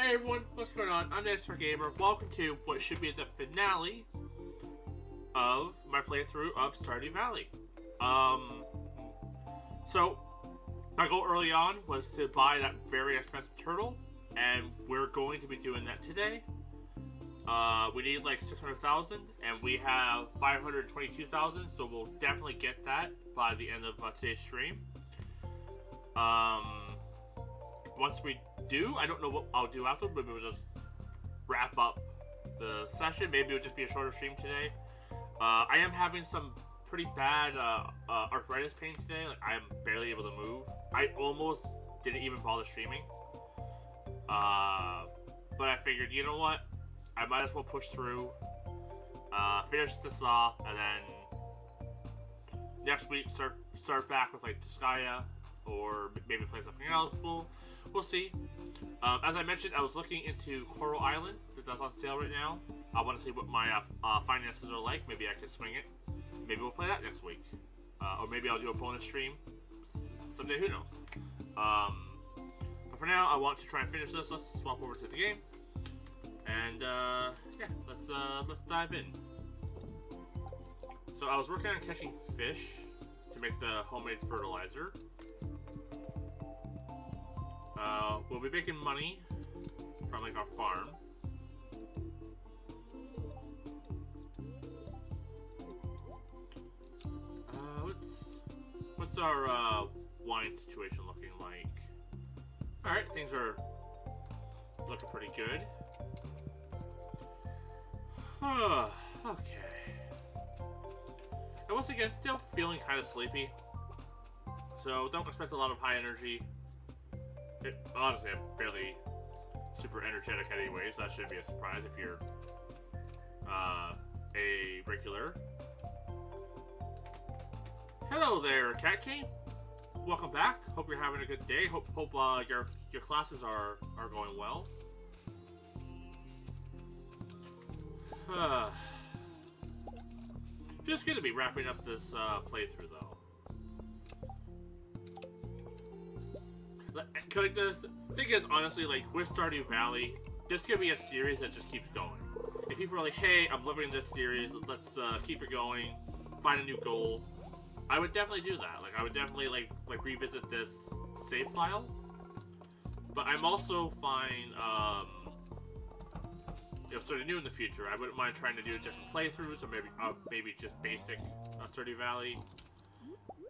Hey everyone, what's going on? I'm Next Gamer. Welcome to what should be the finale of my playthrough of Stardew Valley. So my goal early on was to buy that very expensive turtle, and we're going to be doing that today. We need like 600,000, and we have 522,000, so we'll definitely get that by the end of today's stream. Once we do, I don't know what I'll do after. Maybe we'll just wrap up the session. Maybe it'll just be a shorter stream today. I am having some pretty bad arthritis pain today. Like, I'm barely able to move. I almost didn't even bother streaming. But I figured, you know what? I might as well push through, finish this off, and then next week start back with like Disgaea, or maybe play something else. We'll see. As I mentioned, I was looking into Coral Island, because that's on sale right now. I want to see what my finances are like. Maybe I could swing it. Maybe we'll play that next week. Or maybe I'll do a bonus stream someday, who knows. But for now, I want to try and finish this. Let's swap over to the game. And, yeah, let's dive in. So I was working on catching fish to make the homemade fertilizer. We'll be making money from like our farm. What's our wine situation looking like? All right, things are looking pretty good. Okay. And once again, still feeling kind of sleepy, so don't expect a lot of high energy. Honestly, I'm fairly super energetic anyways. That shouldn't be a surprise if you're a regular. Hello there, Cat King. Welcome back. Hope you're having a good day. Hope your classes are going well. Just good to be wrapping up this playthrough though. Like, the thing is, honestly, like, with Stardew Valley, this could be a series that just keeps going. If people are like, hey, I'm loving this series, let's keep it going, find a new goal, I would definitely do that. Like, I would definitely, like revisit this save file. But I'm also fine, starting new in the future. I wouldn't mind trying to do different playthroughs, or maybe just basic Stardew Valley.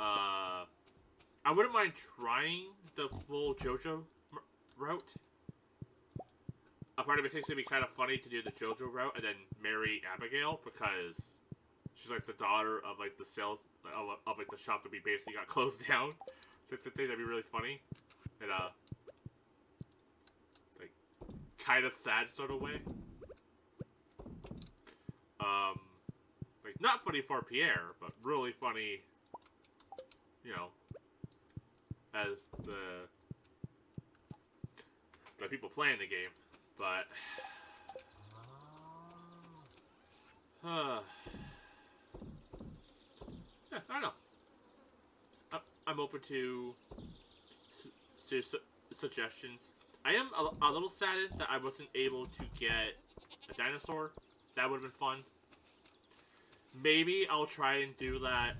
I wouldn't mind trying the full JoJo route. A part of me thinks it'd be kind of funny to do the JoJo route and then marry Abigail, because she's like the daughter of like the sales of like the shop that we basically got closed down. I think that'd be really funny, in a like kind of sad sort of way. Like not funny for Pierre, but really funny, you know, as the people playing the game. But yeah, I don't know. I'm open to suggestions. I am a little saddened that I wasn't able to get a dinosaur. That would have been fun. Maybe I'll try and do that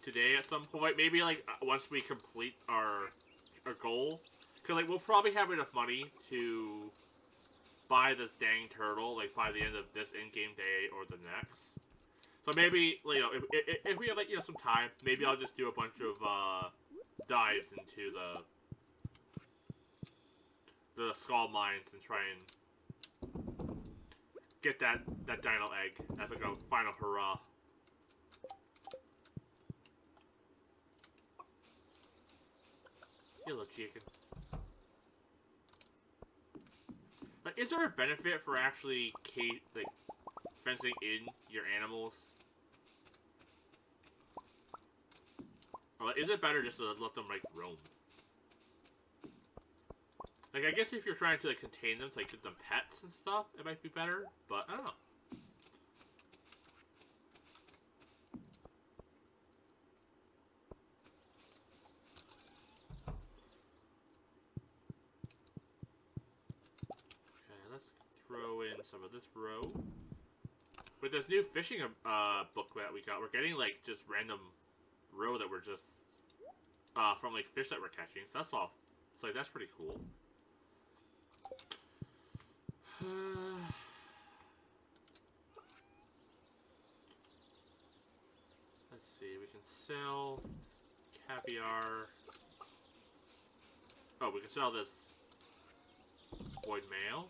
today at some point. Maybe like once we complete our goal, because like we'll probably have enough money to buy this dang turtle like by the end of this in-game day or the next. So maybe, you know, if we have like, you know, some time, maybe I'll just do a bunch of dives into the skull mines and try and get that dino egg as like a final hurrah. You little chicken. Like, is there a benefit for actually like fencing in your animals? Or like, is it better just to let them like roam? Like, I guess if you're trying to like contain them to like give them pets and stuff, it might be better. But I don't know. in some of this roe. With this new fishing book that we got, we're getting like just random roe that we're just from like fish that we're catching. So that's all. So like that's pretty cool. Let's see. We can sell caviar. Oh, we can sell this void mail.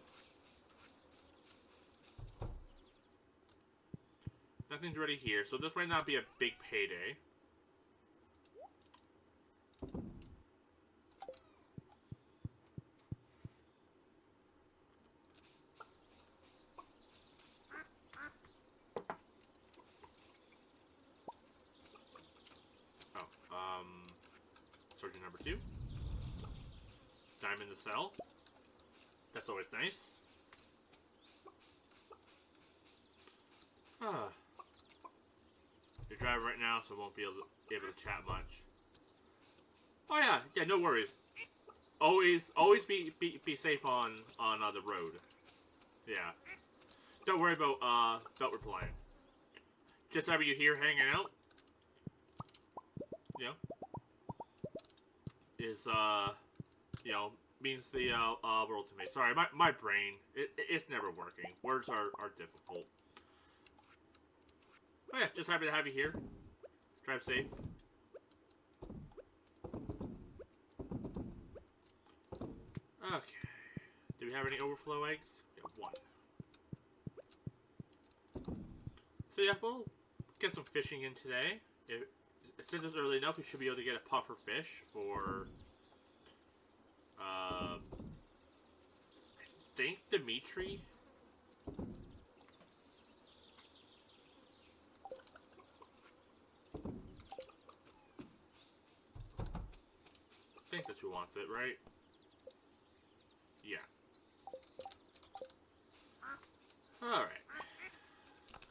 Nothing's ready here, so this might not be a big payday. Oh, surgeon number 2. Diamond to sell. That's always nice. You're driving right now, so won't be able to chat much. Oh yeah, no worries. Always be safe on the road. Yeah. Don't worry about replying. Just having you here hanging out, you know, is you know, means the world to me. Sorry, my brain, it's never working. Words are difficult. Oh yeah, just happy to have you here. Drive safe. Okay. Do we have any overflow eggs? We have 1. So yeah, we'll get some fishing in today. Since it's early enough, we should be able to get a puffer fish for, I think Dimitri. I think that's who wants it, right? Yeah. Alright.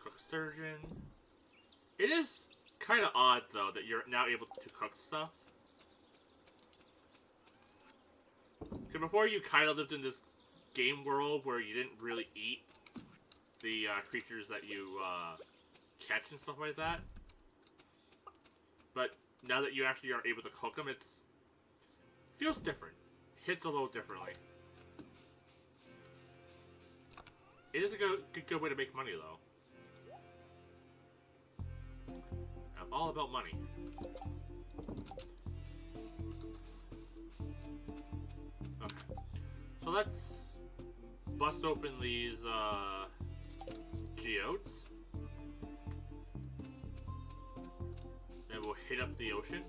Cook sturgeon. It is kind of odd, though, that you're now able to cook stuff. Because before you kind of lived in this game world where you didn't really eat the creatures that you catch and stuff like that. But now that you actually are able to cook them, it feels different. Hits a little differently. It is a good way to make money, though. I'm all about money. Okay. So let's bust open these geodes. And we'll hit up the ocean.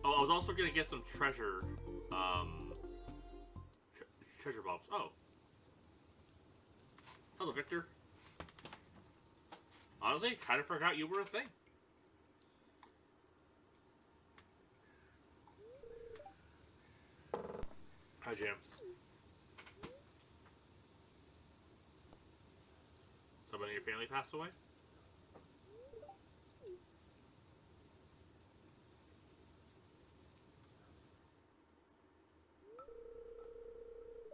Oh, I was also gonna get some treasure, treasure bulbs. Oh. Hello, Victor. Honestly, kind of forgot you were a thing. Hi, James. Somebody in your family passed away?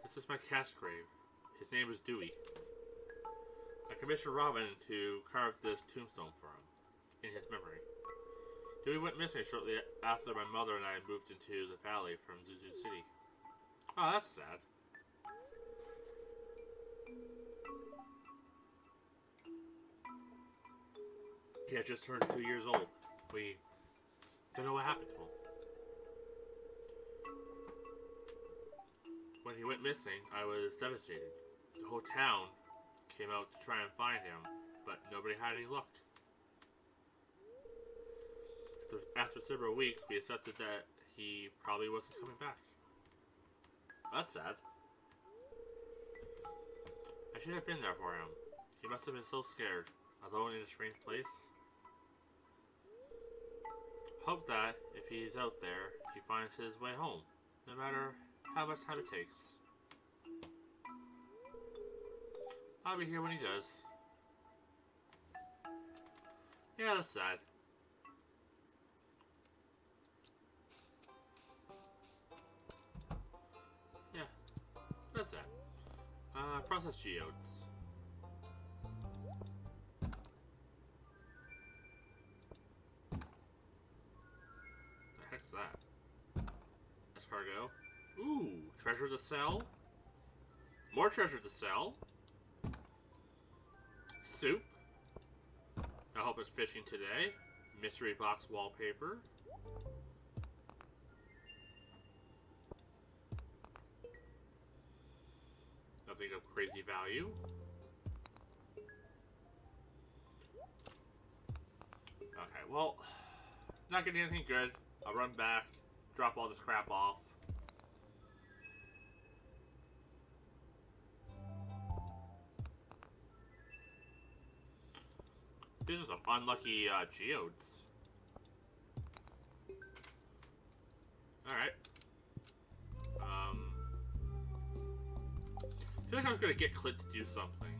This is my cat's grave. His name is Dewey. I commissioned Robin to carve this tombstone for him, in his memory. Dewey went missing shortly after my mother and I moved into the valley from Zuzu City. Oh, that's sad. He had just turned 2 years old. We don't know what happened to him. When he went missing, I was devastated. The whole town came out to try and find him, but nobody had any luck. After several weeks, we accepted that he probably wasn't coming back. That's sad. I should have been there for him. He must have been so scared, alone in a strange place. Hope that, if he's out there, he finds his way home, no matter how much time it takes. I'll be here when he does. Yeah, that's sad. process geodes. The heck's that? Escargot. Ooh, treasure to sell. More treasure to sell. Soup. That'll help us fishing today. Mystery box wallpaper. Nothing of crazy value. Okay, well, not getting anything good. I'll run back, drop all this crap off. These are some unlucky geodes. Alright. I feel like I was gonna get Clint to do something,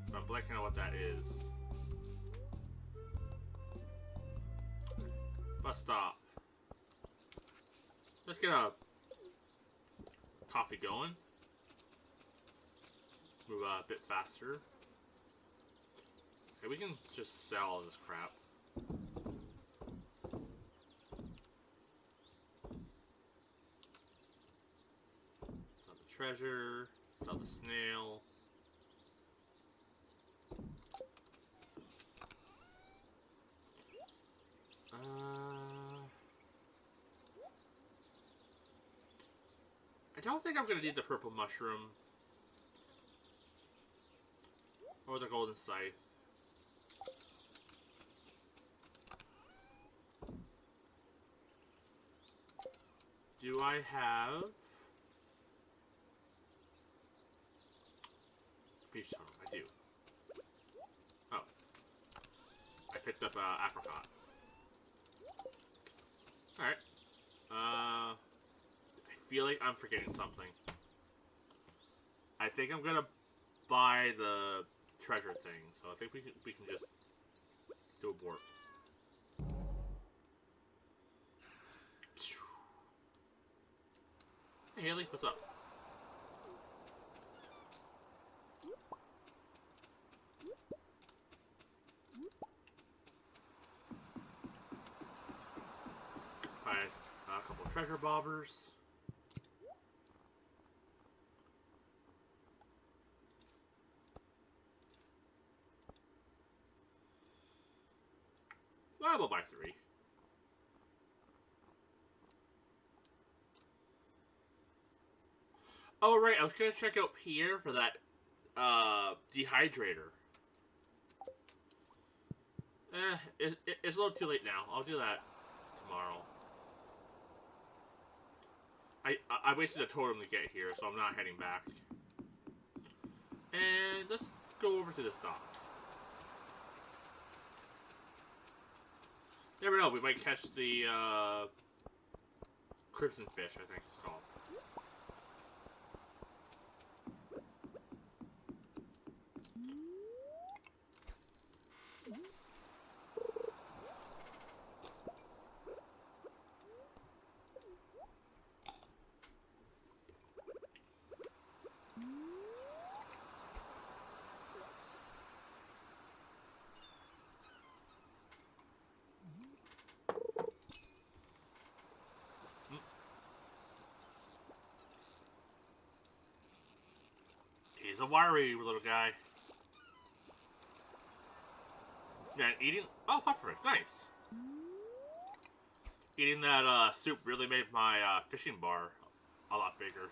but I'm blanking on what that is. Bus stop. Let's get a coffee going. Move a bit faster. Okay, we can just sell all this crap. Sell the treasure. Sell the snail. I don't think I'm gonna need the purple mushroom. Or the golden scythe. Do I have... Peach Tunnel? I do. Oh. I picked up apricot. Alright. I feel like I'm forgetting something. I think I'm gonna buy the treasure thing, so I think we can just do a warp. Hey Haley, what's up? Buy a couple treasure bobbers. Well, we'll buy 3. Oh, right, I was gonna check out Pierre for that, dehydrator. It's a little too late now. I'll do that tomorrow. I wasted a totem to get here, so I'm not heading back. And let's go over to this dock. Never know, we might catch the, crimson fish, I think it's called. He's a wiry little guy. Yeah, eating... Oh, pufferfish, nice. Eating that soup really made my fishing bar a lot bigger.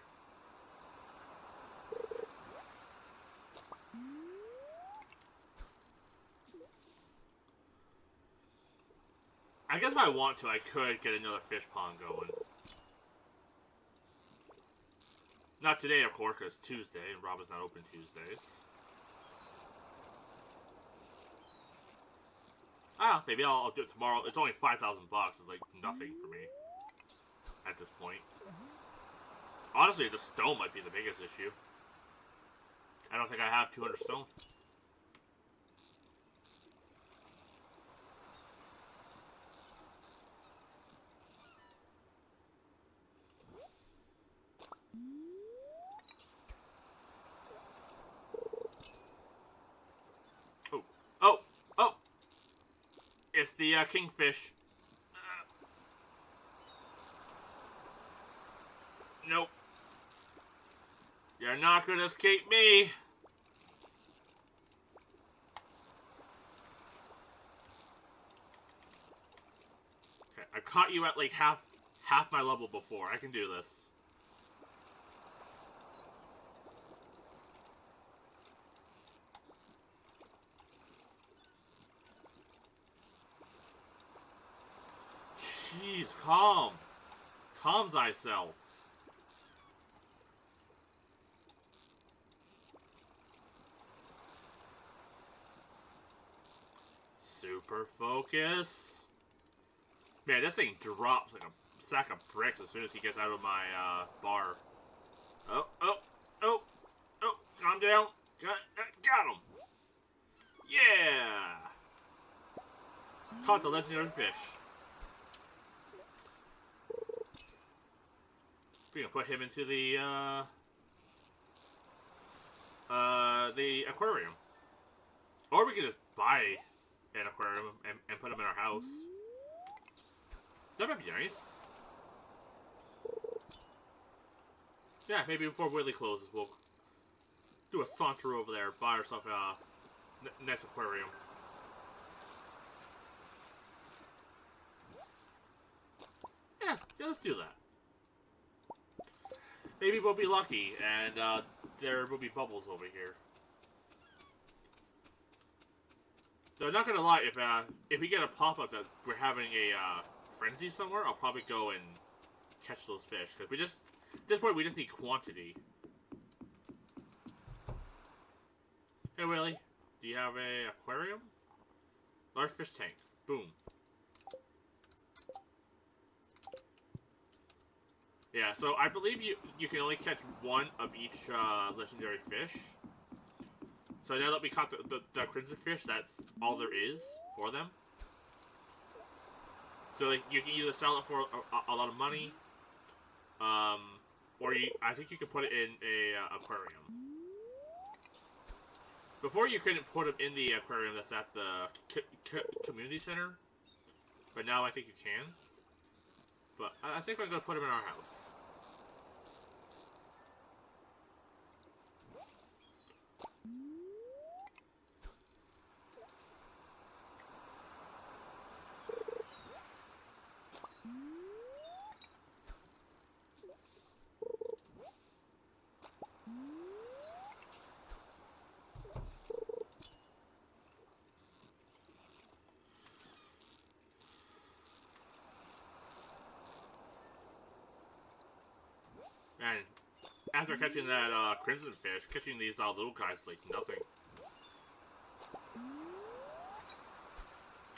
I guess if I want to, I could get another fish pond going. Not today, of course, because it's Tuesday, and Rob is not open Tuesdays. Ah, maybe I'll do it tomorrow. It's only 5,000 bucks. It's like nothing for me at this point. Honestly, the stone might be the biggest issue. I don't think I have 200 stone. the kingfish. Nope. You're not gonna escape me. Okay, I caught you at like half my level before. I can do this. Jeez, calm. Calm thyself. Super focus. Man, this thing drops like a sack of bricks as soon as he gets out of my bar. Oh, oh, oh, oh, calm down. Got him. Yeah. Caught the legendary fish. We're gonna put him into the aquarium. Or we could just buy an aquarium and put him in our house. That might be nice. Yeah, maybe before Willie closes, we'll do a saunter over there, buy ourselves a nice aquarium. Yeah, let's do that. Maybe we'll be lucky, and there will be bubbles over here. So I'm not gonna lie, if we get a pop-up that we're having a frenzy somewhere, I'll probably go and catch those fish. Cause at this point we just need quantity. Hey Willie, do you have a aquarium? Large fish tank. Boom. Yeah, so I believe you can only catch one of each legendary fish. So now that we caught the crimson fish, that's all there is for them. So like, you can either sell it for a lot of money, or I think you can put it in a aquarium. Before you couldn't put them in the aquarium that's at the community center, but now I think you can. But I think I'm gonna put them in our house. And after catching that crimson fish, catching these little guys like nothing.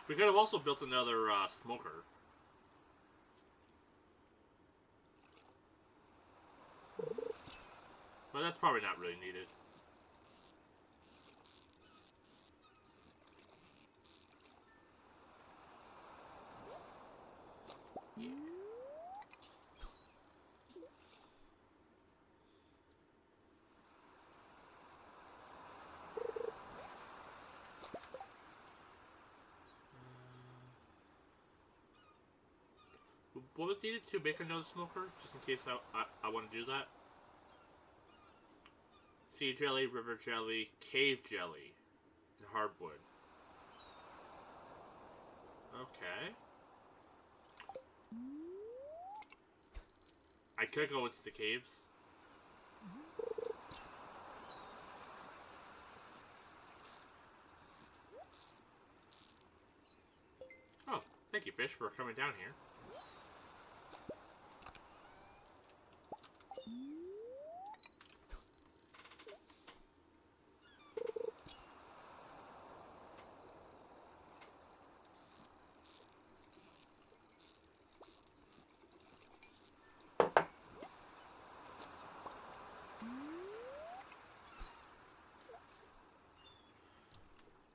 We could have also built another smoker. But that's probably not really needed. Yeah. What was needed to make another smoker? Just in case I want to do that. Sea jelly, river jelly, cave jelly, and hardwood. Okay. I could go into the caves. Oh, thank you, fish, for coming down here.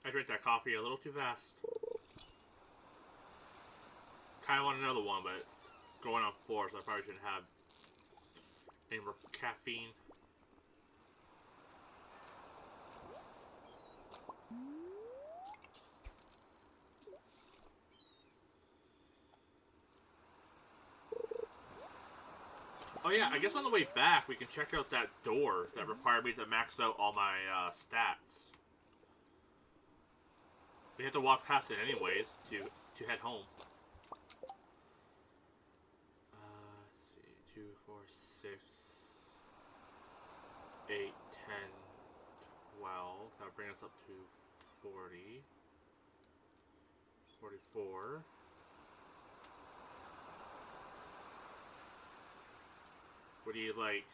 I drank that coffee a little too fast. Kinda want another one, but it's going on 4, so I probably shouldn't have any more caffeine. Oh yeah, I guess on the way back we can check out that door that required me to max out all my stats. We have to walk past it anyways to head home. Let's see, 2, 4, 6, 8, 10, 12. That'll bring us up to 40, 44. What do you like?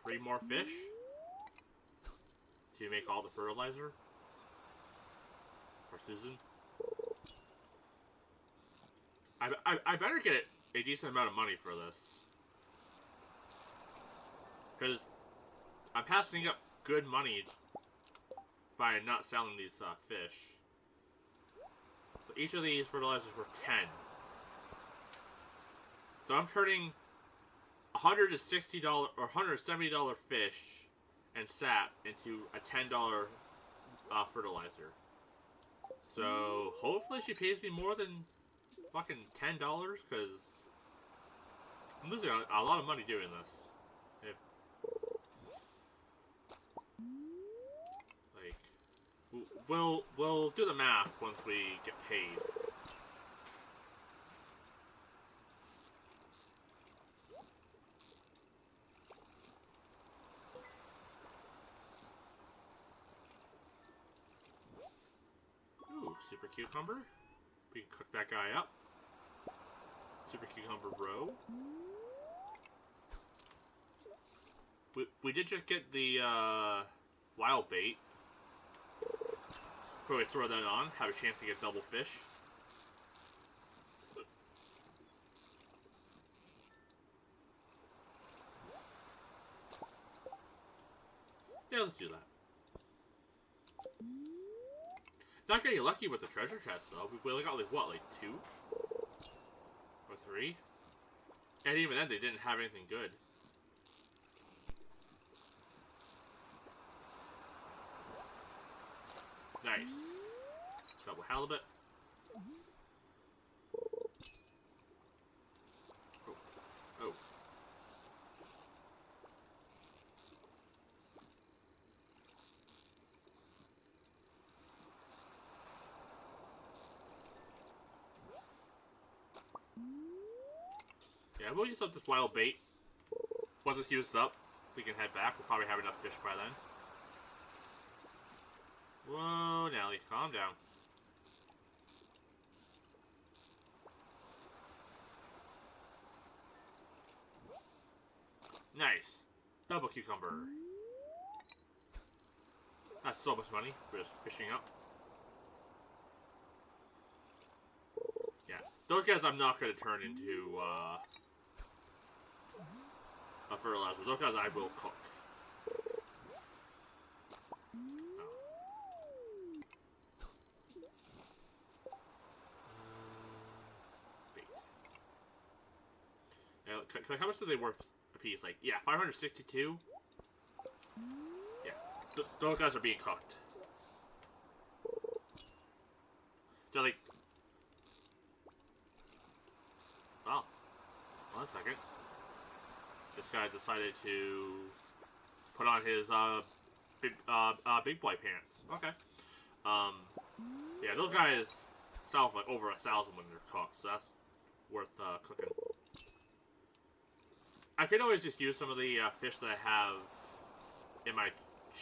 3 more fish to make all the fertilizer? For Susan? I better get a decent amount of money for this. Because I'm passing up good money by not selling these fish. So each of these fertilizers were 10. So I'm turning $160 or $170 fish and sap into a $10 fertilizer. So hopefully she pays me more than fucking $10, because I'm losing a lot of money doing this. We'll do the math once we get paid. Ooh, super cucumber. We can cook that guy up. Super cucumber roe. We did just get the wild bait. Probably throw that on, have a chance to get double fish. Yeah, let's do that. Not getting lucky with the treasure chest though. We only got like what, like 2? Or 3? And even then they didn't have anything good. Nice. Double halibut. Oh. Oh. Yeah, we'll use up this wild bait. Once it's used up, we can head back. We'll probably have enough fish by then. Whoa, Nelly, calm down. Nice. Double cucumber. That's so much money. We're just fishing up. Yeah. Those guys I'm not going to turn into a fertilizer. Those guys I will cook. Yeah, how much are they worth a piece? Like, yeah, 562? Yeah, those guys are being cooked. So, like... Oh. 1 second. This guy decided to put on his, big boy pants. Okay. Yeah, those guys sell for like over 1,000 when they're cooked, so that's worth, cooking. I could always just use some of the fish that I have in my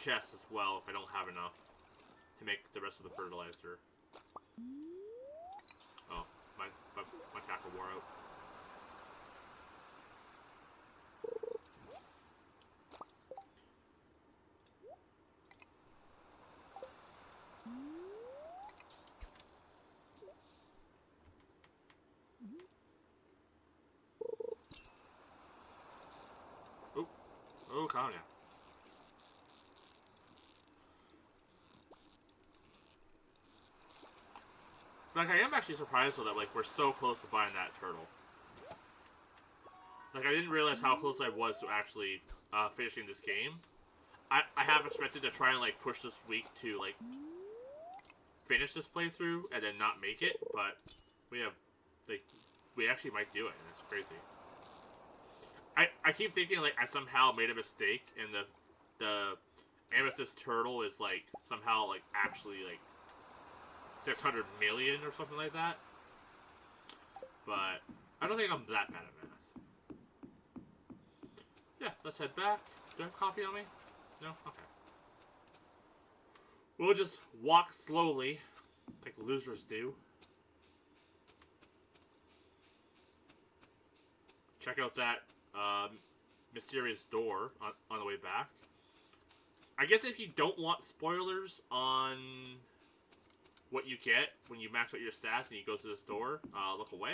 chest as well if I don't have enough to make the rest of the fertilizer. Oh, my tackle wore out. Oh, calm down. Like, I am actually surprised though that, like, we're so close to buying that turtle. Like, I didn't realize how close I was to actually finishing this game. I have expected to try and, like, push this week to, like, finish this playthrough and then not make it, but we have, like, we actually might do it, and it's crazy. I keep thinking like I somehow made a mistake and the amethyst turtle is like somehow like actually like 600 million or something like that. But I don't think I'm that bad at math. Yeah, let's head back. Do I have coffee on me? No? Okay. We'll just walk slowly, like losers do. Check out that mysterious door on the way back. I guess if you don't want spoilers on what you get when you max out your stats and you go to this door, look away.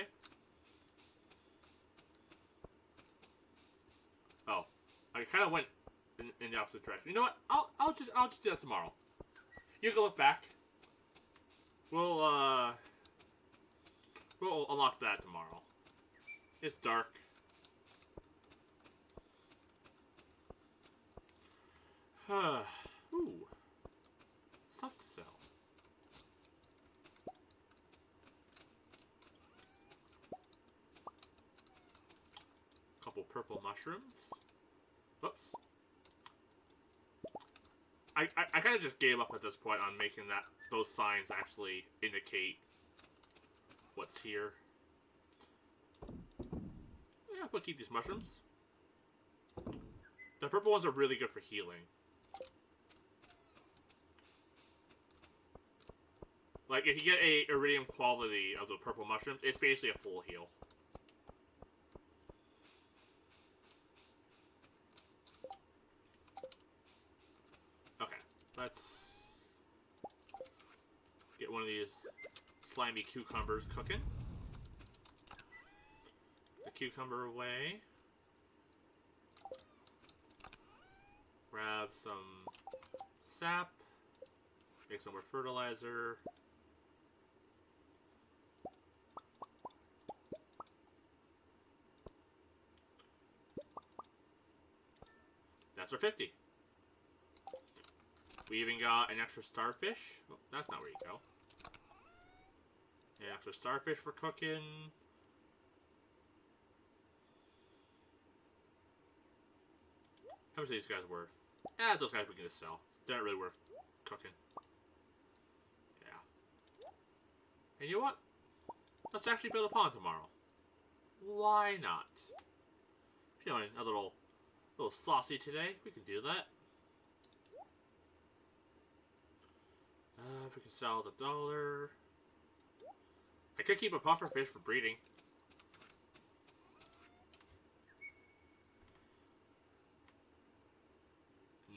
Oh, I kind of went in the opposite direction. You know what? I'll just do that tomorrow. You can look back. We'll we'll unlock that tomorrow. It's dark. Ooh, stuff to sell. Couple purple mushrooms. Whoops. I kind of just gave up at this point on making those signs actually indicate what's here. Yeah, we'll keep these mushrooms. The purple ones are really good for healing. Like, if you get a iridium quality of the purple mushrooms, it's basically a full heal. Okay, let's get one of these slimy cucumbers cooking. The cucumber away. Grab some sap. Make some more fertilizer. That's our 50. We even got an extra starfish. Oh, that's not where you go. Yeah, extra starfish for cooking. How much are these guys worth? Those guys we can just sell. They're not really worth cooking. Yeah. And you know what? Let's actually build a pond tomorrow. Why not? Feeling a little saucy today. We can do that. If we can sell the dollar. I could keep a puffer fish for breeding.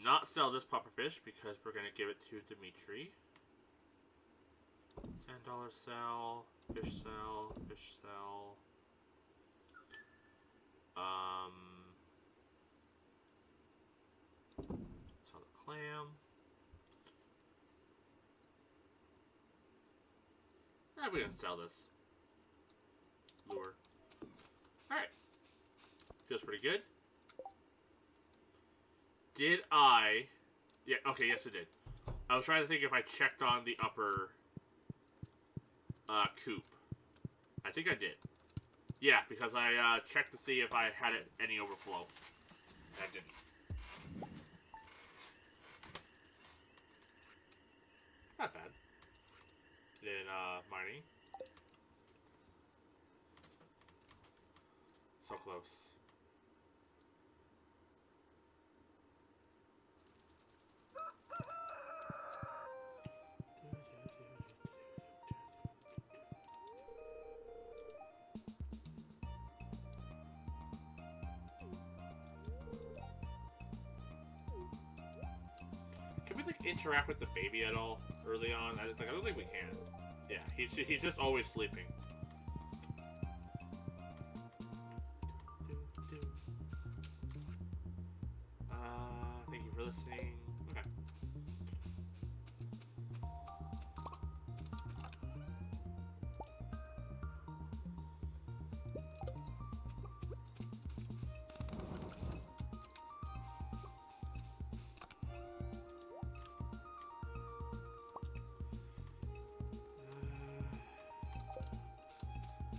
Not sell this puffer fish because we're gonna give it to Dimitri. $10 sell, fish sell, fish sell. Sell the clam. We can sell this lure. Alright. Feels pretty good. Did I... Yeah, okay, yes it did. I was trying to think if I checked on the upper coop. I think I did. Yeah, because I checked to see if I had any overflow. I didn't. Not bad. Then, mining. So close. Can we, like, interact with the baby at all early on? I don't think we can. Yeah, he's just always sleeping. Thank you for listening. Okay.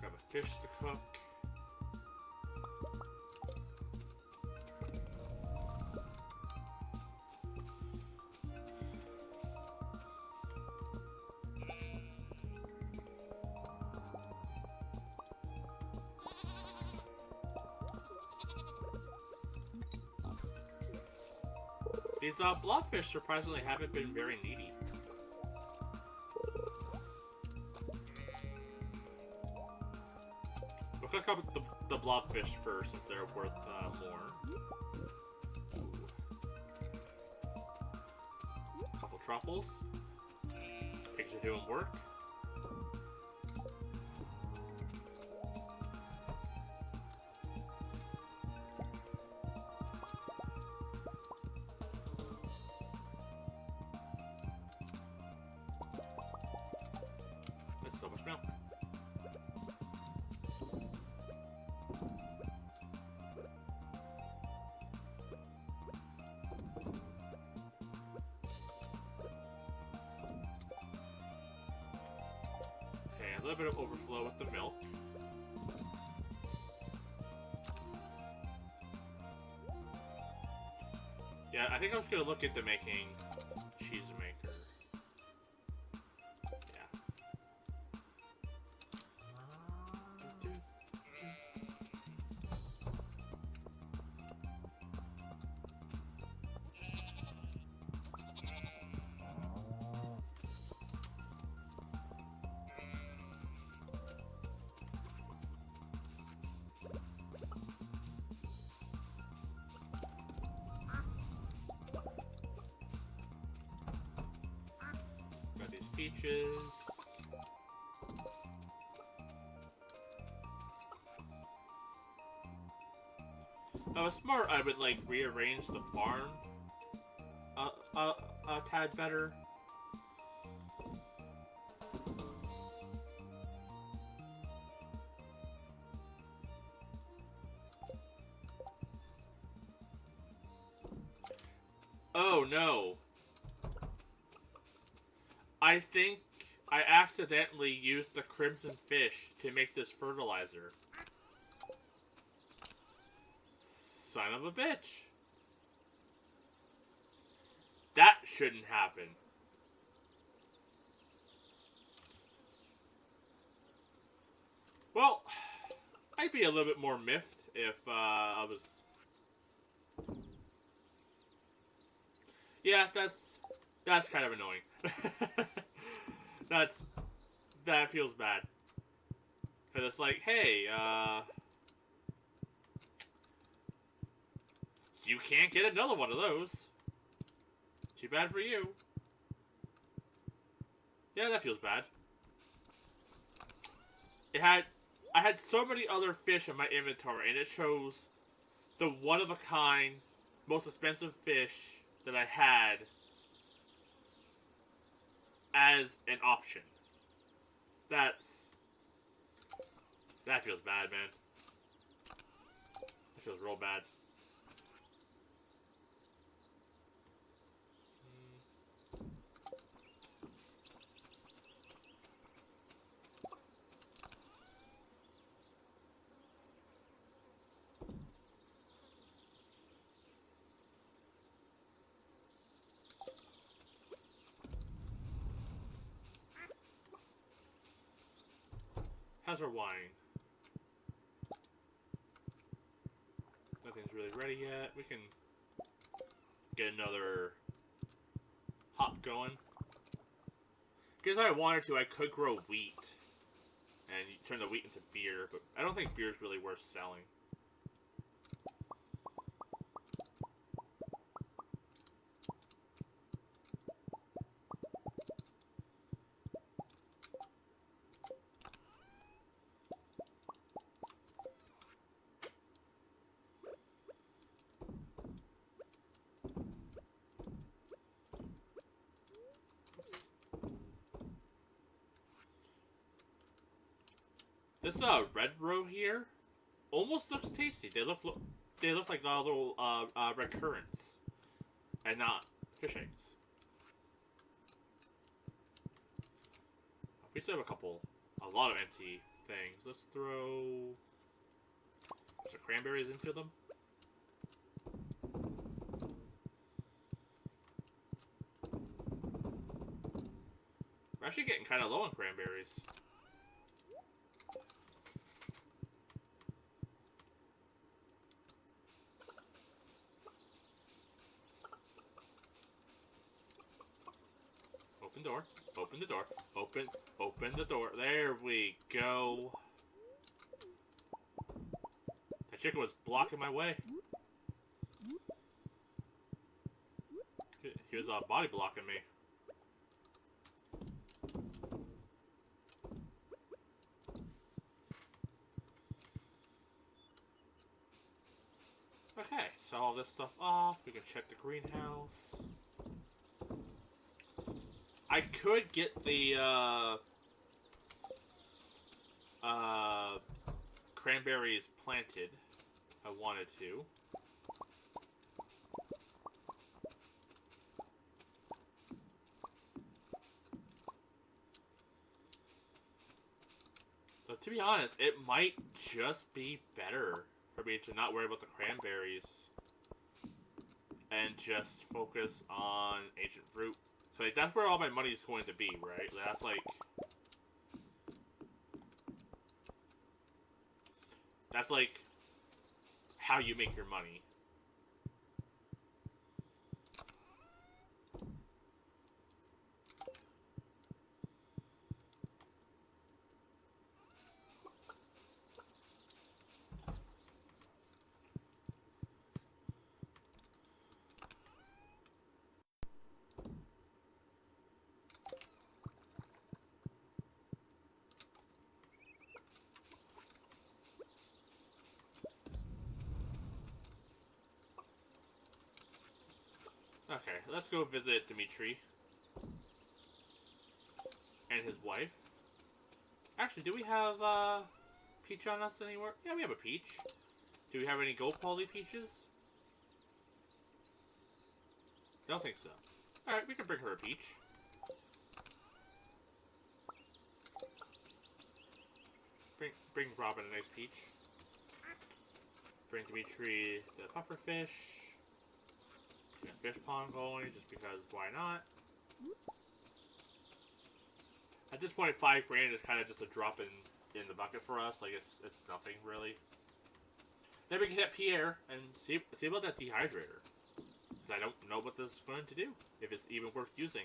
Grab a fish to cook. These blobfish surprisingly haven't been very needy. We'll cook up the blobfish first since they're worth more. Couple truffles. Pigs are doing work. That's so much milk. A little bit of overflow with the milk. Yeah, I think I was gonna look into making cheese maker. Yeah. Got these peaches. If I was smart, I would like rearrange the farm a tad better. Oh no. I think I accidentally used the crimson fish to make this fertilizer. Son of a bitch. That shouldn't happen. Well, I'd be a little bit more miffed if I was... Yeah, that's kind of annoying. That feels bad. Because it's like, hey, you can't get another one of those. Too bad for you. Yeah, that feels bad. I had so many other fish in my inventory, and it shows the one-of-a-kind, most expensive fish that I had as an option. That feels bad, man. That feels real bad. How's our wine? Nothing's really ready yet. We can get another hop going. Because if I wanted to, I could grow wheat and turn the wheat into beer, but I don't think beer is really worth selling. This red row here almost looks tasty. They look like little red currants, and not fish eggs. We still have a lot of empty things. Let's throw some cranberries into them. We're actually getting kind of low on cranberries. door. Open the door. Open the door. There we go. That chicken was blocking my way. He was body blocking me. Okay, so all this stuff off. We can check the greenhouse. I could get the cranberries planted if I wanted to. But to be honest, it might just be better for me to not worry about the cranberries and just focus on ancient fruit. So like, that's where all my money is going to be, right? That's like how you make your money. Okay, let's go visit Dimitri and his wife. Actually, do we have peach on us anywhere? Yeah, we have a peach. Do we have any gold quality peaches? Don't think so. Alright, we can bring her a peach. Bring Robin a nice peach. Bring Dimitri the puffer fish. Get a fish pond going, just because why not? At this point, $5 grand is kind of just a drop in the bucket for us. Like it's nothing really. Then we can hit Pierre and see about that dehydrator. Because I don't know what this is going to do. If it's even worth using.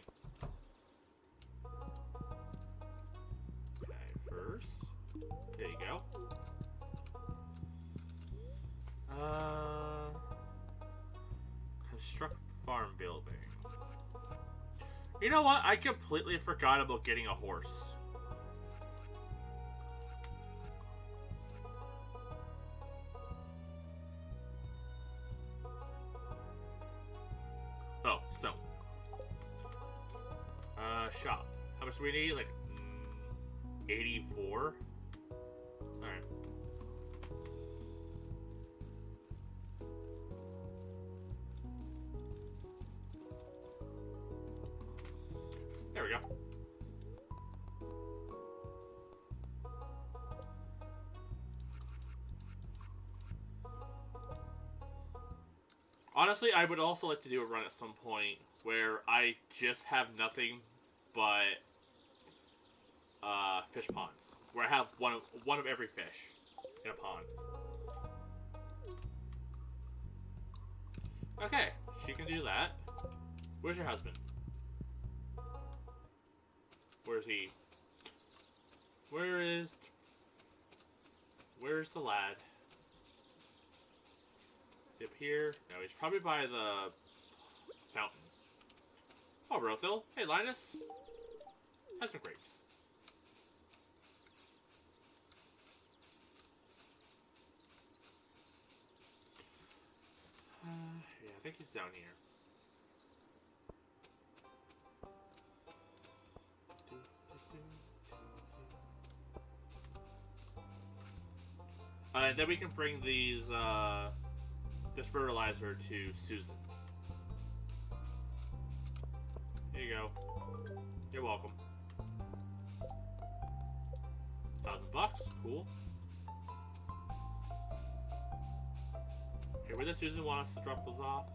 Okay, first. There you go. Construct farm building. You know what? I completely forgot about getting a horse. Oh, stone. Shop. How much do we need? Like, 84? Alright. There we go. Honestly, I would also like to do a run at some point where I just have nothing but fish ponds. Where I have one of every fish in a pond. Okay, she can do that. Where's your husband? Where's he? Where's the lad? Is he up here? No, he's probably by the fountain. Oh, Rothil. Hey, Linus. Have some grapes. Yeah, I think he's down here. And then we can bring this fertilizer to Susan. Here you go. You're welcome. $1,000, cool. Okay, where does Susan want us to drop those off?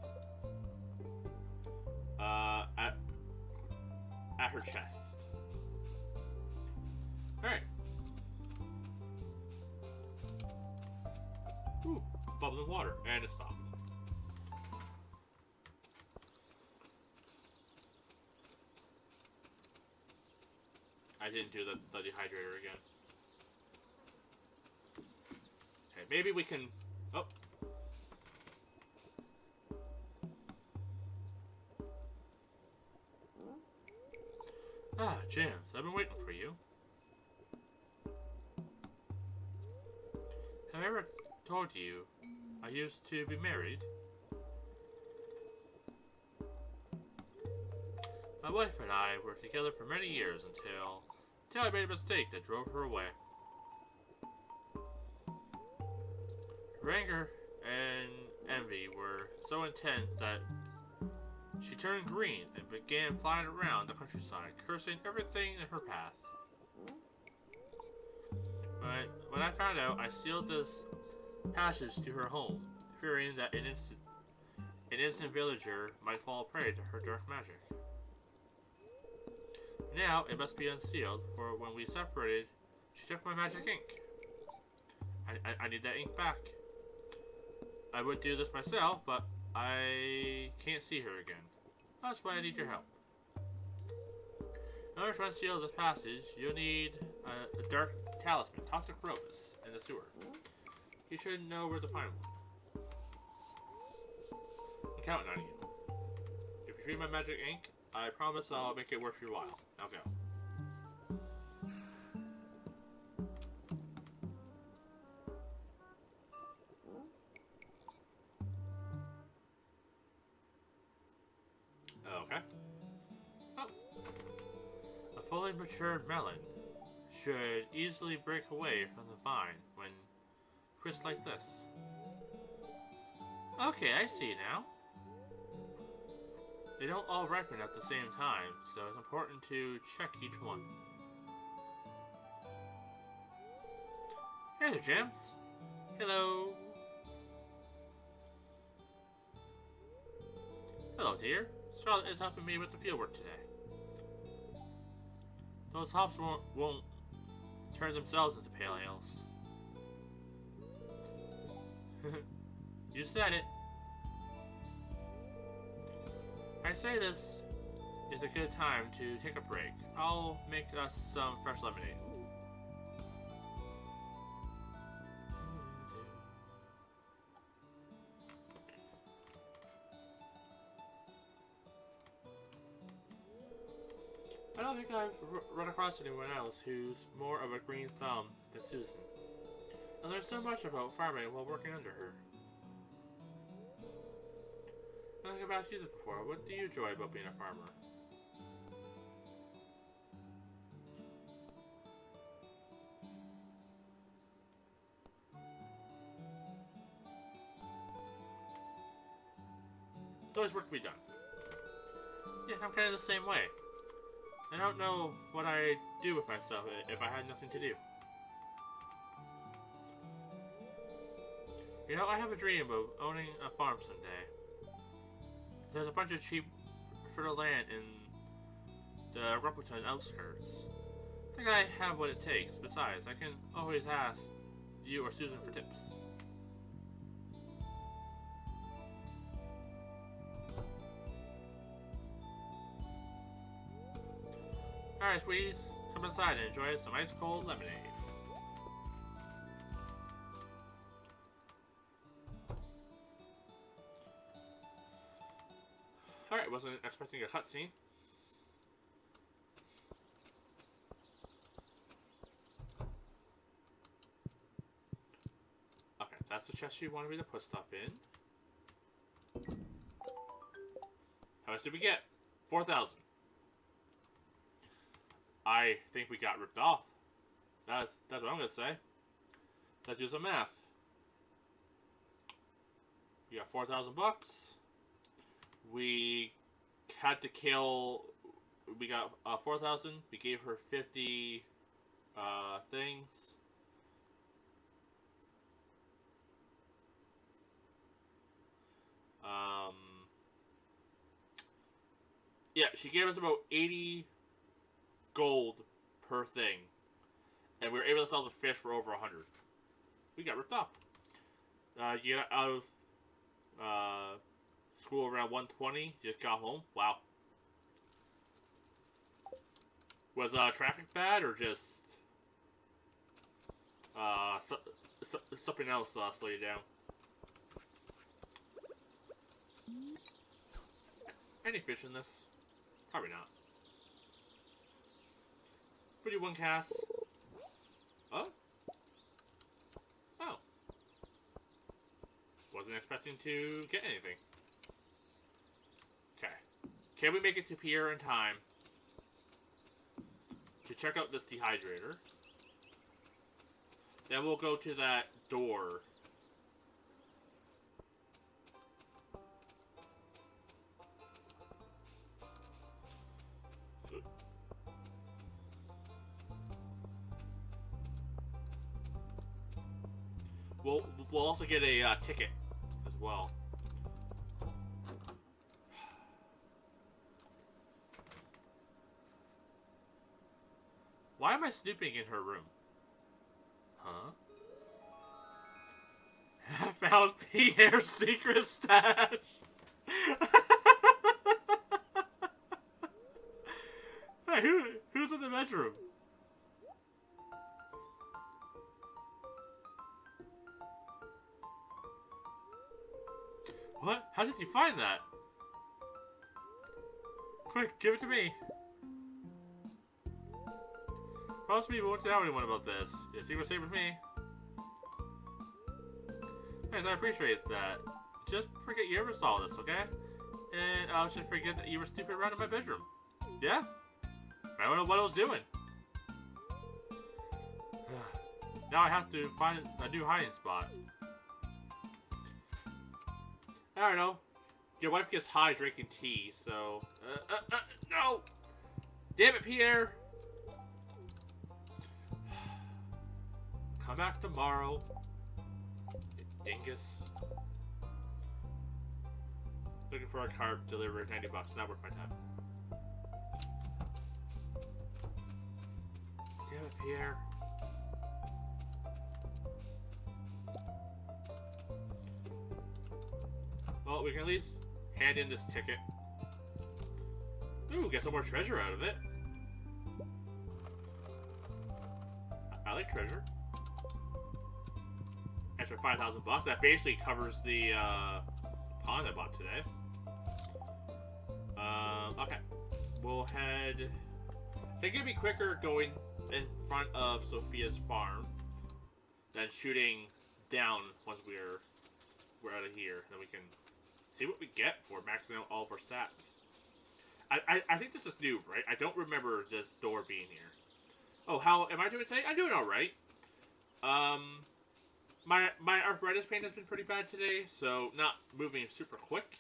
At her chest. Alright. Ooh, bubbling water. And it stopped. I didn't do the dehydrator again. Okay, maybe we can... Oh. Ah, James, I've been waiting for you. Have I ever told you I used to be married? My wife and I were together for many years until I made a mistake that drove her away. Her anger and envy were so intense that she turned green and began flying around the countryside, cursing everything in her path. But when I found out, I sealed this passage to her home, fearing that an innocent villager might fall prey to her dark magic. Now it must be unsealed, for when we separated, she took my magic ink. I need that ink back. I would do this myself, but I can't see her again. That's why I need your help. In order to unseal this passage, you'll need a dark talisman. Talk to Krobus in the sewer. You should know where to find one. I'm counting on you. If you treat my magic ink, I promise I'll make it worth your while. Now go. Okay. Oh. A fully matured melon should easily break away from the vine when crisp like this. Okay, I see now. They don't all ripen at the same time, so it's important to check each one. Hey there, James. Hello. Hello, dear. Scarlet is helping me with the fieldwork today. Those hops won't turn themselves into pale ales. You said it. I say this is a good time to take a break. I'll make us some fresh lemonade. I don't think I've run across anyone else who's more of a green thumb than Susan. And there's so much about farming while working under her. I think I've asked you this before. What do you enjoy about being a farmer? There's always work to be done. Yeah, I'm kind of the same way. I don't know what I'd do with myself if I had nothing to do. You know, I have a dream of owning a farm someday. There's a bunch of cheap fertile land in the Ruppleton outskirts. I think I have what it takes. Besides, I can always ask you or Susan for tips. Alright, sweeties, come inside and enjoy some ice cold lemonade. Alright, wasn't expecting a cutscene. Okay, that's the chest you wanted me to put stuff in. How much did we get? 4,000. I think we got ripped off. That's what I'm gonna say. Let's do some math. We got 4,000 bucks. We had to kill. We got 4,000. We gave her 50 things. Yeah, she gave us about 80 gold per thing, and we were able to sell the fish for over 100. We got ripped off. You got out of school around 1:20. Just got home. Wow. Was traffic bad or just something else slowed you down? Any fish in this? Probably not. 31 casts. Oh? Oh. Wasn't expecting to get anything. Okay. Can we make it to pier in time to check out this dehydrator? Then we'll go to that door. We'll also get a ticket as well. Why am I snooping in her room? Huh? Found Pierre's secret stash. Hey, who's in the bedroom? What? How did you find that? Quick, give it to me. Promise me you won't tell anyone about this. Your secret's safe with me. Thanks, I appreciate that. Just forget you ever saw this, okay? And I'll just forget that you were stupid around in my bedroom. Yeah? I don't know what I was doing. Now I have to find a new hiding spot. I don't know. Your wife gets high drinking tea, so... no! Damn it, Pierre! Come back tomorrow. Dingus. Looking for a carb delivered $90. Not worth my time. Damn it, Pierre. Well, we can at least hand in this ticket. Ooh, get some more treasure out of it. I like treasure. Extra $5,000. That basically covers the pond I bought today. Okay. We'll head... I think it'd be quicker going in front of Sophia's farm than shooting down once we're out of here. Then we can see what we get for maxing out all of our stats. I think this is new, right? I don't remember this door being here. Oh, how am I doing today? I'm doing alright. My arthritis pain has been pretty bad today, so not moving super quick.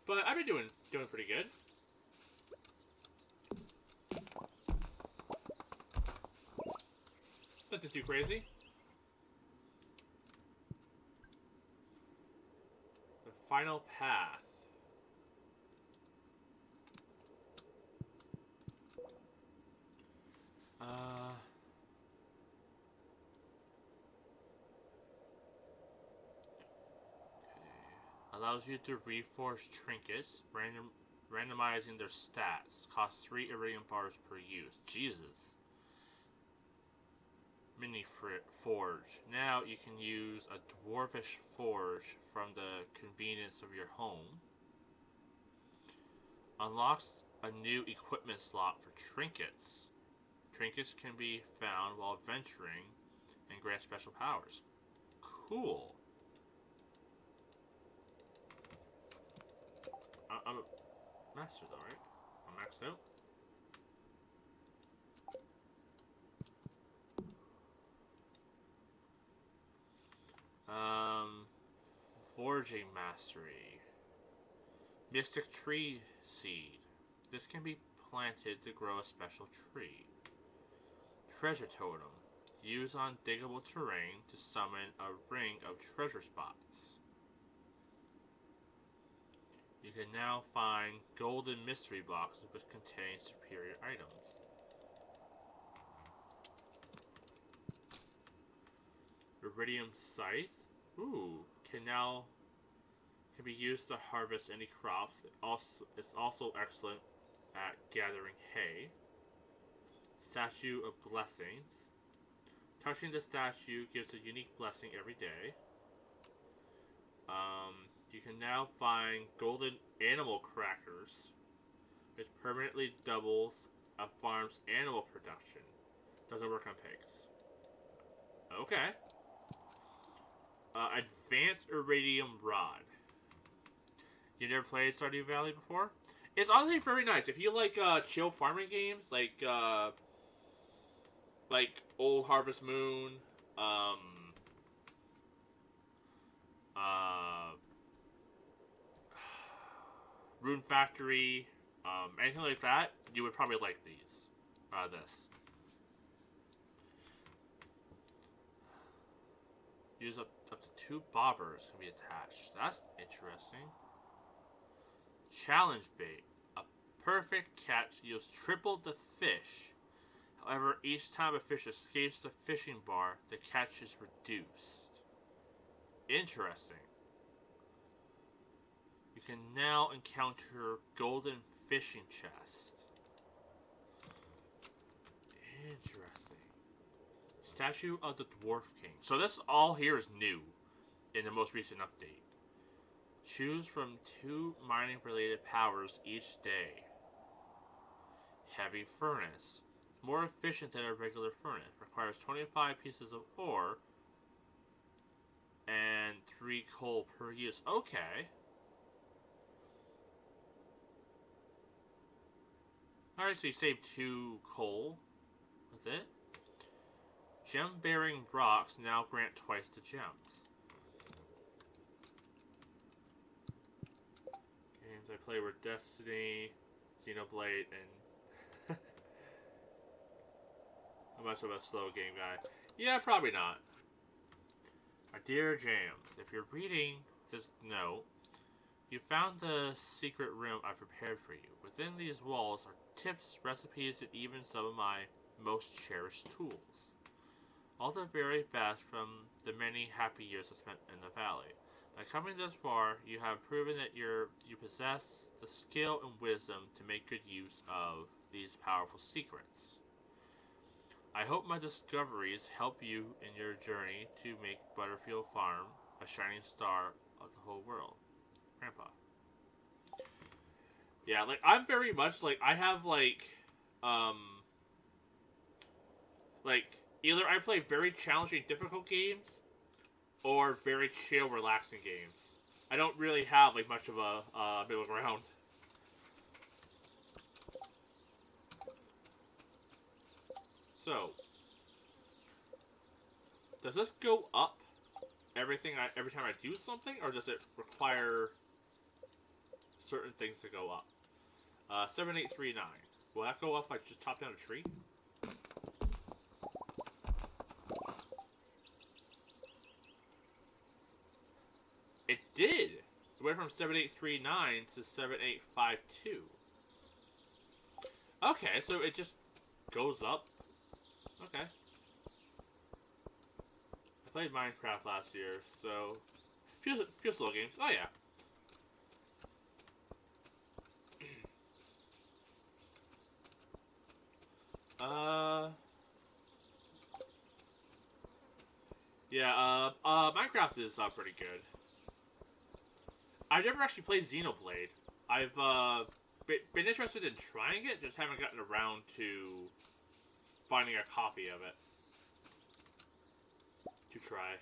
But I've been doing pretty good. Nothing too crazy. The final path. Allows you to reforge trinkets, randomizing their stats. Costs 3 iridium bars per use. Jesus. Mini forge. Now you can use a dwarfish forge from the convenience of your home. Unlocks a new equipment slot for trinkets. Trinkets can be found while venturing and grant special powers. Cool. I'm a master though, right? I'm maxed out. Foraging mastery. Mystic tree seed. This can be planted to grow a special tree. Treasure totem. Use on diggable terrain to summon a ring of treasure spots. You can now find golden mystery boxes which contain superior items. Iridium scythe. Ooh, can be used to harvest any crops. It's also excellent at gathering hay. Statue of Blessings. Touching the statue gives a unique blessing every day. You can now find golden animal crackers, which permanently doubles a farm's animal production. Doesn't work on pigs. Okay. Advanced Iridium Rod. You never played Stardew Valley before? It's honestly very nice. If you like chill farming games, like Old Harvest Moon, um, uh, Rune Factory, anything like that, you would probably like these. This. Use up to 2 bobbers can be attached. That's interesting. Challenge bait. A perfect catch yields triple the fish. However, each time a fish escapes the fishing bar, the catch is reduced. Interesting. You can now encounter golden fishing chest. Interesting. Statue of the Dwarf King. So this all here is new in the most recent update. Choose from 2 mining related powers each day. Heavy furnace. It's more efficient than a regular furnace. Requires 25 pieces of ore and 3 coal per use. Okay. Alright, so you save 2 coal. That's it. Gem-bearing rocks now grant twice the gems. Games I play were Destiny, Xenoblade, and... I'm much of a slow game guy. Yeah, probably not. My dear James, if you're reading this note, you found the secret room I prepared for you. Within these walls are tips, recipes, and even some of my most cherished tools. All the very best from the many happy years I spent in the valley. By coming this far, you have proven that you possess the skill and wisdom to make good use of these powerful secrets. I hope my discoveries help you in your journey to make Butterfield Farm a shining star of the whole world. Grandpa. Yeah, like, I'm very much, like, I have, um, either I play very challenging, difficult games, or very chill, relaxing games. I don't really have, like, much of a, middle ground. So, does this go up every time I do something, or does it require certain things to go up? 7839. Will that go up if I just chop down a tree? It did! It went from 7839 to 7852. Okay, so it just goes up. Okay. I played Minecraft last year, so... Few slow games. Oh, yeah. Yeah, Minecraft is, pretty good. I've never actually played Xenoblade. I've, been interested in trying it, just haven't gotten around to finding a copy of it to try.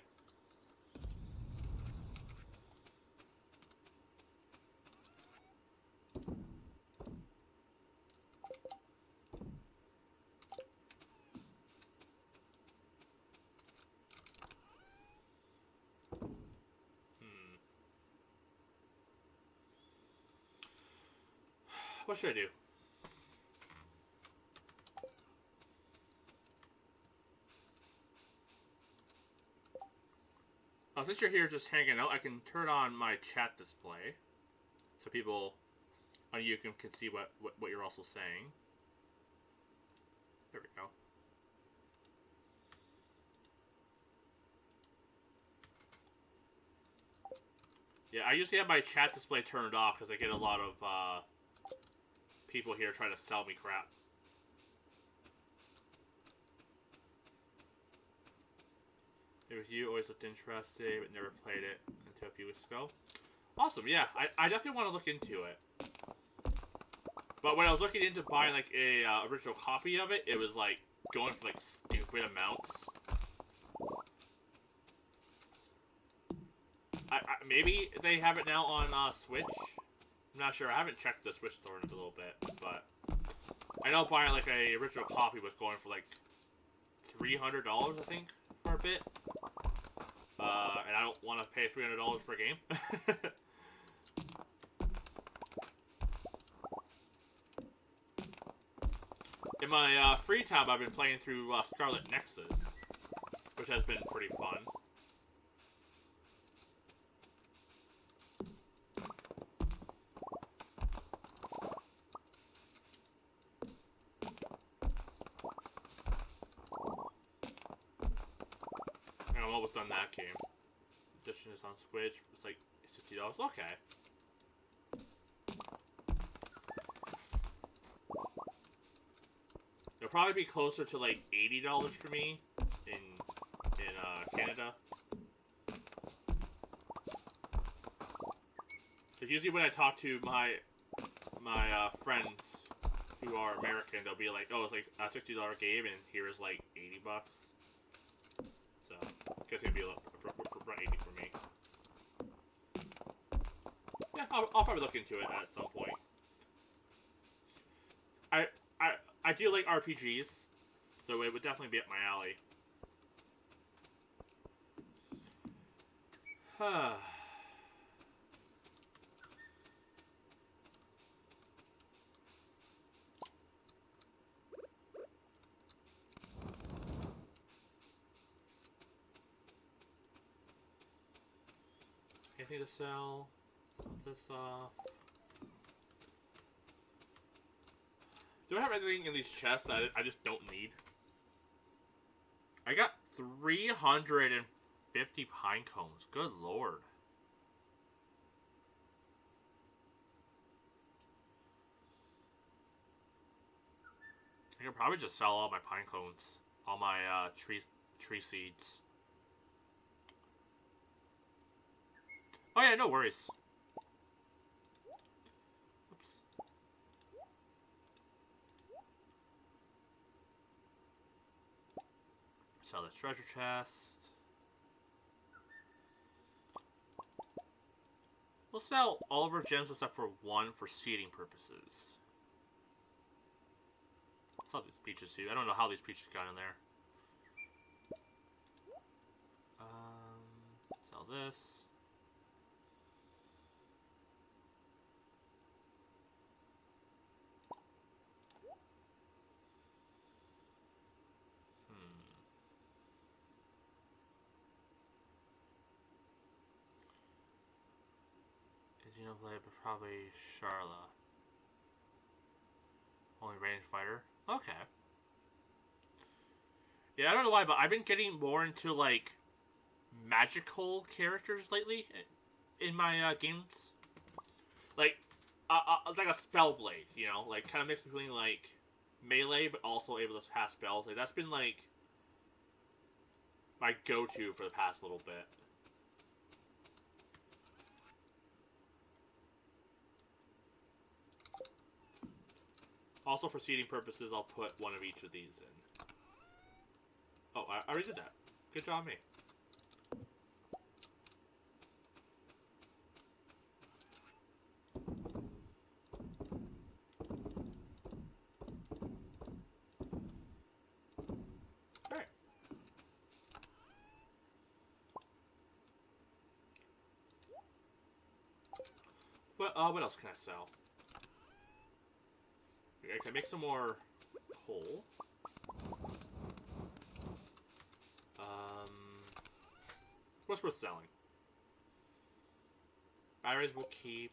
What should I do? Since you're here just hanging out, I can turn on my chat display so people on YouTube can see what you're also saying. There we go. Yeah, I usually have my chat display turned off because I get a lot of people here trying to sell me crap. It was you, always looked interesting, but never played it until a few weeks ago. Awesome, yeah. I definitely want to look into it. But when I was looking into buying like a original copy of it, it was like going for like stupid amounts. Maybe they have it now on Switch. I'm not sure. I haven't checked the Switch store in a little bit, but I know buying like a original copy was going for like $300, I think, for a bit. And I don't want to pay $300 for a game. In my free time, I've been playing through Scarlet Nexus, which has been pretty fun. And I'm almost done that game. Edition is on Switch. It's like $60. Okay. It'll probably be closer to like $80 for me in Canada. Because usually when I talk to my friends who are American, they'll be like, "Oh, it's like a $60 game, and here is like $80." So, I guess it'd be around 80 for me. Yeah, I'll probably look into it at some point. I I I do like RPGs, so it would definitely be up my alley. Anything to sell? Sell this off. Do I have anything in these chests that I just don't need? I got 350 pine cones. Good lord. I could probably just sell all my pine cones. All my tree seeds. Oh yeah, no worries. Oops. Sell this treasure chest. We'll sell all of our gems except for one for seeding purposes. Sell these peaches too. I don't know how these peaches got in there. Sell this. Xenoblade, but probably Charla. Only ranged fighter? Okay. Yeah, I don't know why, but I've been getting more into, like, magical characters lately in my games. Like, like a spell blade, you know? Like, kind of mixed between, like, melee, but also able to cast spells. Like, that's been, like, my go-to for the past little bit. Also, for seeding purposes, I'll put one of each of these in. Oh, I already did that. Good job, me. Alright. What else can I sell? Okay, I can make some more coal. What's worth selling? Batteries will keep.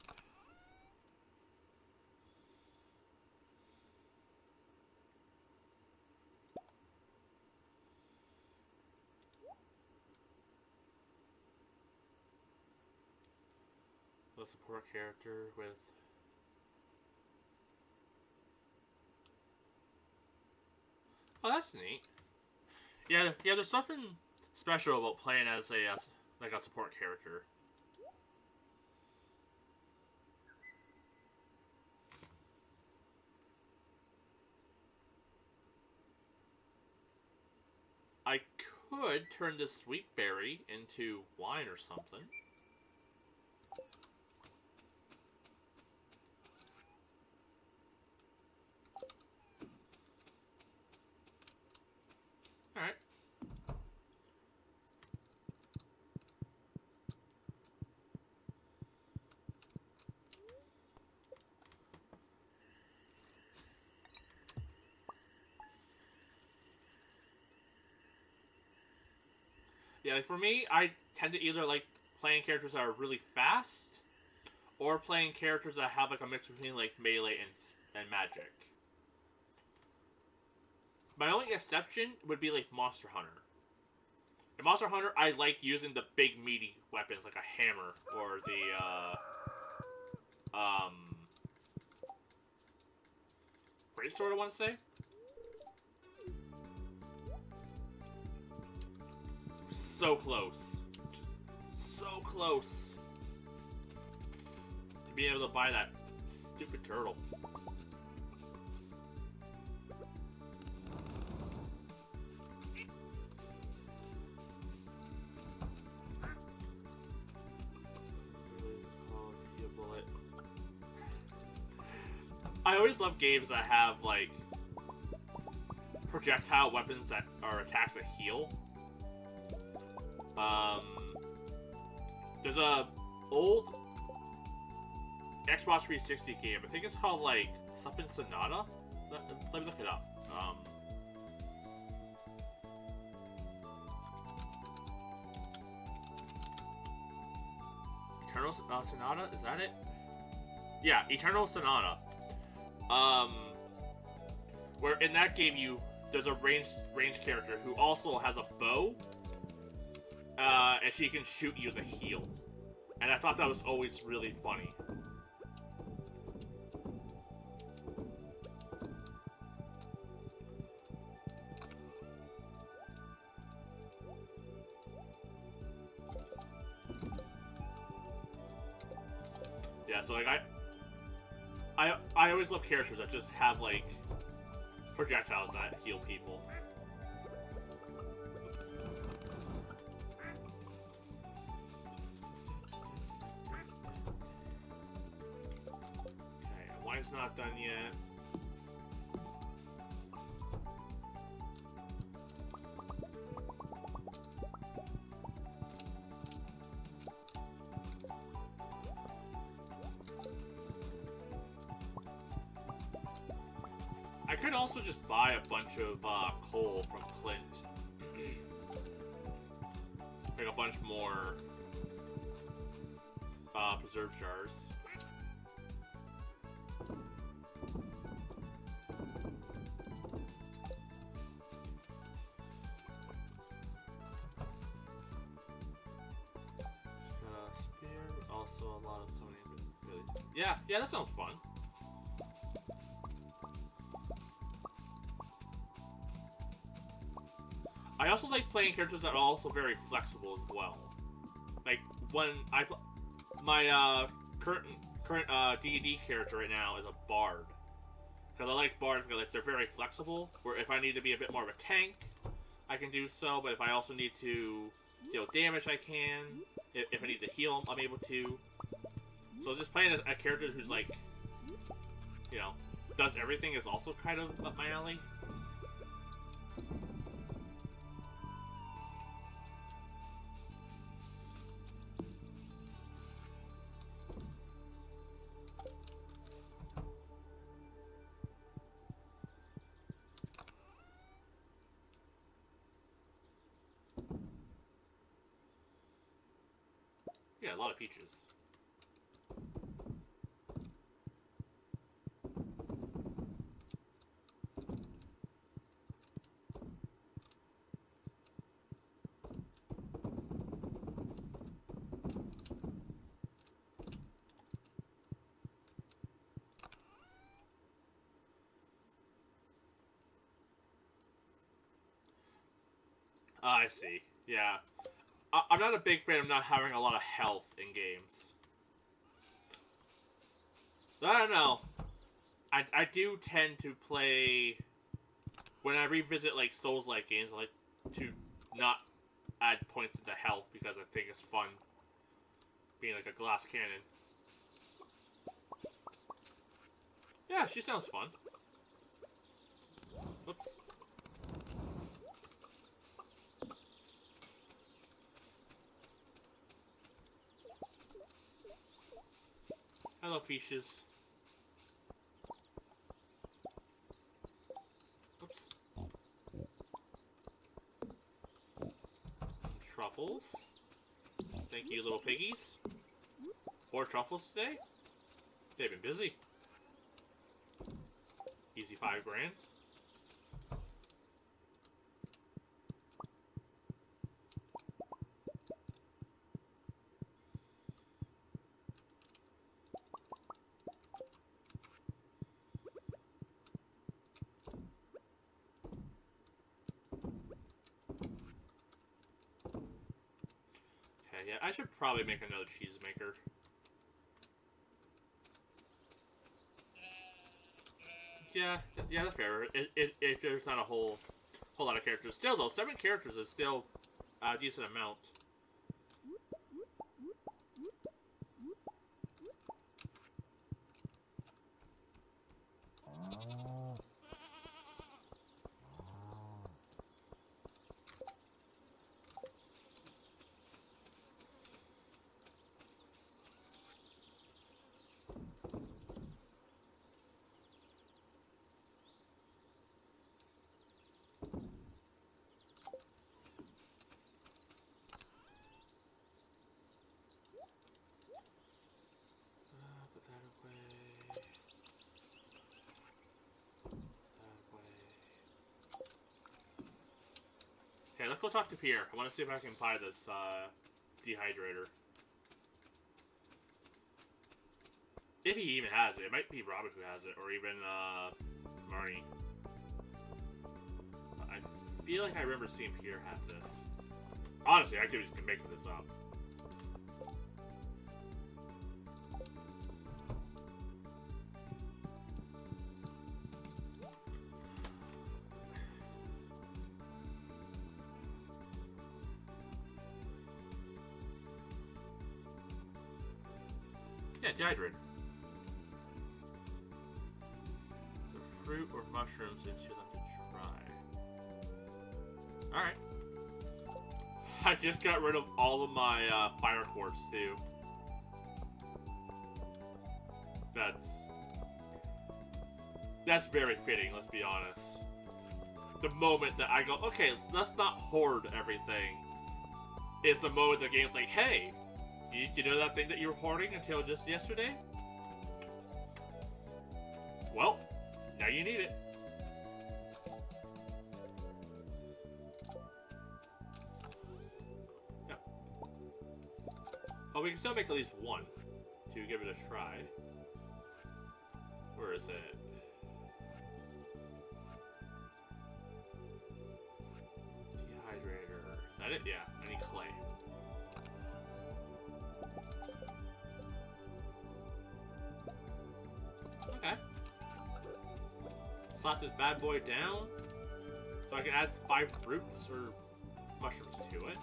The support character with. Oh, that's neat. Yeah. There's something special about playing as a like a support character. I could turn this sweet berry into wine or something. Alright. Yeah, like for me, I tend to either like playing characters that are really fast, or playing characters that have like a mix between like melee and magic. My only exception would be like Monster Hunter. In Monster Hunter, I like using the big meaty weapons like a hammer or the greatsword. I want to say. So close, just so close to being able to buy that stupid turtle. I always love games that have like projectile weapons that are attacks that heal. There's a old Xbox 360 game. I think it's called like something Sonata. Let me look it up. Eternal Sonata, is that it? Yeah, Eternal Sonata. Where in that game there's a ranged character who also has a bow, and she can shoot you with a heal. And I thought that was always really funny. Yeah, so like I always love characters that just have like projectiles that heal people. Okay, wine's not done yet. I could also just buy a bunch of coal from Clint. Like a bunch more preserve jars. Spear, also a lot of sodium. Yeah, that sounds fun. I also like playing characters that are also very flexible as well. Like when my current D&D character right now is a bard, because I like bards because like, they're very flexible. Where if I need to be a bit more of a tank, I can do so. But if I also need to deal damage, I can. If I need to heal, I'm able to. So just playing a character who's like, you know, does everything is also kind of up my alley. Yeah, a lot of peaches. I see. Yeah. I'm not a big fan of not having a lot of health in games. I don't know. I do tend to play... When I revisit, like, Souls-like games, I like to not add points into health because I think it's fun being like a glass cannon. Yeah, she sounds fun. Whoops. Hello, fishes. Oops. Truffles. Thank you, little piggies. 4 truffles today? They've been busy. Easy 5 grand. Okay, yeah, I should probably make another cheese maker. Yeah, yeah, that's fair. If there's not a whole lot of characters. Still, though, 7 characters is still a decent amount. Put that away. That way. Okay, let's go talk to Pierre. I want to see if I can buy this dehydrator. If he even has it. It might be Robin who has it, or even Marnie. I feel like I remember seeing Pierre have this. Honestly, I could have just been making this up. Yeah, dehydrator. So fruit or mushrooms that you'd like to try. Alright. I just got rid of all of my fire quartz too. That's very fitting, let's be honest. The moment that I go, okay, let's not hoard everything. It's the moment the game's like, hey, you know that thing that you were hoarding until just yesterday? Well, now you need it. Yep. Oh, we can still make at least one to give it a try. Where is it? Dehydrator. Is that it? Yeah, I need clay. Okay. Slap this bad boy down. So I can add 5 fruits or mushrooms to it.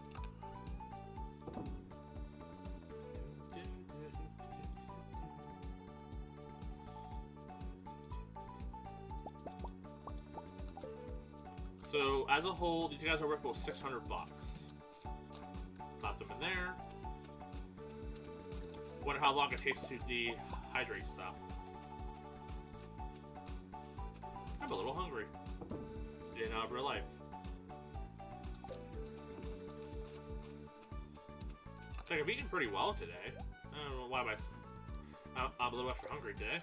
So, as a whole, these guys are worth about 600 bucks. Slap them in there. Wonder how long it takes to dehydrate stuff. I'm a little hungry. In real life. It's like I've eaten pretty well today. I don't know why I'm a little extra hungry today.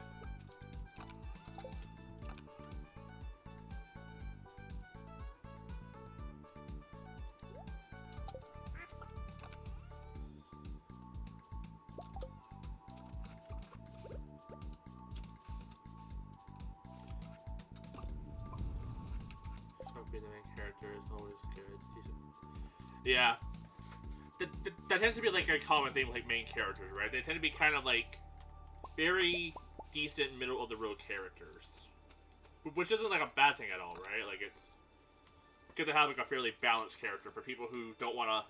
Being the main character is always good. Yeah. That tends to be like a common thing with like main characters, right? They tend to be kind of like very decent middle of the road characters, which isn't like a bad thing at all, right? Like it's good to have like a fairly balanced character for people who don't want to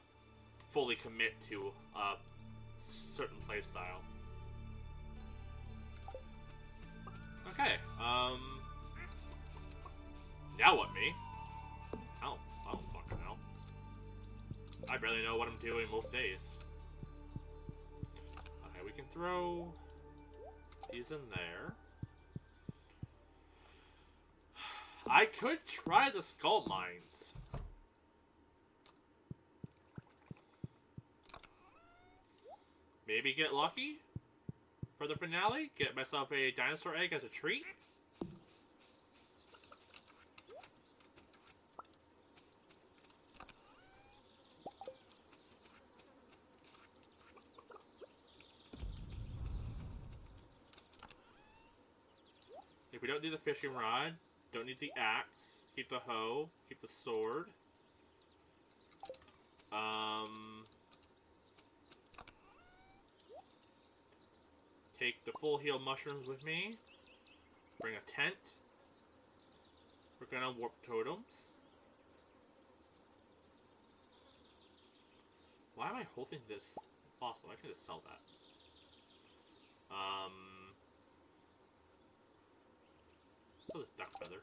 fully commit to a certain playstyle. Okay. Now what, me? I don't fucking know. I barely know what I'm doing most days. Okay, we can throw these in there. I could try the skull mines. Maybe get lucky for the finale. Get myself a dinosaur egg as a treat. If we don't need the fishing rod, don't need the axe, keep the hoe, keep the sword. Take the full heal mushrooms with me. Bring a tent. We're gonna warp totems. Why am I holding this fossil? I can just sell that. Sell this duck feather.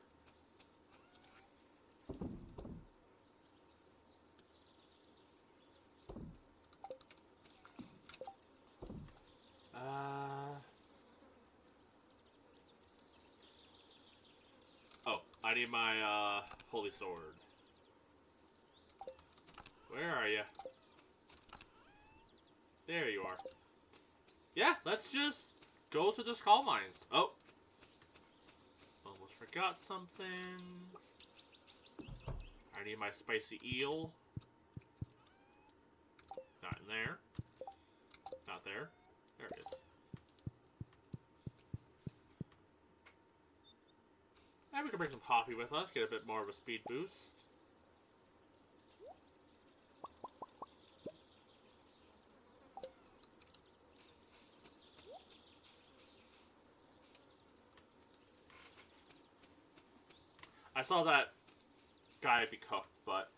Oh, I need my, holy sword. Where are you? There you are. Yeah, let's just go to the skull mines. Oh. Almost forgot something. I need my spicy eel. Not in there. Not there. There it is. And we can bring some coffee with us, get a bit more of a speed boost. I saw that guy be cooked, but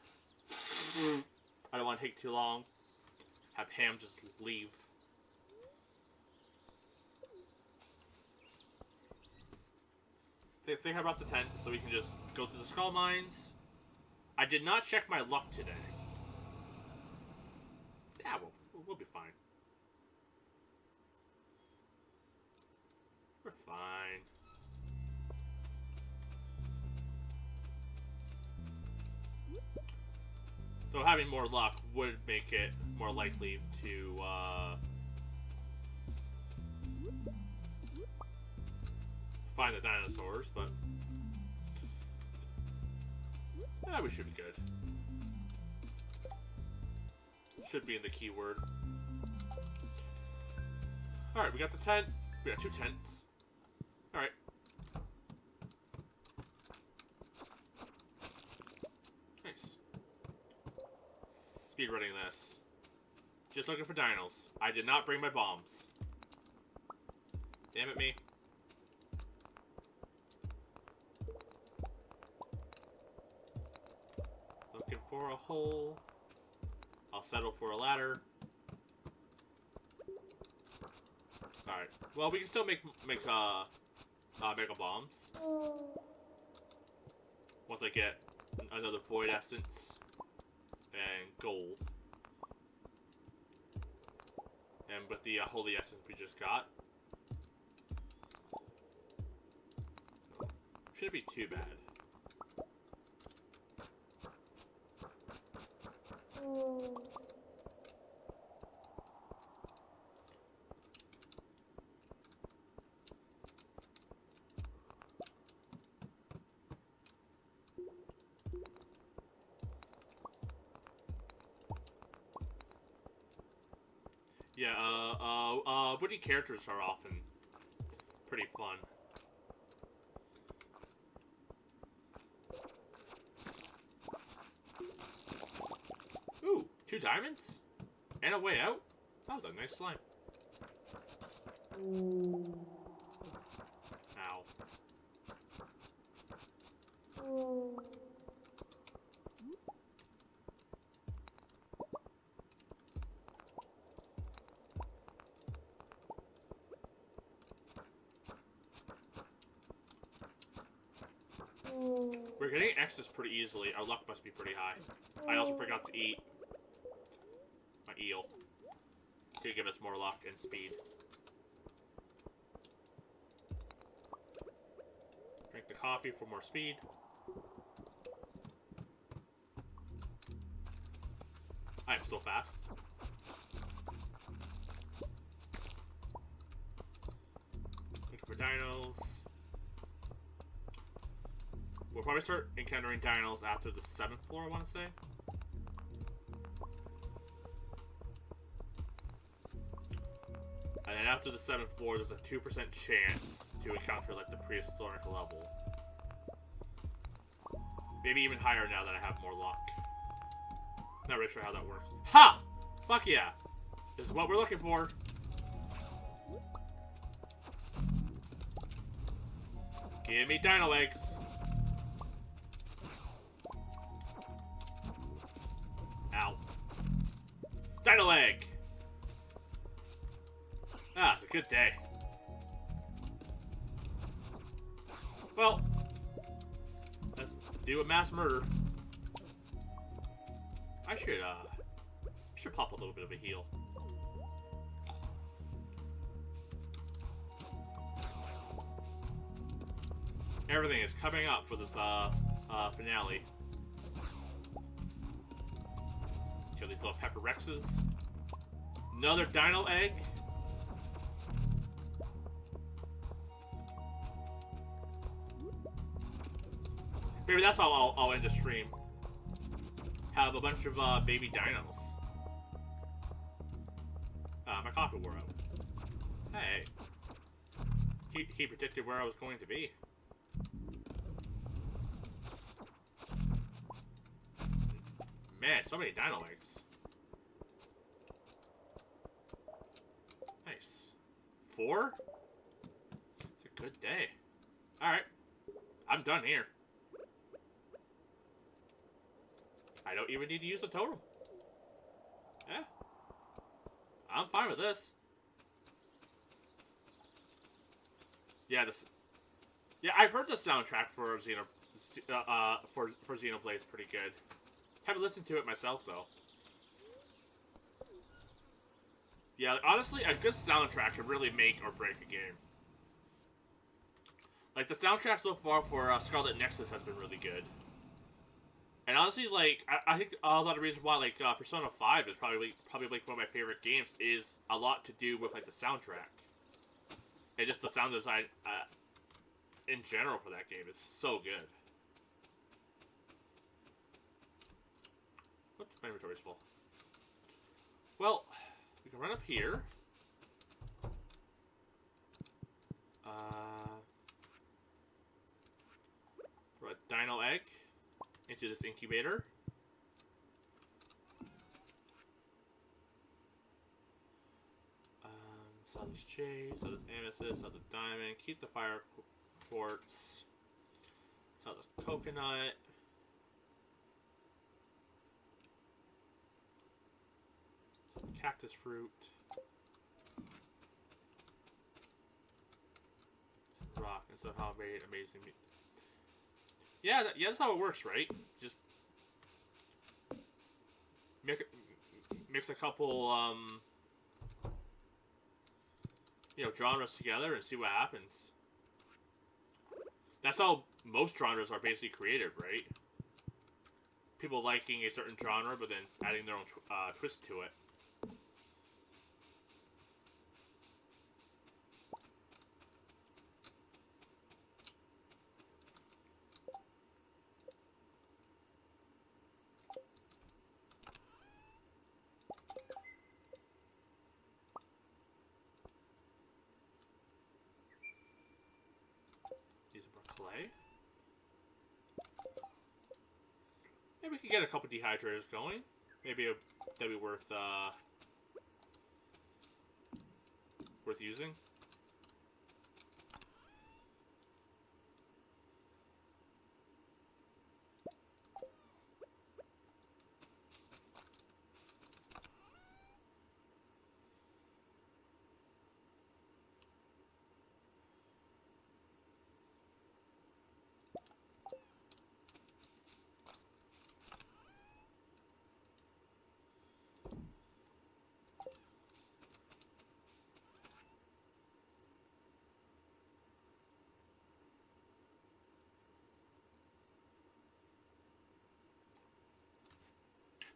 I don't want to take too long. Have Ham just leave. Think about the tent, so we can just go to the skull mines. I did not check my luck today. Yeah, we'll be fine. We're fine. So having more luck would make it more likely to find the dinosaurs, but yeah, we should be good. Should be in the keyword. Alright, we got the tent. We got 2 tents. Alright. Nice. Speedrunning this. Just looking for dinos. I did not bring my bombs. Damn it, me. Looking for a hole. I'll settle for a ladder. Alright. Well, we can still make mega bombs. Once I get another void essence and gold. And with the holy essence we just got. So, shouldn't be too bad. Yeah, woody characters are often pretty fun. Ooh. 2 diamonds? And a way out? That was a nice slime. Ow. We're getting X's pretty easily. Our luck must be pretty high. I also forgot to eat my eel to give us more luck and speed. Drink the coffee for more speed. I am still fast. Looking for dinos. We'll probably start encountering dinos after the 7th floor, I want to say. And then after the 7th floor, there's a 2% chance to encounter, like, the prehistoric level. Maybe even higher now that I have more luck. Not really sure how that works. Ha! Fuck yeah! This is what we're looking for. Give me dino eggs. Ow. Dino egg! Ah, it's a good day. Well, let's do a mass murder. I should pop a little bit of a heal. Everything is coming up for this finale. Kill these little pepper rexes. Another dino egg. Maybe that's how I'll end the stream. Have a bunch of baby dinos. My coffee wore out. Hey. He predicted where I was going to be. Man, so many dino eggs. Nice. 4? It's a good day. Alright. I'm done here. I don't even need to use a totem. Yeah. I'm fine with this. Yeah, yeah, I've heard the soundtrack for Xenoblade is pretty good. Haven't listened to it myself though. Yeah, honestly, a good soundtrack can really make or break a game. Like the soundtrack so far for Scarlet Nexus has been really good. And honestly, like I think a lot of the reasons why like Persona 5 is probably like one of my favorite games is a lot to do with like the soundtrack. And just the sound design in general for that game is so good. What? My inventory's full. Well, we can run up here. Throw a dino egg into this incubator. Sell this jade, sell this amethyst, sell the diamond, keep the fire quartz, sell this coconut. Cactus fruit. Rock and somehow made amazing meat. Yeah, that's how it works, right? Just mix a couple, you know, genres together and see what happens. That's how most genres are basically created, right? People liking a certain genre, but then adding their own twist to it. Clay. Maybe we could get a couple dehydrators going. Maybe that'd be worth using.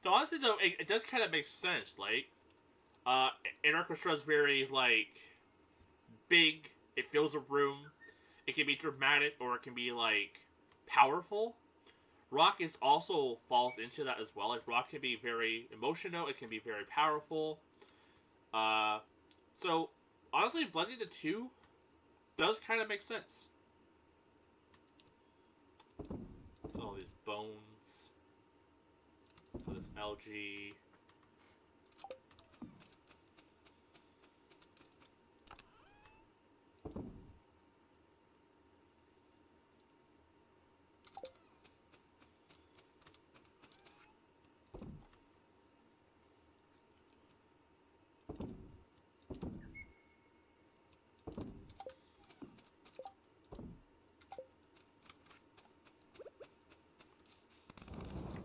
So honestly, though, it does kind of make sense. Like, an orchestra is very like big. It fills a room. It can be dramatic or it can be like powerful. Rock is also falls into that as well. Like rock can be very emotional. It can be very powerful. Uh, so honestly, blending the two does kind of make sense. So all these bones, all this algae.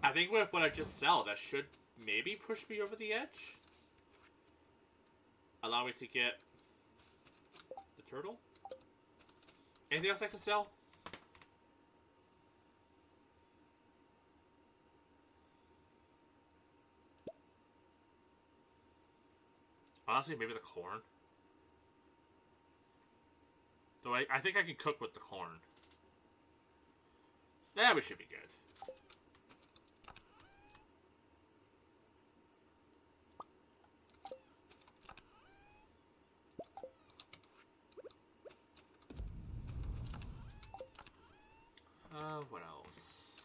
I think with what I just sell, that should maybe push me over the edge. Allow me to get the turtle. Anything else I can sell? Honestly, maybe the corn. So I think I can cook with the corn. Yeah, we should be good. What else?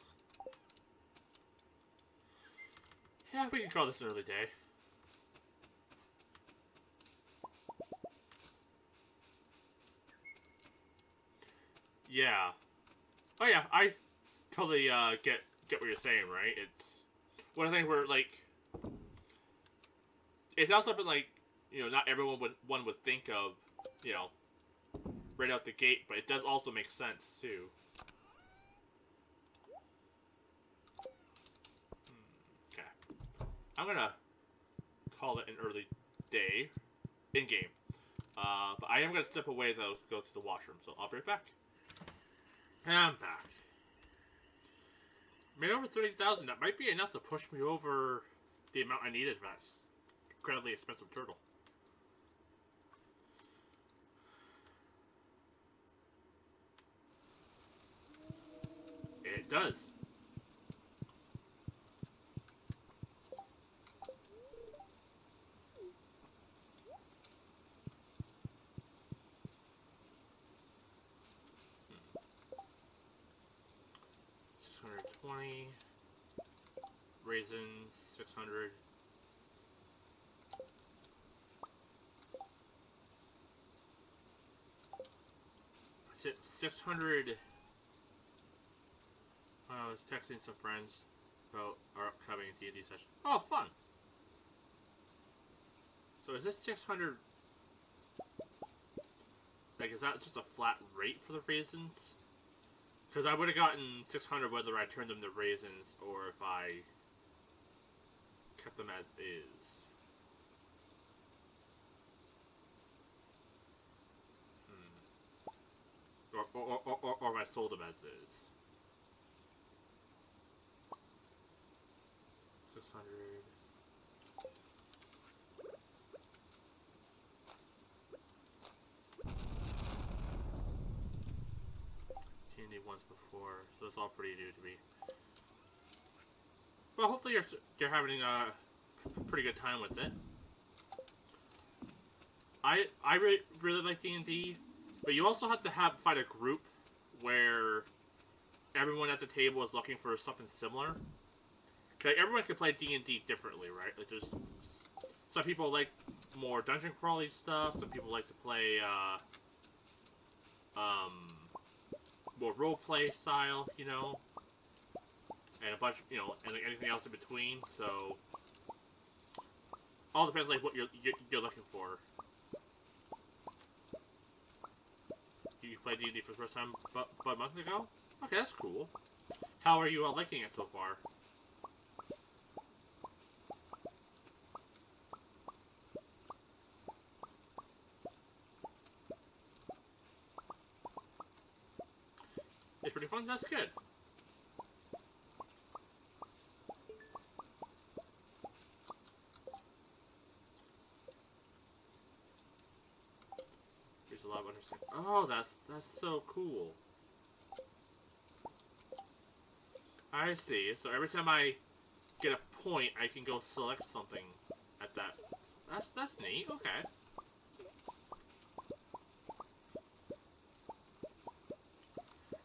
Yeah, we can call this an early day. Yeah. Oh yeah, I totally get what you're saying, right? It's one of the things where like it's not something like not everyone would think of, you know, right out the gate, but it does also make sense too. Okay, I'm gonna call it an early day in game. But I am gonna step away as I go to the washroom, so I'll be right back. And I'm back. Made over 30,000. That might be enough to push me over the amount I needed for that incredibly expensive turtle. It does. 620 raisins, 600. 600. I was texting some friends about our upcoming D&D session. Oh, fun! So is this 600? Like, is that just a flat rate for the raisins? Because I would have gotten 600 whether I turned them to raisins or if I kept them as is. Or if I sold them as is. 600. D&D once before, so it's all pretty new to me. Well, hopefully you're having a pretty good time with it. I really like D&D, but you also have to find a group where everyone at the table is looking for something similar. Like, everyone can play D&D differently, right? Like, there's some people like more dungeon crawly stuff. Some people like to play more role play style, you know, and a bunch, you know, and like anything else in between. So all depends like what you're looking for. You played D&D for the first time about a month ago? Okay, that's cool. How are you liking it so far? It's pretty fun? That's good. There's a lot of understanding. Oh, that's so cool. I see. So every time I get a point, I can go select something at that. That's neat. Okay.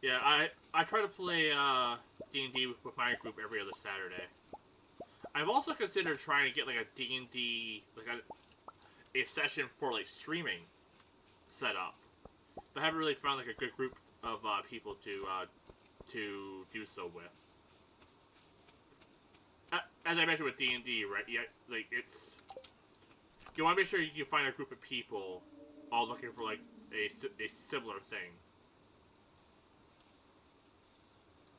Yeah, I try to play D&D with my group every other Saturday. I've also considered trying to get like a D&D like a session for like streaming set up, but I haven't really found like a good group of people to do so with. As I mentioned with D&D, right? Yeah, like it's you want to make sure you find a group of people all looking for like a similar thing.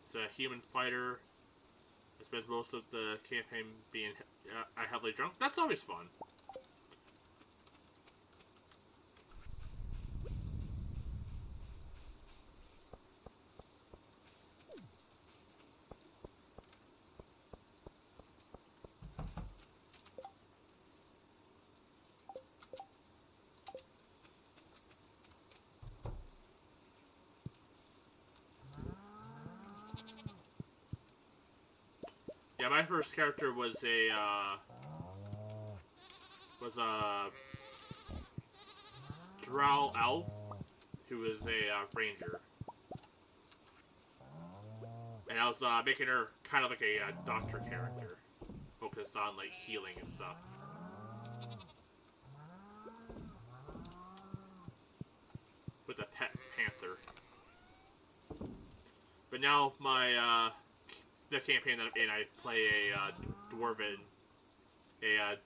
It's a human fighter. I spent most of the campaign being heavily drunk. That's always fun. Yeah, my first character was a drow elf who was a ranger, and I was making her kind of like a doctor character, focused on like healing and stuff. With a pet panther. But now the campaign that I'm in, I play a dwarven a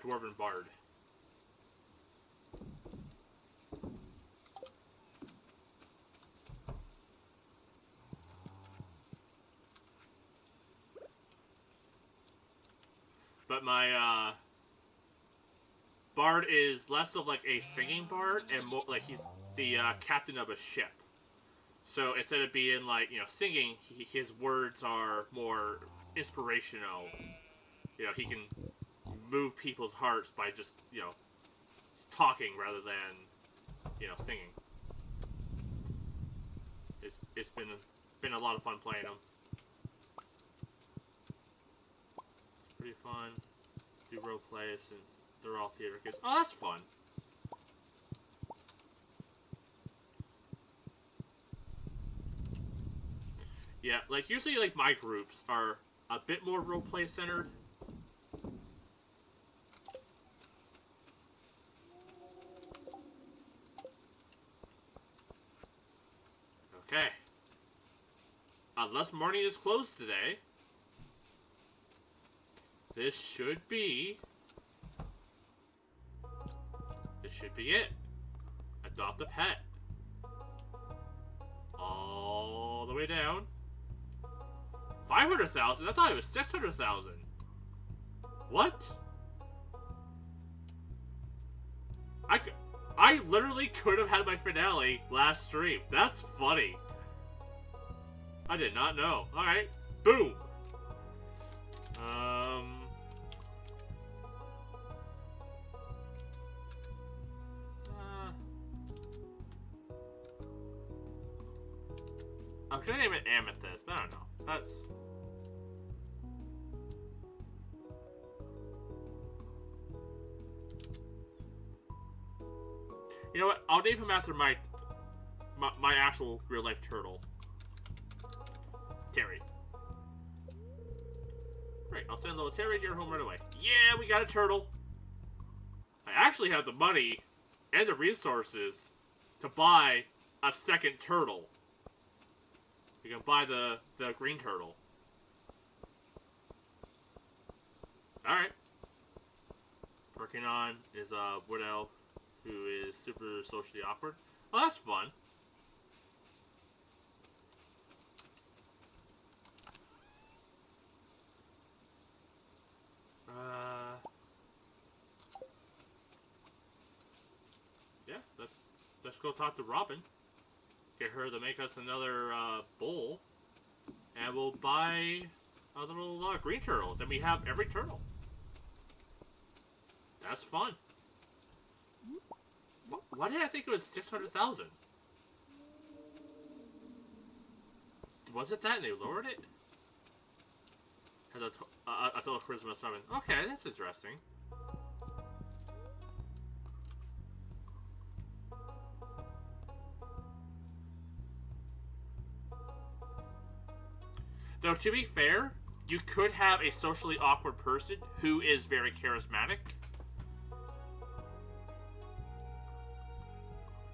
dwarven bard. But my bard is less of like a singing bard and more like he's the captain of a ship. So instead of being like singing, his words are more inspirational. He can move people's hearts by just talking rather than singing. It's been a lot of fun playing them. Pretty fun. Do role plays since they're all theater kids. Oh, that's fun. Yeah, like usually like my groups are a bit more role play centered. Okay. Unless morning is closed today, this should be it. Adopt a pet. All the way down. 500,000? I thought it was 600,000. What? I literally could have had my finale last stream. That's funny. I did not know. Alright. Boom. I'm gonna name it Amethyst, but I don't know. That's... You know what? I'll name him after my actual real life turtle. Terry. Great, I'll send little Terry to your home right away. Yeah, we got a turtle. I actually have the money and the resources to buy a second turtle. We can buy the green turtle. Alright. Working on is a wood elf who is super socially awkward. Oh, that's fun. Yeah, let's go talk to Robin. Get her to make us another bowl, and we'll buy a little green turtle. Then we have every turtle. That's fun. Why did I think it was 600,000? Was it that and they lowered it? Has a total charisma of 7. Okay, that's interesting. Though, to be fair, you could have a socially awkward person who is very charismatic.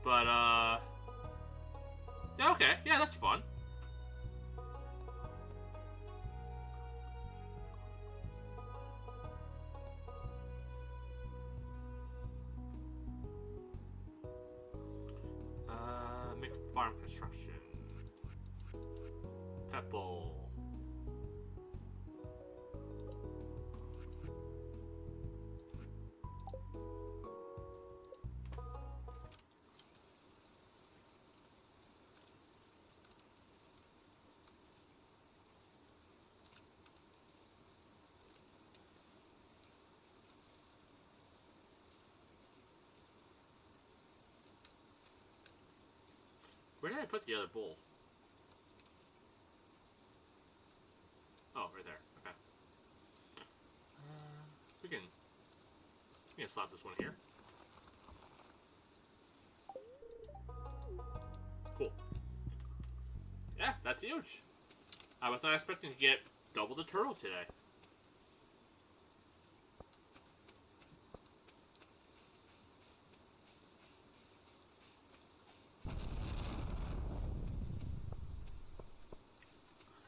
But, yeah, okay. Yeah, that's fun. Make farm construction. Pet bowl. Where did I put the other bowl? Oh, right there. Okay. We can slap this one here. Cool. Yeah, that's huge. I was not expecting to get double the turtle today.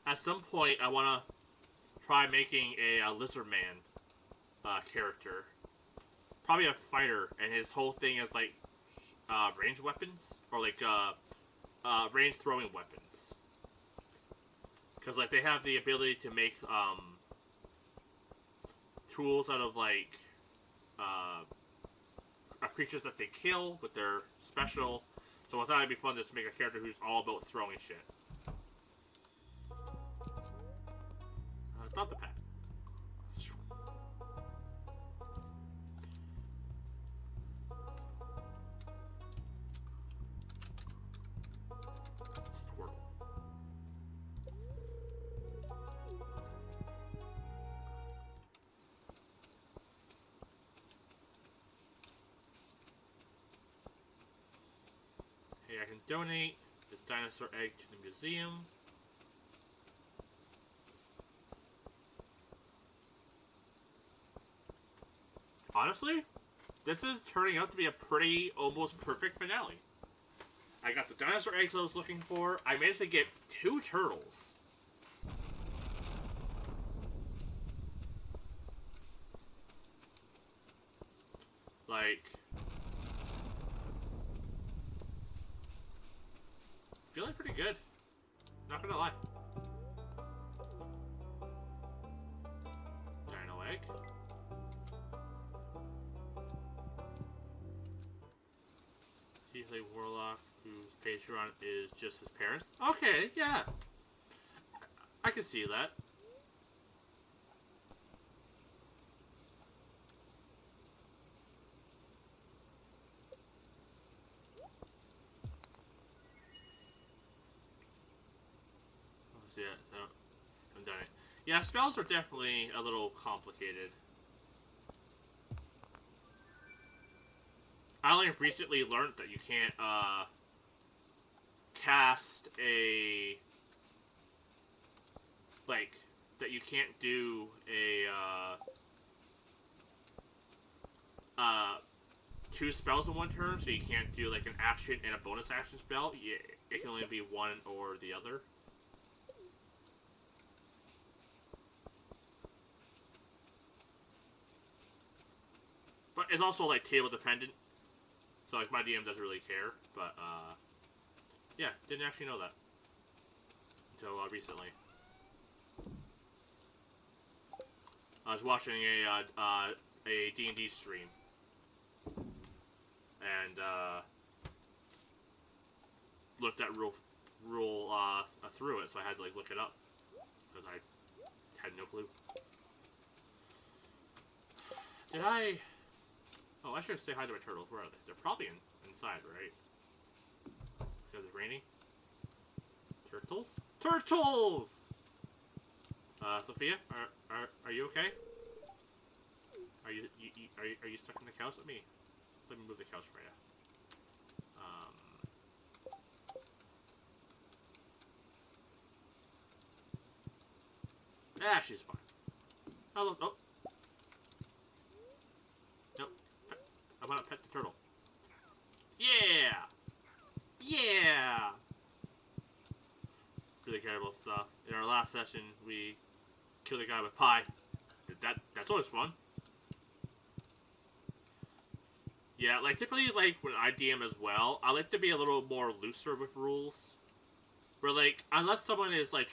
At some point, I want to try making a lizard man character. Probably a fighter, and his whole thing is like range weapons or like range throwing weapons. Because like they have the ability to make tools out of like creatures that they kill with their special. So I thought it'd be fun just to make a character who's all about throwing shit. It's not the pet. Squirtle. Hey, I can donate this dinosaur egg to the museum. Honestly, this is turning out to be a pretty, almost perfect finale. I got the dinosaur eggs I was looking for. I managed to get 2 turtles. Like, feeling pretty good. Not gonna lie. Dino egg. Tiefling warlock whose Patreon is just his parents. Okay, yeah. I can see that. Let's see it. So, I'm done it. Yeah, spells are definitely a little complicated. I only recently learned that you can't cast a like that you can't do a 2 spells in one turn, so you can't do like an action and a bonus action spell. It can only be one or the other. But it's also like table dependent, so like my DM doesn't really care. But yeah, didn't actually know that until recently. I was watching a D&D stream, and looked at rule through it, so I had to like look it up because I had no clue. Did I? Oh, I should say hi to my turtles. Where are they? They're probably inside, right? Because it's raining. Turtles? Turtles! Sophia, are you okay? Are you stuck in the couch? Let me move the couch for you. She's fine. Oh, nope. Nope. I want to pet the turtle. Yeah! Yeah! Really terrible stuff. In our last session, we killed a guy with pie. That's always fun. Yeah, like typically, like when I DM as well, I like to be a little more looser with rules. Where like, unless someone is like,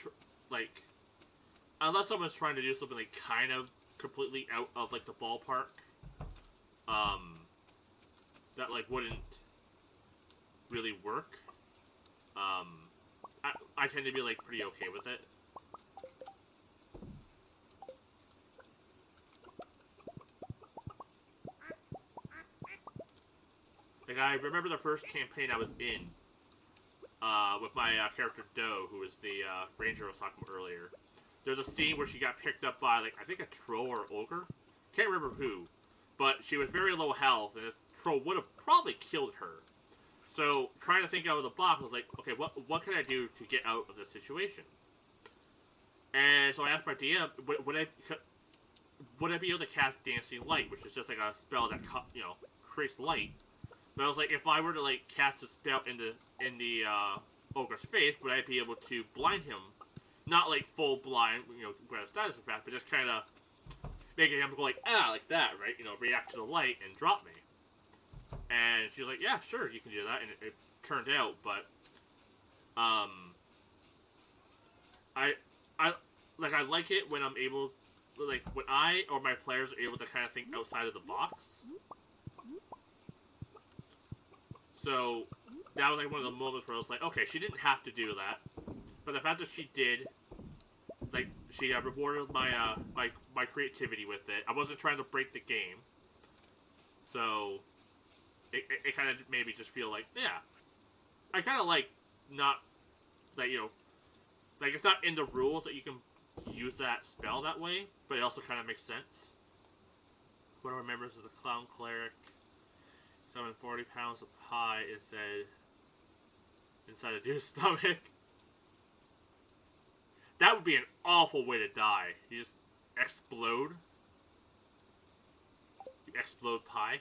unless someone's trying to do something like kind of completely out of like the ballpark, that like wouldn't really work. I tend to be like pretty okay with it. Like I remember the first campaign I was in, with my character Doe, who was the ranger I was talking about earlier. There's a scene where she got picked up by like I think a troll or ogre, can't remember who, but she was very low health, and this troll would have probably killed her. So trying to think out of the box, I was like, okay, what can I do to get out of this situation? And so I asked my DM, would I be able to cast Dancing Light, which is just like a spell that creates light. But I was like, if I were to like cast a spell in the ogre's face, would I be able to blind him? Not like full blind, grant a status effect, but just kind of making him go like like that, right? React to the light and drop me. And she's like, yeah, sure, you can do that, and it turned out, but I I like it when I'm able, like when I or my players are able to kind of think outside of the box. So that was like one of the moments where I was like, okay, she didn't have to do that, but the fact that she did, like, she rewarded my creativity with it. I wasn't trying to break the game, so it kind of made me just feel like, yeah, I kind of like not like like it's not in the rules that you can use that spell that way, but it also kind of makes sense. One of our members is a clown cleric. Summon 40 pounds of pie instead inside a dude's stomach. That would be an awful way to die. You just explode. You explode pie.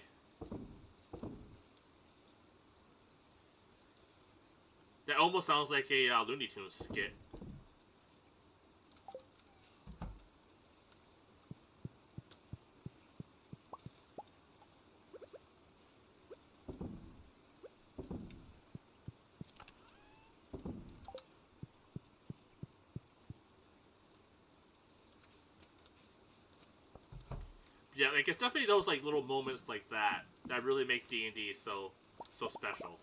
That almost sounds like a Looney Tunes skit. Yeah, like it's definitely those like little moments like that that really make D&D so special.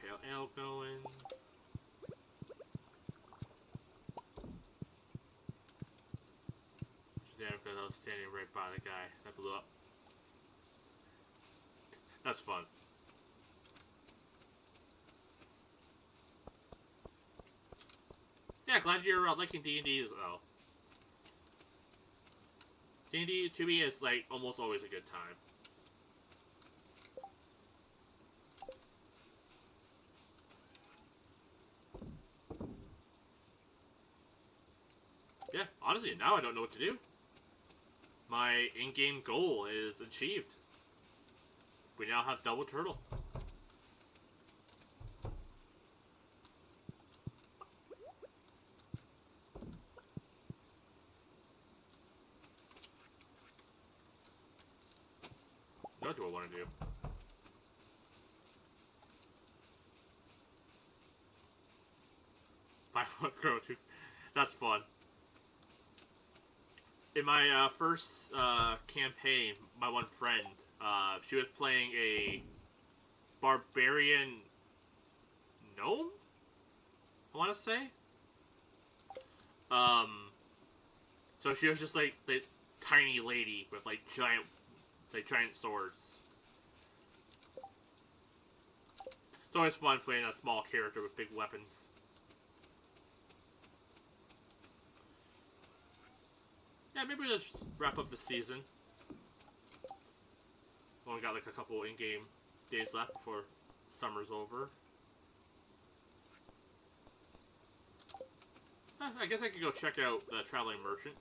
pale ale going. Damn, because I was standing right by the guy that blew up. That's fun. Yeah, glad you're liking D&D though. D&D to me is like almost always a good time. Yeah, honestly, now I don't know what to do. My in-game goal is achieved. We now have double turtle. What do I want to do? Grow too. That's fun. In my first campaign, my one friend, she was playing a barbarian gnome, I want to say. So she was just like the tiny lady with like giant swords. It's always fun playing a small character with big weapons. Yeah, maybe we'll just wrap up the season. Only got like a couple in-game days left before summer's over. I guess I could go check out the Traveling Merchant.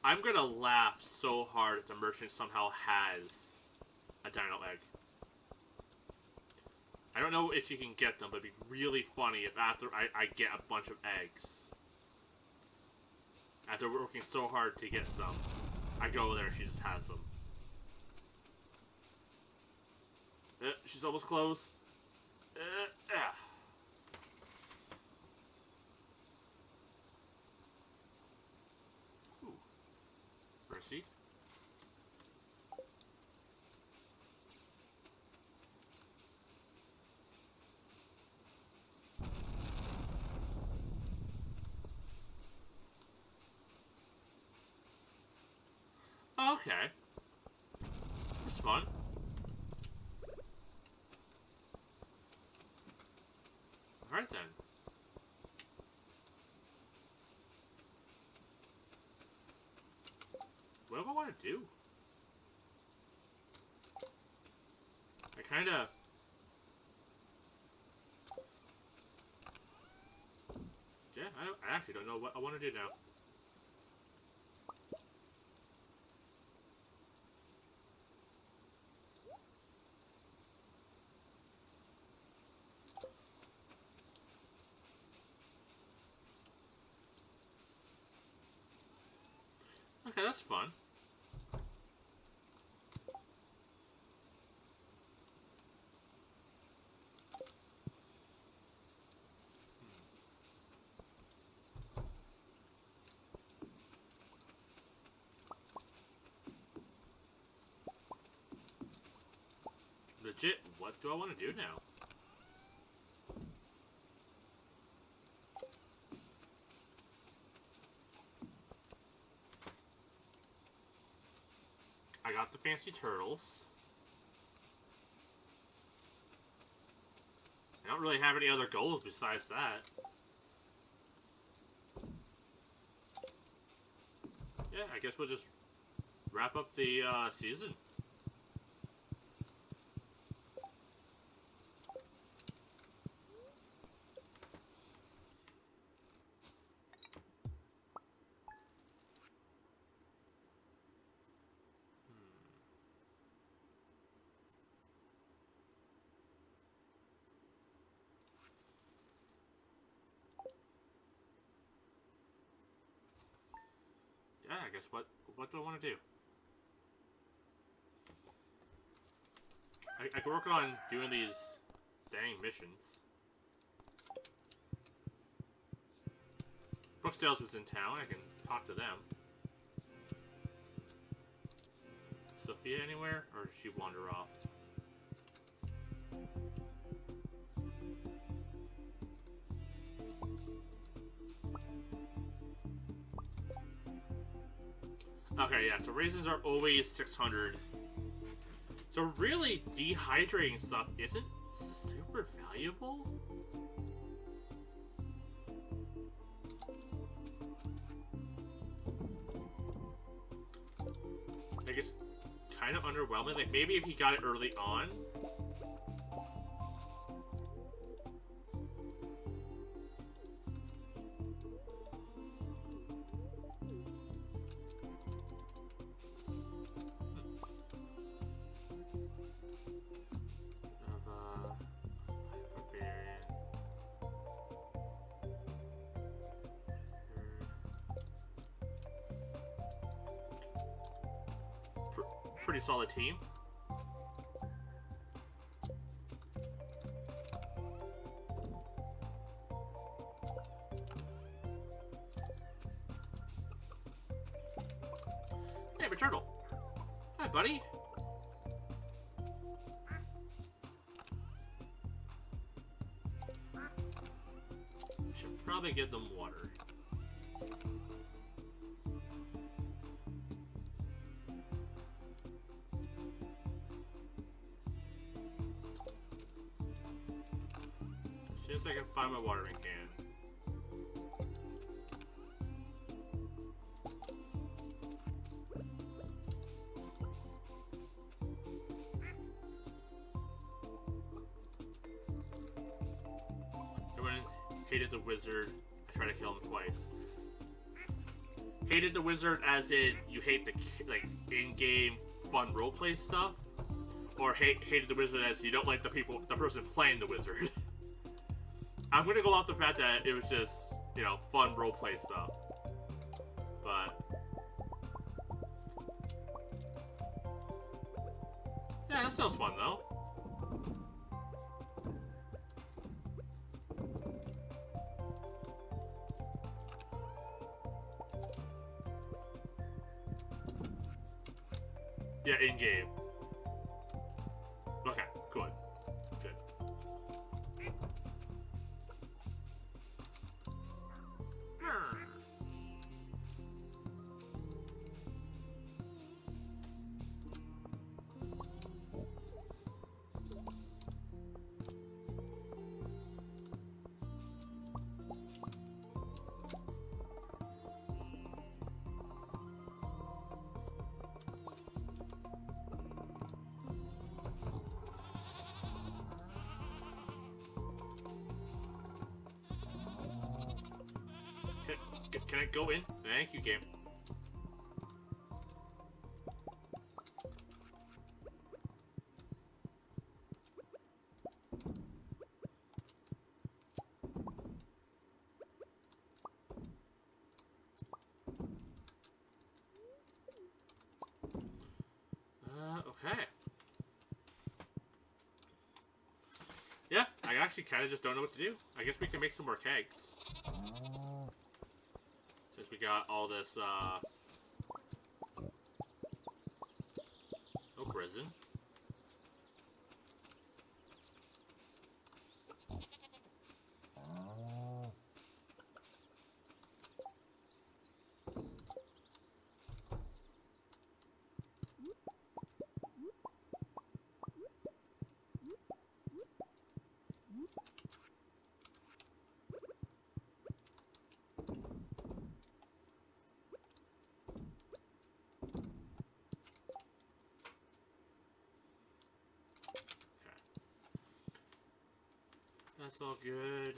I'm gonna laugh so hard if the merchant somehow has a dino egg. I don't know if she can get them, but it'd be really funny if after I get a bunch of eggs. After working so hard to get some, I go over there and she just has them. She's almost close. Yeah. Ooh. Mercy. Okay. That's fun. Alright then. What do I want to do? I kinda... Yeah, I actually don't know what I want to do now. Okay, that's fun. Legit, what do I want to do now? I got the fancy turtles. I don't really have any other goals besides that. Yeah, I guess we'll just wrap up the season. Yeah, I guess what do I want to do? I can work on doing these dang missions. Brooke Sales was in town. I can talk to them. Sophia anywhere? Or did she wander off? Okay, yeah, so raisins are always 600. So really, dehydrating stuff isn't super valuable? I guess kind of underwhelming. Like, maybe if he got it early on. Barbarian. Pretty solid team. Hey, Turtle. Hi, buddy. Should probably give them water. As soon as I can find my watering can. Everyone hated the wizard. I tried to kill him twice. Hated the wizard as in you hate the like in-game fun roleplay stuff, or hated the wizard as you don't like the person playing the wizard. I'm gonna go off the fact that it was just, you know, fun roleplay stuff. But yeah, that sounds fun though. Yeah, in-game. Okay, good. Good. Can I go in? Thank you, game. Okay. Yeah, I actually kind of just don't know what to do. I guess we can make some more kegs. Since we got all this, no prison. That's all good.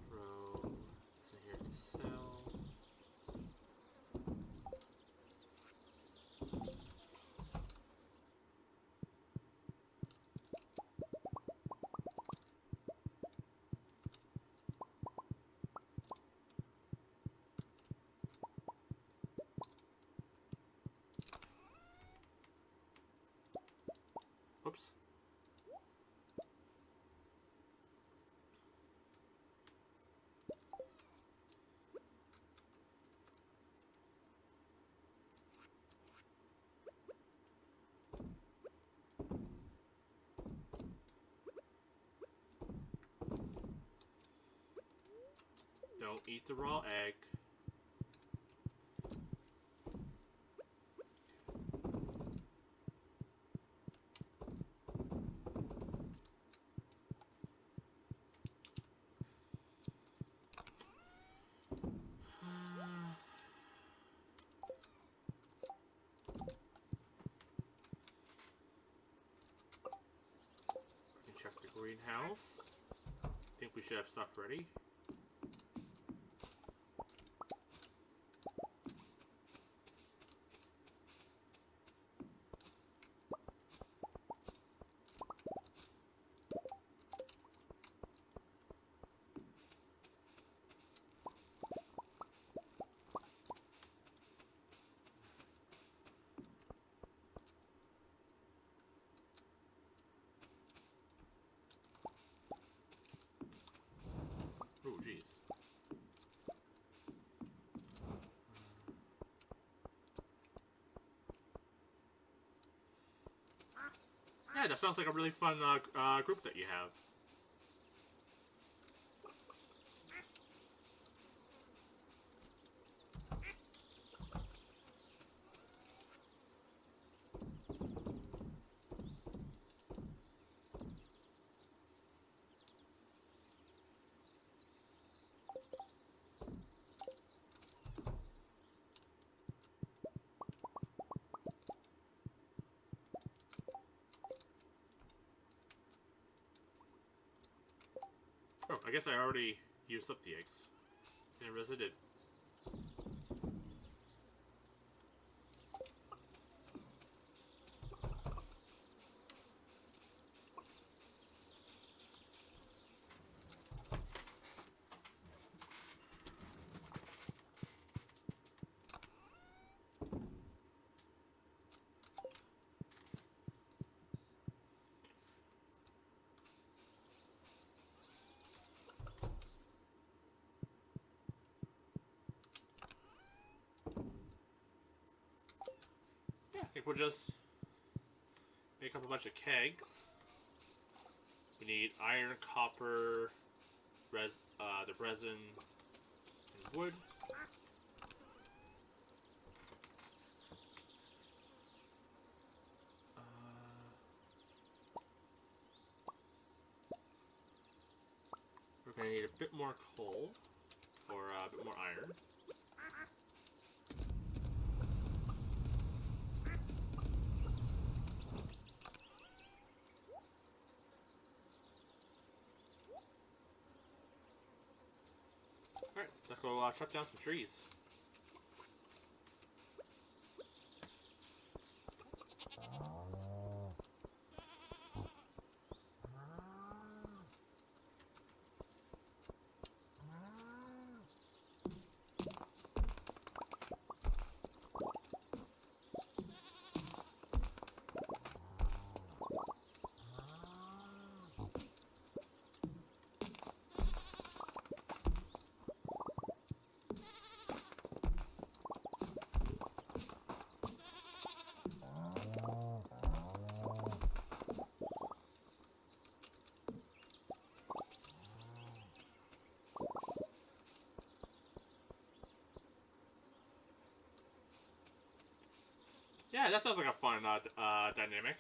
Throw this in here to sell. Oops. Don't eat the raw egg. Greenhouse. I think we should have stuff ready. Oh, jeez. Yeah, that sounds like a really fun group that you have. Oh, I guess I already used up the eggs. Didn't realize I did. Yeah, I think we'll just make up a bunch of kegs. We need iron, copper, the resin, and wood. We're gonna need a bit more coal, or a bit more iron. Alright, let's go chop down some trees. Yeah, that sounds like a fun dynamic.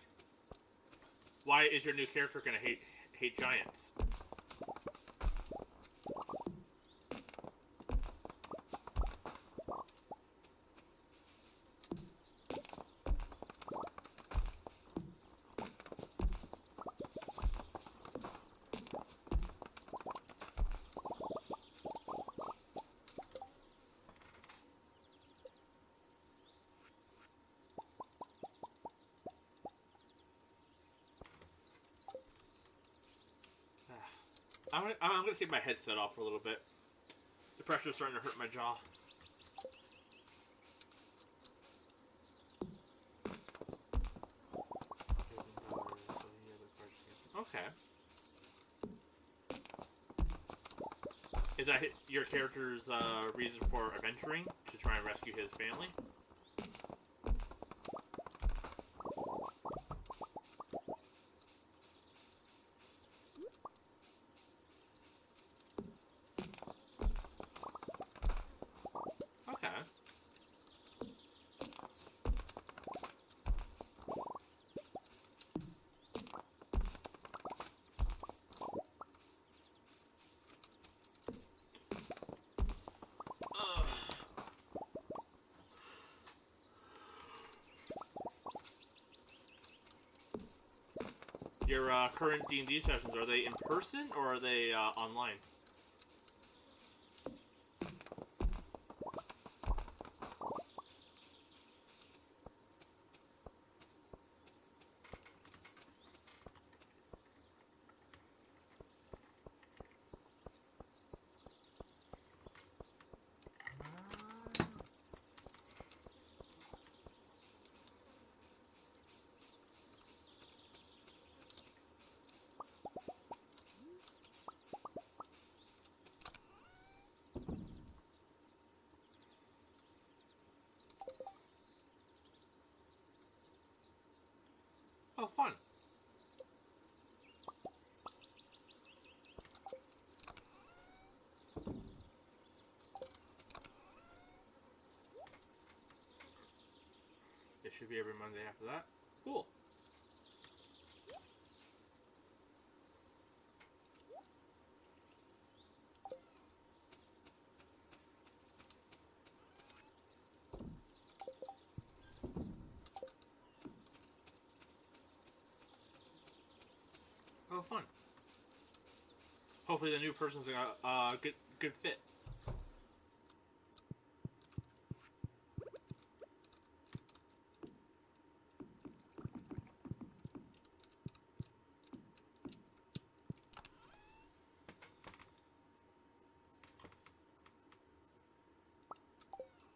Why is your new character gonna hate giants? I'm gonna take my headset off for a little bit. The pressure's starting to hurt my jaw. Okay. Is that your character's reason for adventuring? To try and rescue his family? Okay. Your current D&D sessions, are they in person or are they online? Oh, fun. It should be every Monday after that. Cool. Oh, fun. Hopefully the new person's a good fit.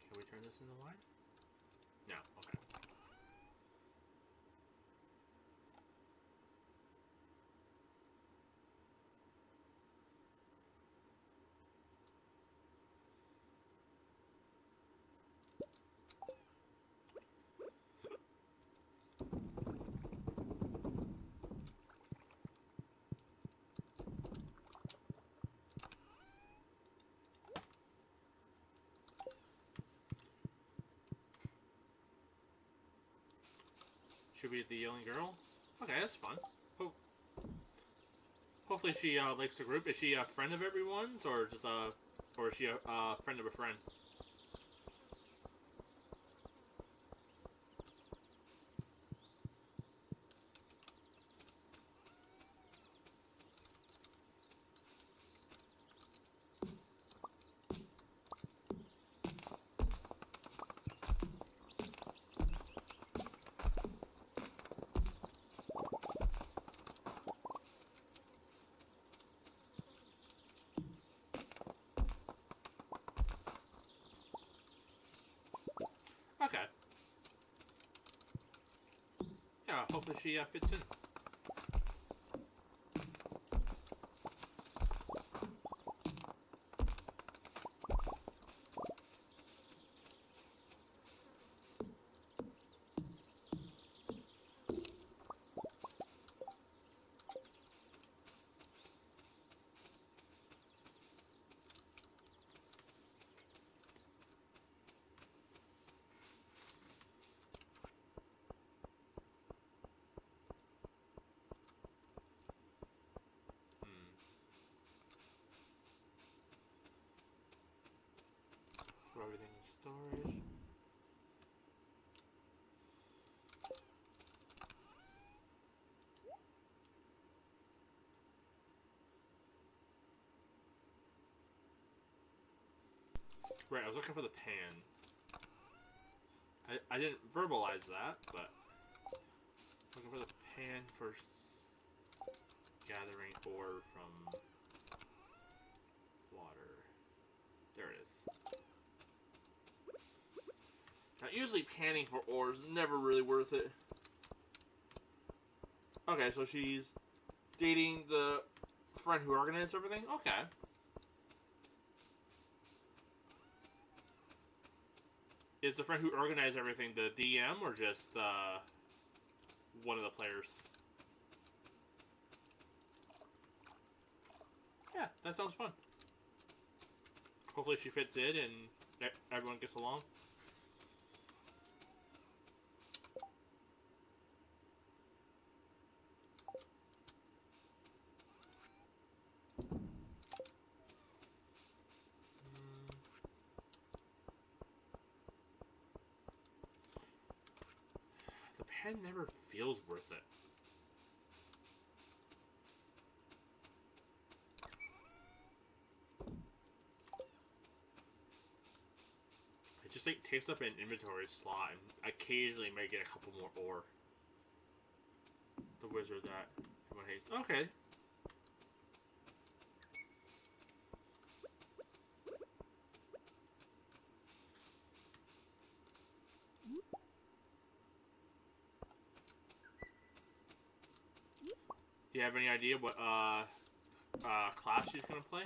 Can we turn this into wine? No. Okay. Should be the yelling girl. Okay, that's fun. Ho Hopefully she likes the group. Is she a friend of everyone's, or just or is she a friend of a friend? Okay. Yeah, hopefully she fits in. Hmm. Throw everything in storage. Right, I was looking for the pan. I didn't verbalize that, but looking for the pan for gathering ore from water. There it is. Now, usually panning for ore is never really worth it. Okay, so she's dating the friend who organized everything? Okay. Is the friend who organized everything the DM or just one of the players? Yeah, that sounds fun. Hopefully she fits in and everyone gets along. The pen never feels worth it. just like takes up an inventory slot, and occasionally may get a couple more ore. The wizard that everyone hates. Okay. Do you have any idea what class she's gonna play?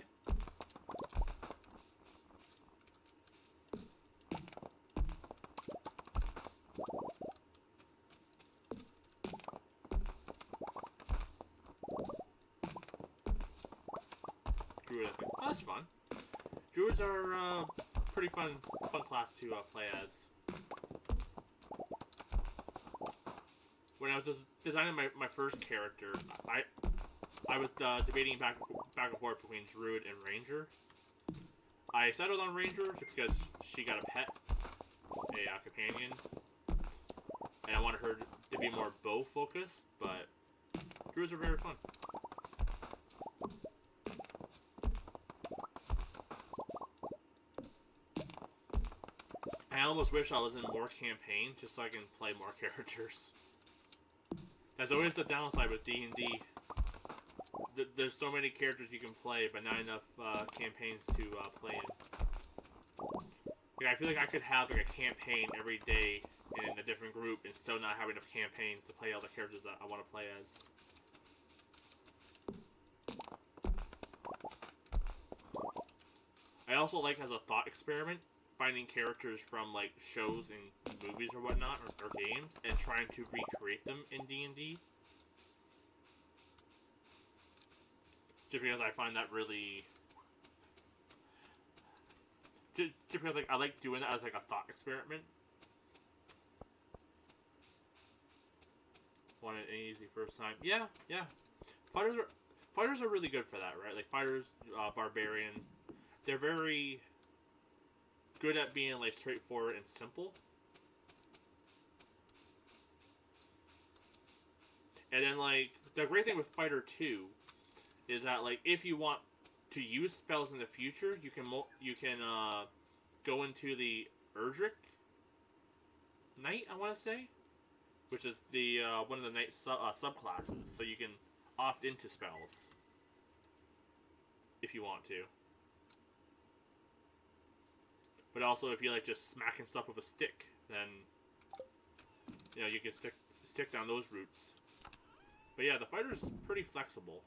Druid, I think. Oh, that's fun. Druids are pretty fun class to play as. When I was designing my first character, I was debating back and forth between Druid and Ranger. I settled on Ranger just because she got a pet, a companion, and I wanted her to be more bow focused. But Druids are very fun. I almost wish I was in more campaign just so I can play more characters. That's always the downside with D&D. There's so many characters you can play, but not enough campaigns to play in. Like, I feel like I could have like a campaign every day in a different group and still not have enough campaigns to play all the characters that I want to play as. I also like, as a thought experiment, finding characters from like shows and movies or whatnot, or games, and trying to recreate them in D&D. Just because I find that really... Just because like I like doing that as like a thought experiment. Want an easy first time? Yeah. Fighters are really good for that, right? Like fighters, barbarians, they're very good at being like straightforward and simple. And then like the great thing with Fighter 2 is that like if you want to use spells in the future, you can go into the Erdrick Knight, I want to say, which is the one of the Knight subclasses, so you can opt into spells if you want to. But also, if you like just smacking stuff with a stick, then you can stick down those routes. But yeah, the fighter's pretty flexible.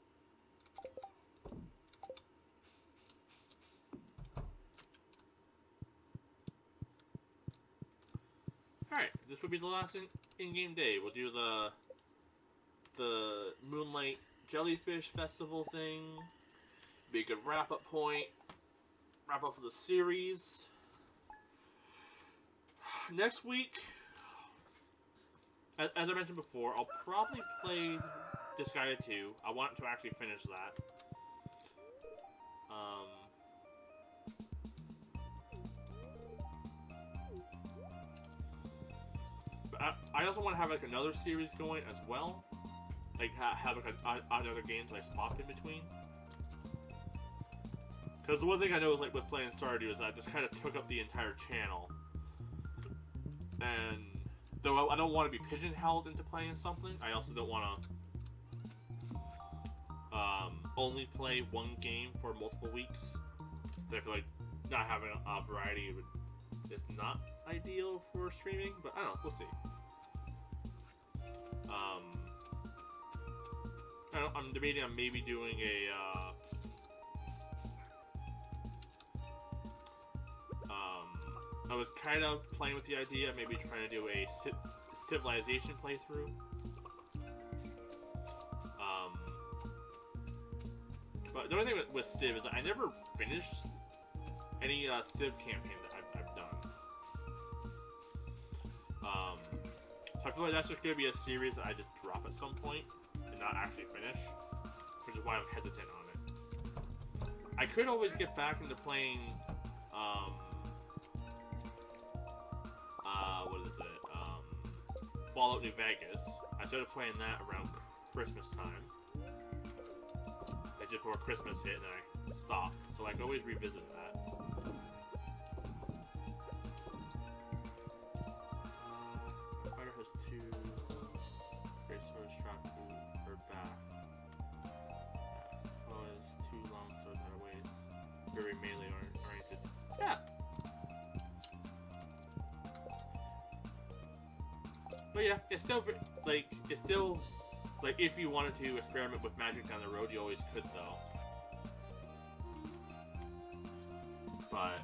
Alright, this will be the last in-game day. We'll do the Moonlight Jellyfish Festival thing. Be a good wrap-up point. Wrap up for the series. Next week, as I mentioned before, I'll probably play Disgaea 2. I want to actually finish that. But I also want to have like another series going as well. Like have like another games I swap in between. Because the one thing I know is like with playing Stardew is I just kind of took up the entire channel. And though I don't want to be pigeonholed into playing something, I also don't want to only play one game for multiple weeks. I feel like not having a variety is not ideal for streaming, but I don't know, we'll see. I'm debating on maybe doing I was kind of playing with the idea of maybe trying to do a Civilization playthrough. But the only thing with Civ is I never finished any Civ campaign that I've done. So I feel like that's just going to be a series that I just drop at some point and not actually finish, which is why I'm hesitant on it. I could always get back into playing, what is it, Fallout New Vegas. I started playing that around Christmas time. Just before Christmas hit and I stopped, so I can always revisit that. back. Was too long swords out of ways. Very melee oriented. Yeah. But yeah, it's still like if you wanted to experiment with magic down the road, you always could though. But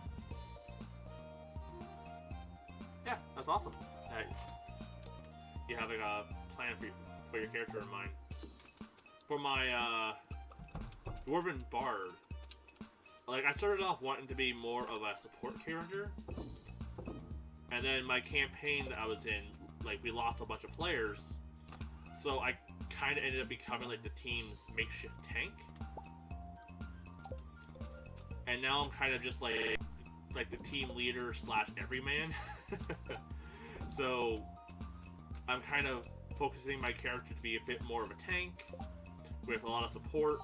yeah, that's awesome. You have like a plan for your character in mind. For my Dwarven Bard, like I started off wanting to be more of a support character, and then my campaign that I was in, like we lost a bunch of players, so I kind of ended up becoming like the team's makeshift tank, and now I'm kind of just like the team leader / everyman. So I'm kind of focusing my character to be a bit more of a tank with a lot of support.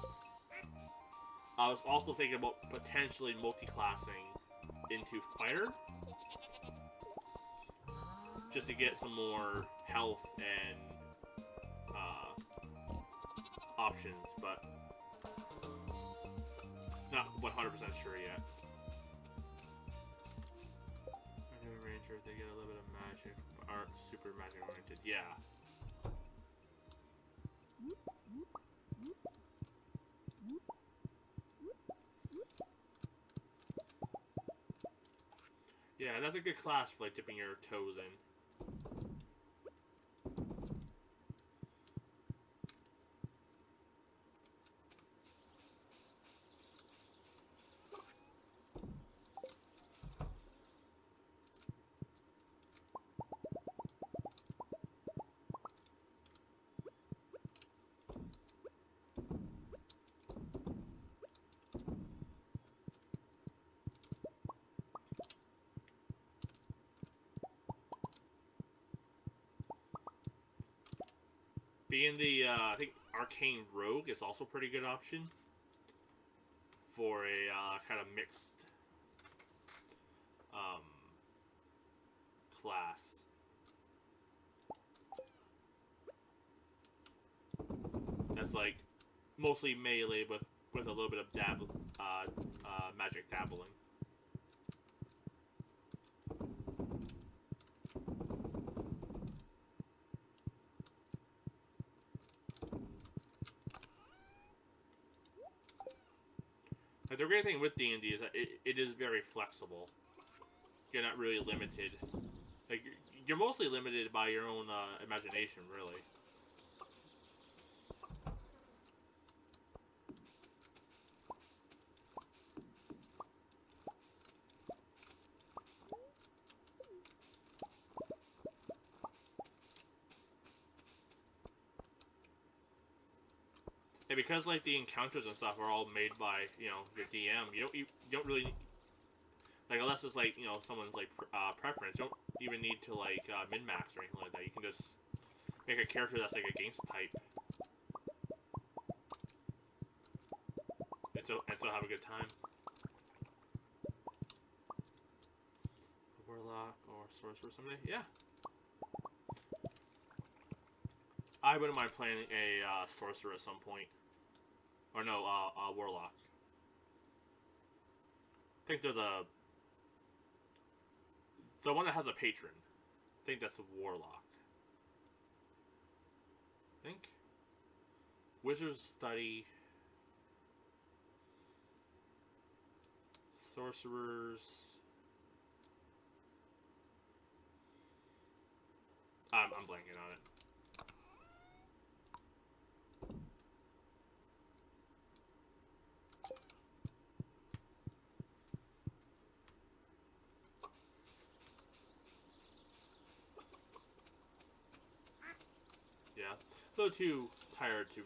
I was also thinking about potentially multi-classing into fighter, just to get some more health and options, but not 100% sure yet. Ranger, they get a little bit of magic, but aren't super magic oriented. Yeah. Yeah, that's a good class for like dipping your toes in. Being the, I think Arcane Rogue is also a pretty good option for a kind of mixed class. That's like mostly melee, but with a little bit of magic dabbling. Like the great thing with D&D is that it is very flexible. You're not really limited. Like you're mostly limited by your own imagination, really. And because like the encounters and stuff are all made by your DM, you don't really like unless it's like someone's like preference. You don't even need to like min max or anything like that. You can just make a character that's like against type, and still have a good time. Warlock or sorcerer someday, yeah. I wouldn't mind playing a sorcerer at some point. Or no, warlock. I think they're the one that has a patron. I think that's a warlock. I think wizards study sorcerers. I'm blanking on it. Yeah, a little too tired to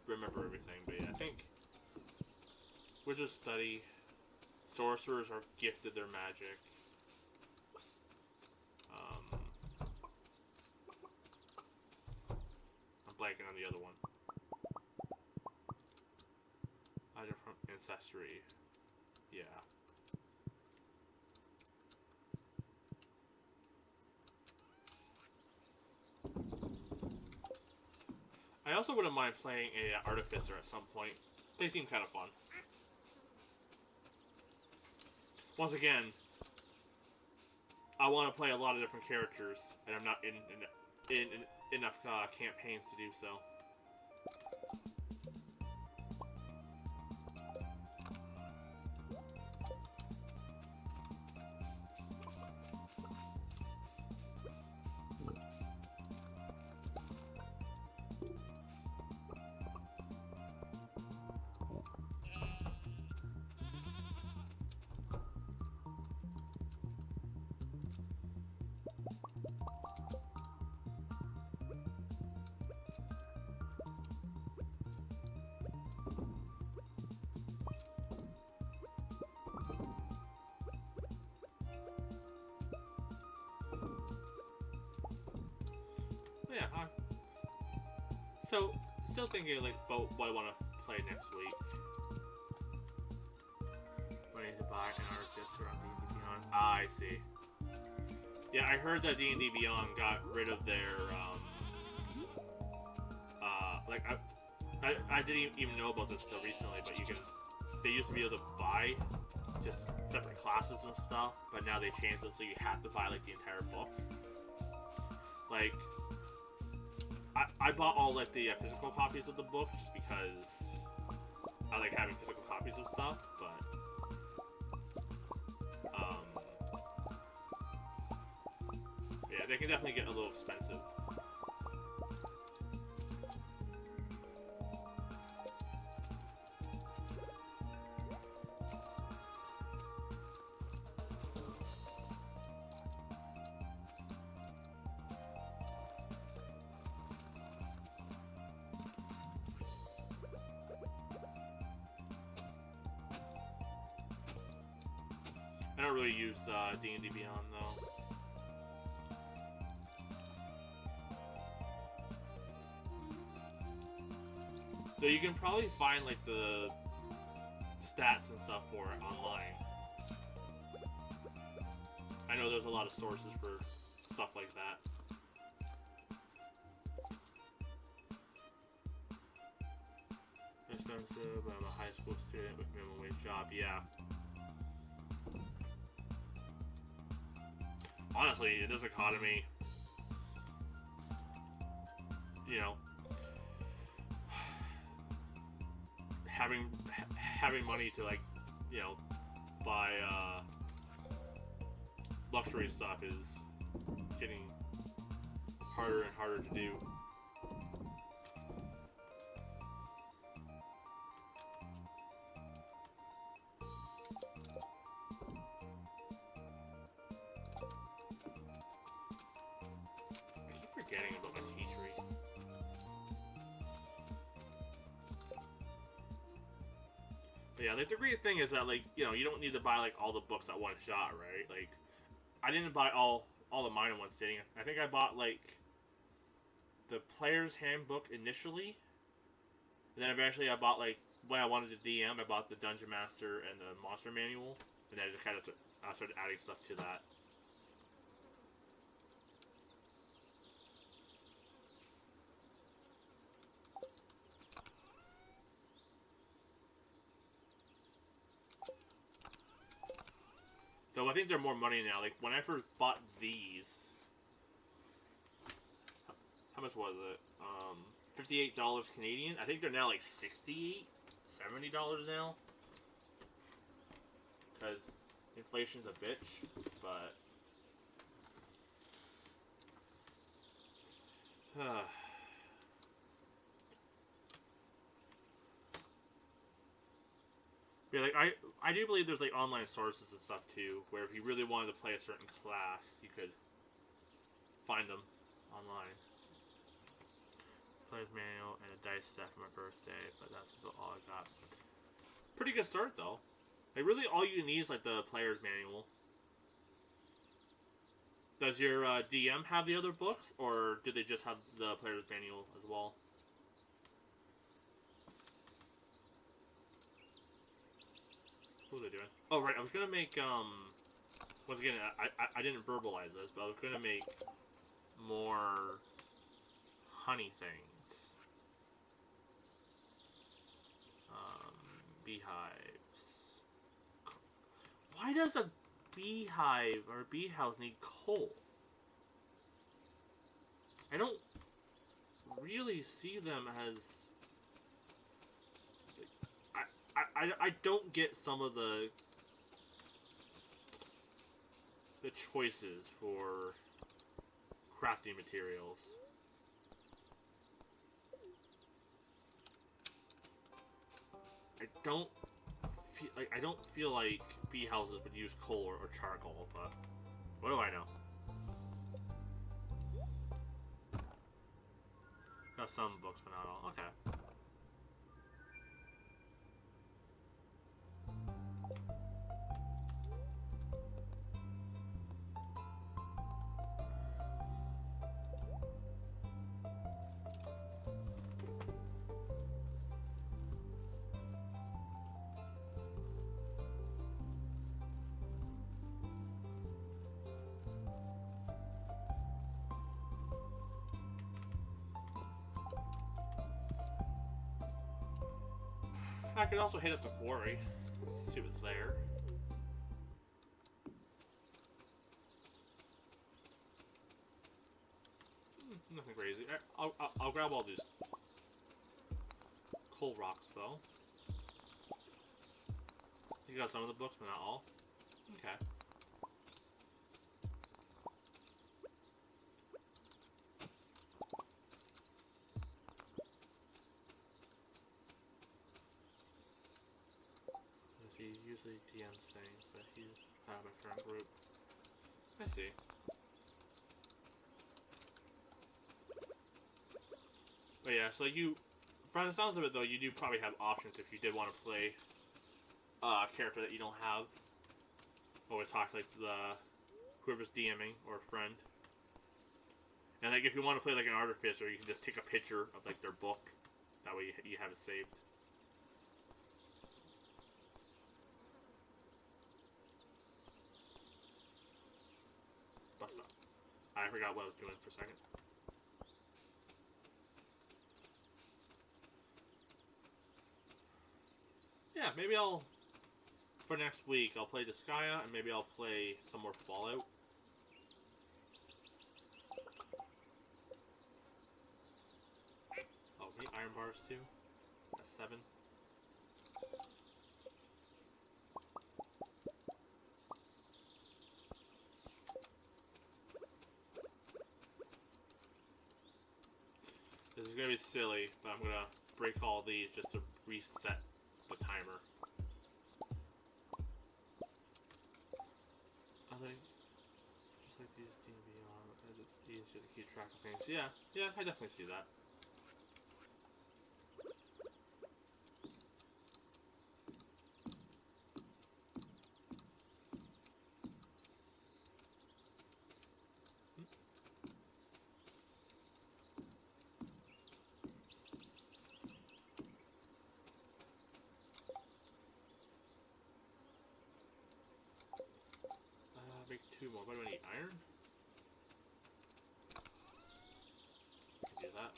remember everything, but yeah, I think wizards study. Sorcerers are gifted their magic. I'm blanking on the other one. Either from ancestry. Yeah. I also wouldn't mind playing a Artificer at some point. They seem kind of fun. Once again, I want to play a lot of different characters, and I'm not in enough campaigns to do so. Yeah, so still thinking like about what I want to play next week. I need to buy an Artificer on D&D Beyond. Ah, I see. Yeah, I heard that D&D Beyond got rid of their like I didn't even know about this until recently, but they used to be able to buy just separate classes and stuff, but now they changed it so you have to buy like the entire book. Like, I bought all like the physical copies of the book just because I like having physical copies of stuff, but yeah, they can definitely get a little expensive. I don't really use D&D Beyond though. So you can probably find like the stats and stuff for it online. I know there's a lot of sources for stuff like that. Expensive, I'm a high school student with minimum wage job, yeah. Honestly, in this economy, you know, having money to like, you know, buy luxury stuff is getting harder and harder to do. I keep forgetting about my tea tree. But yeah, like the great thing is that like, you know, you don't need to buy like all the books at one shot, right? Like, I didn't buy all of mine in one sitting. I think I bought like the player's handbook initially, and then eventually I bought like when I wanted to DM, I bought the Dungeon Master and the Monster Manual, and then I just kind of started adding stuff to that. So I think they're more money now. Like when I first bought these, how much was it? $58 Canadian. I think they're now like $68, $70 now. Because inflation's a bitch, but yeah, like I do believe there's like online sources and stuff too, where if you really wanted to play a certain class, you could find them online. Player's manual and a dice set for my birthday, but that's about all I got. Pretty good start though. Like really, all you need is like the player's manual. Does your DM have the other books, or do they just have the player's manual as well? What are they doing? Oh right, I was gonna make once again I didn't verbalize this, but I was gonna make more honey things. Beehives. Why does a beehive or a bee house need coal? I don't really see them as... I don't get some of the choices for crafting materials. I don't feel like bee houses would use coal or charcoal, but what do I know? Got some books, but not all. Okay. I could also hit up the quarry. See what's there. Nothing crazy. I'll grab all these coal rocks, though. You got some of the books, but not all. Okay. He usually DMs things, but he's out of my current group. I see. But yeah, so you, from the sounds of it though, you do probably have options if you did want to play a character that you don't have. Always talk like the whoever's DMing or a friend. And like if you want to play like an artificer, you can just take a picture of like their book. That way you have it saved. Bust up. I forgot what I was doing for a second. Yeah, maybe I'll, for next week, I'll play Disgaea, and maybe I'll play some more Fallout. Oh, we need iron bars too. That's 7. This is gonna be silly, but I'm gonna break all these just to reset the timer. I think, just like these D&B it's easier to keep track of things. Yeah, I definitely see that. Make 2 more. What do I need? Iron? Can do that.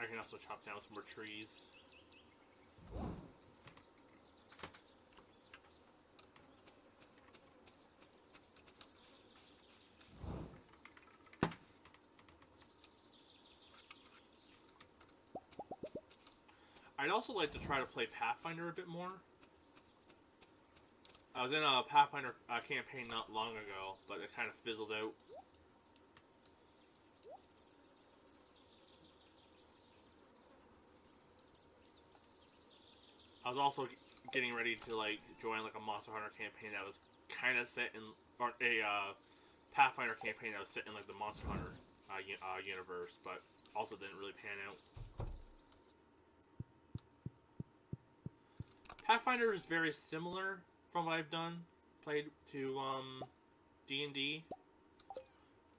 I can also chop down some more trees. I'd also like to try to play Pathfinder a bit more. I was in a Pathfinder campaign not long ago, but it kind of fizzled out. I was also getting ready to like join like a Monster Hunter campaign that was kind of set in, or a Pathfinder campaign that was set in like the Monster Hunter universe, but also didn't really pan out. Pathfinder is very similar from what I've done, played to D&D,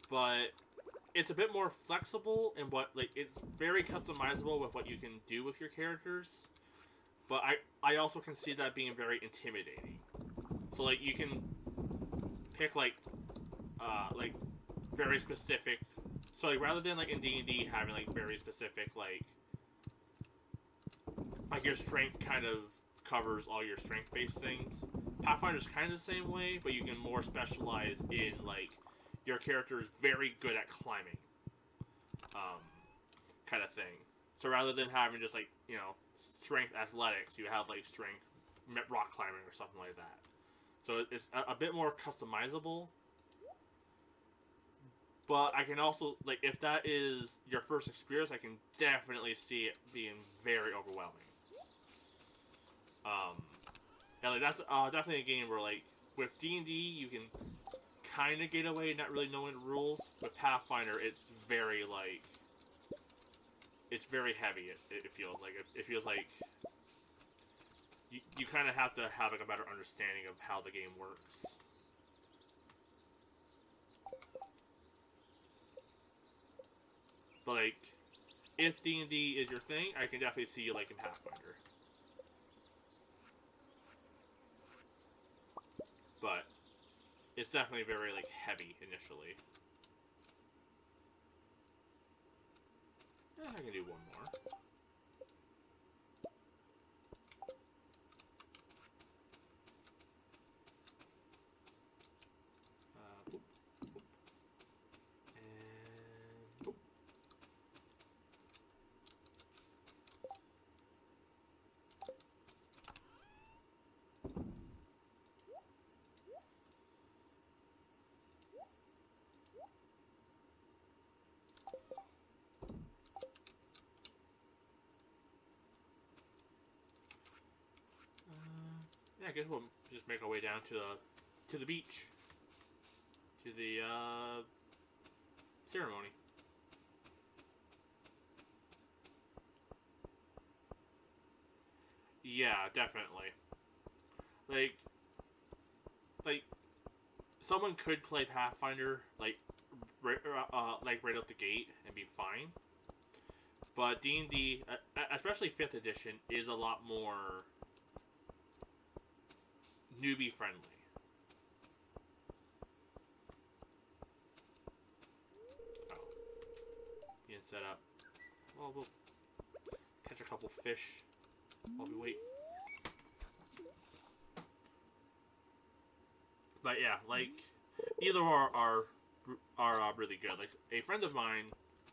but it's a bit more flexible in what like it's very customizable with what you can do with your characters. But I also can see that being very intimidating. So like you can pick like very specific. So like rather than like in D&D having like very specific like your strength kind of covers all your strength based things. Pathfinder's kind of the same way, but you can more specialize in like your character is very good at climbing, um, kind of thing. So rather than having just like strength athletics, you have like strength rock climbing or something like that. So it's a bit more customizable. But I can also like if that is your first experience, I can definitely see it being very overwhelming. Um, and like that's definitely a game where like with D&D you can kind of get away not really knowing the rules. With Pathfinder, it's very heavy. It feels like it feels like you kind of have to have like a better understanding of how the game works. But like if D&D is your thing, I can definitely see you liking Pathfinder. But it's definitely very like heavy initially. I can do one more. Boop, boop, and boop. Yeah, I guess we'll just make our way down to the beach, to the ceremony. Yeah, definitely. Like like someone could play Pathfinder like right out the gate and be fine. But D&D, especially 5th edition, is a lot more newbie friendly. Oh, being set up. Well, we'll catch a couple fish while we wait. But yeah, like either are really good. Like a friend of mine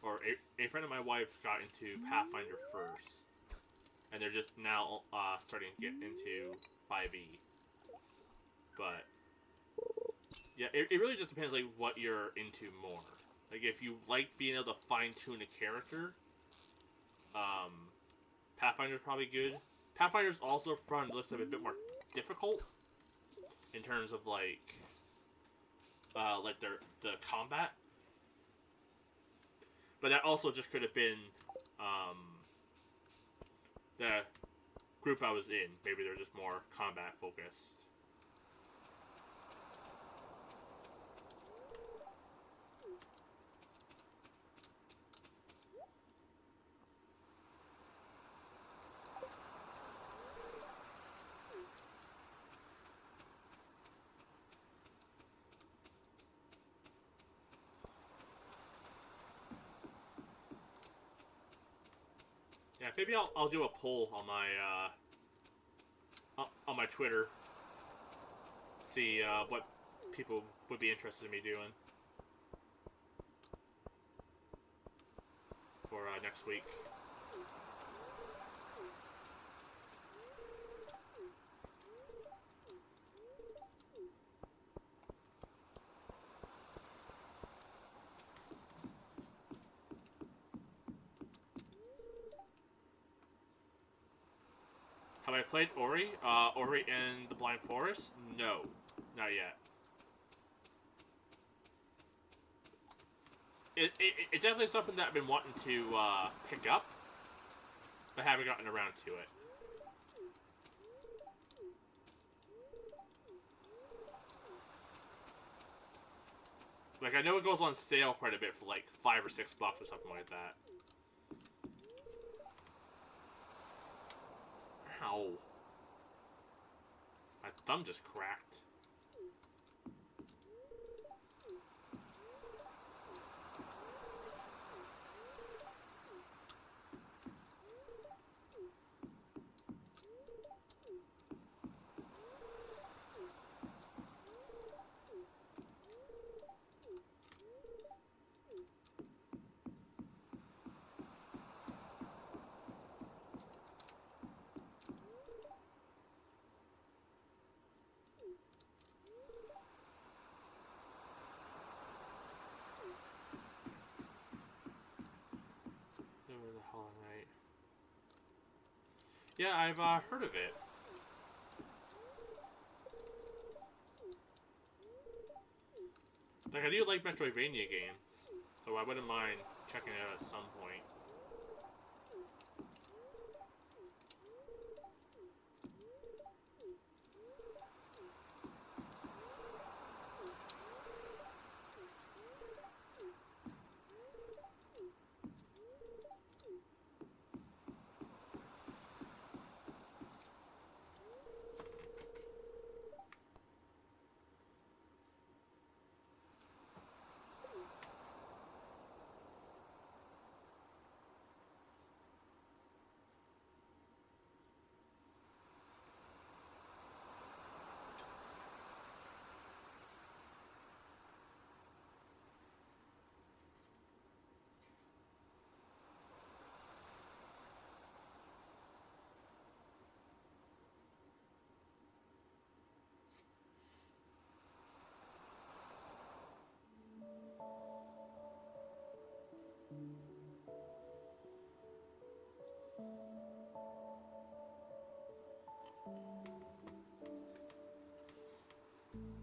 or a friend of my wife got into Pathfinder first, and they're just now starting to get into 5e. But yeah, it really just depends like what you're into more. Like if you like being able to fine tune a character, um, Pathfinder's probably good. Pathfinder's also from the list of a bit more difficult in terms of like the combat. But that also just could have been um, the group I was in. Maybe they're just more combat focused. Yeah, maybe I'll do a poll on my Twitter, see what people would be interested in me doing for next week. Have I played Ori? Ori and the Blind Forest? No, not yet. It's definitely something that I've been wanting to pick up, but haven't gotten around to it. Like, I know it goes on sale quite a bit for like $5 or $6 or something like that. Ow. My thumb just cracked. Where the hell am I? Yeah, I've heard of it. Like, I do like Metroidvania games, so I wouldn't mind checking it out at some point.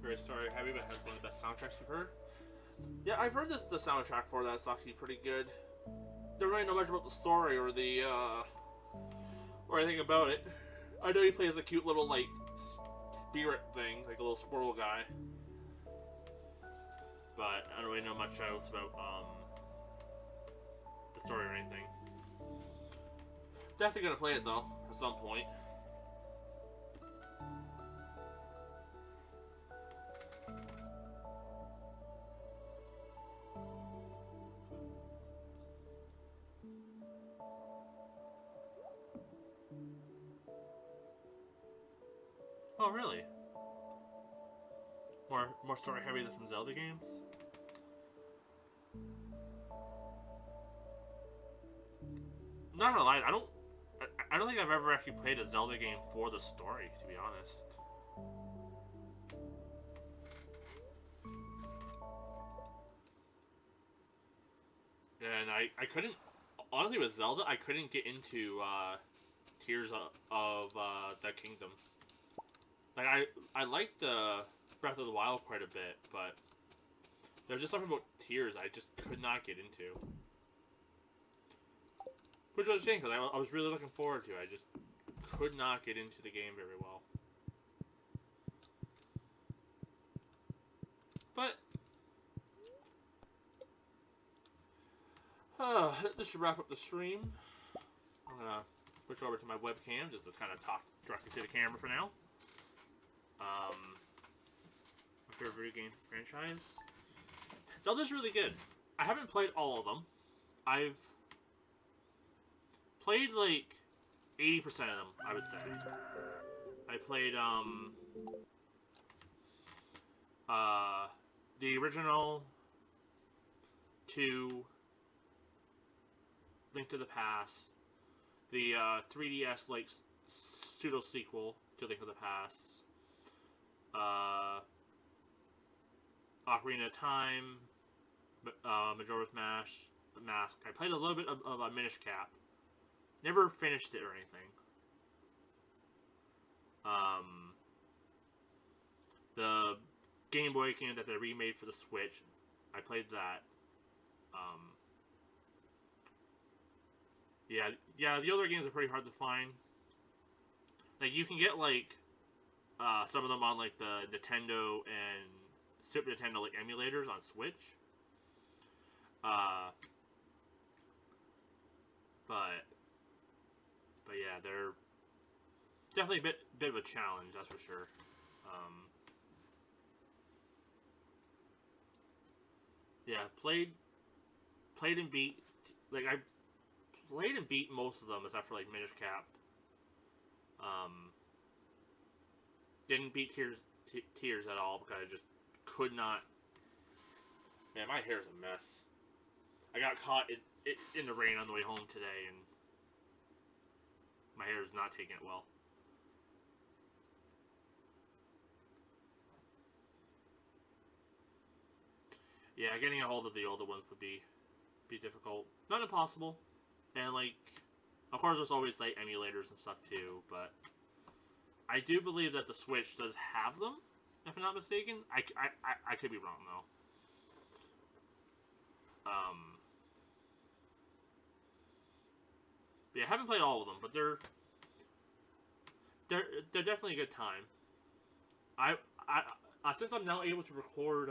Very story heavy, but has one of the best soundtracks you've heard. Yeah, I've heard the soundtrack for that's actually pretty good. Don't really know much about the story or anything about it. I know he plays a cute little like spirit thing, like a little squirrel guy, but I don't really know much else about the story or anything. Definitely gonna play it though at some point. Oh really? More story heavy than some Zelda games? Not gonna lie, I don't think I've ever actually played a Zelda game for the story, to be honest. And I couldn't, honestly, with Zelda, I couldn't get into Tears of the Kingdom. Like I liked Breath of the Wild quite a bit, but there's just something about Tears I just could not get into. Which was a shame because I was really looking forward to it. I just could not get into the game very well. But this should wrap up the stream. I'm gonna switch over to my webcam just to kind of talk directly to the camera for now. My favorite video game franchise. Zelda's really good. I haven't played all of them. I've played like 80% of them, I would say. I played uh the original 2, Link to the Past, the 3DS like pseudo sequel to Link to the Past, uh, Ocarina of Time, Majora's Mask. I played a little bit of Minish Cap. Never finished it or anything. The Game Boy game that they remade for the Switch, I played that. Um, yeah, the other games are pretty hard to find. Like you can get like some of them on like the Nintendo and Super Nintendo like emulators on Switch. Uh, but yeah, they're definitely a bit of a challenge, that's for sure. Yeah, played and beat, like I played and beat most of them except for like Minish Cap. Um, didn't beat Tears at all because I just could not. Man, my hair's a mess. I got caught in the rain on the way home today, and my hair is not taking it well. Yeah, getting a hold of the older ones would be difficult. Not impossible. And like, of course, there's always like emulators and stuff too. But I do believe that the Switch does have them, if I'm not mistaken. I could be wrong though. Yeah, I haven't played all of them, but they're they're definitely a good time. I I since I'm now able to record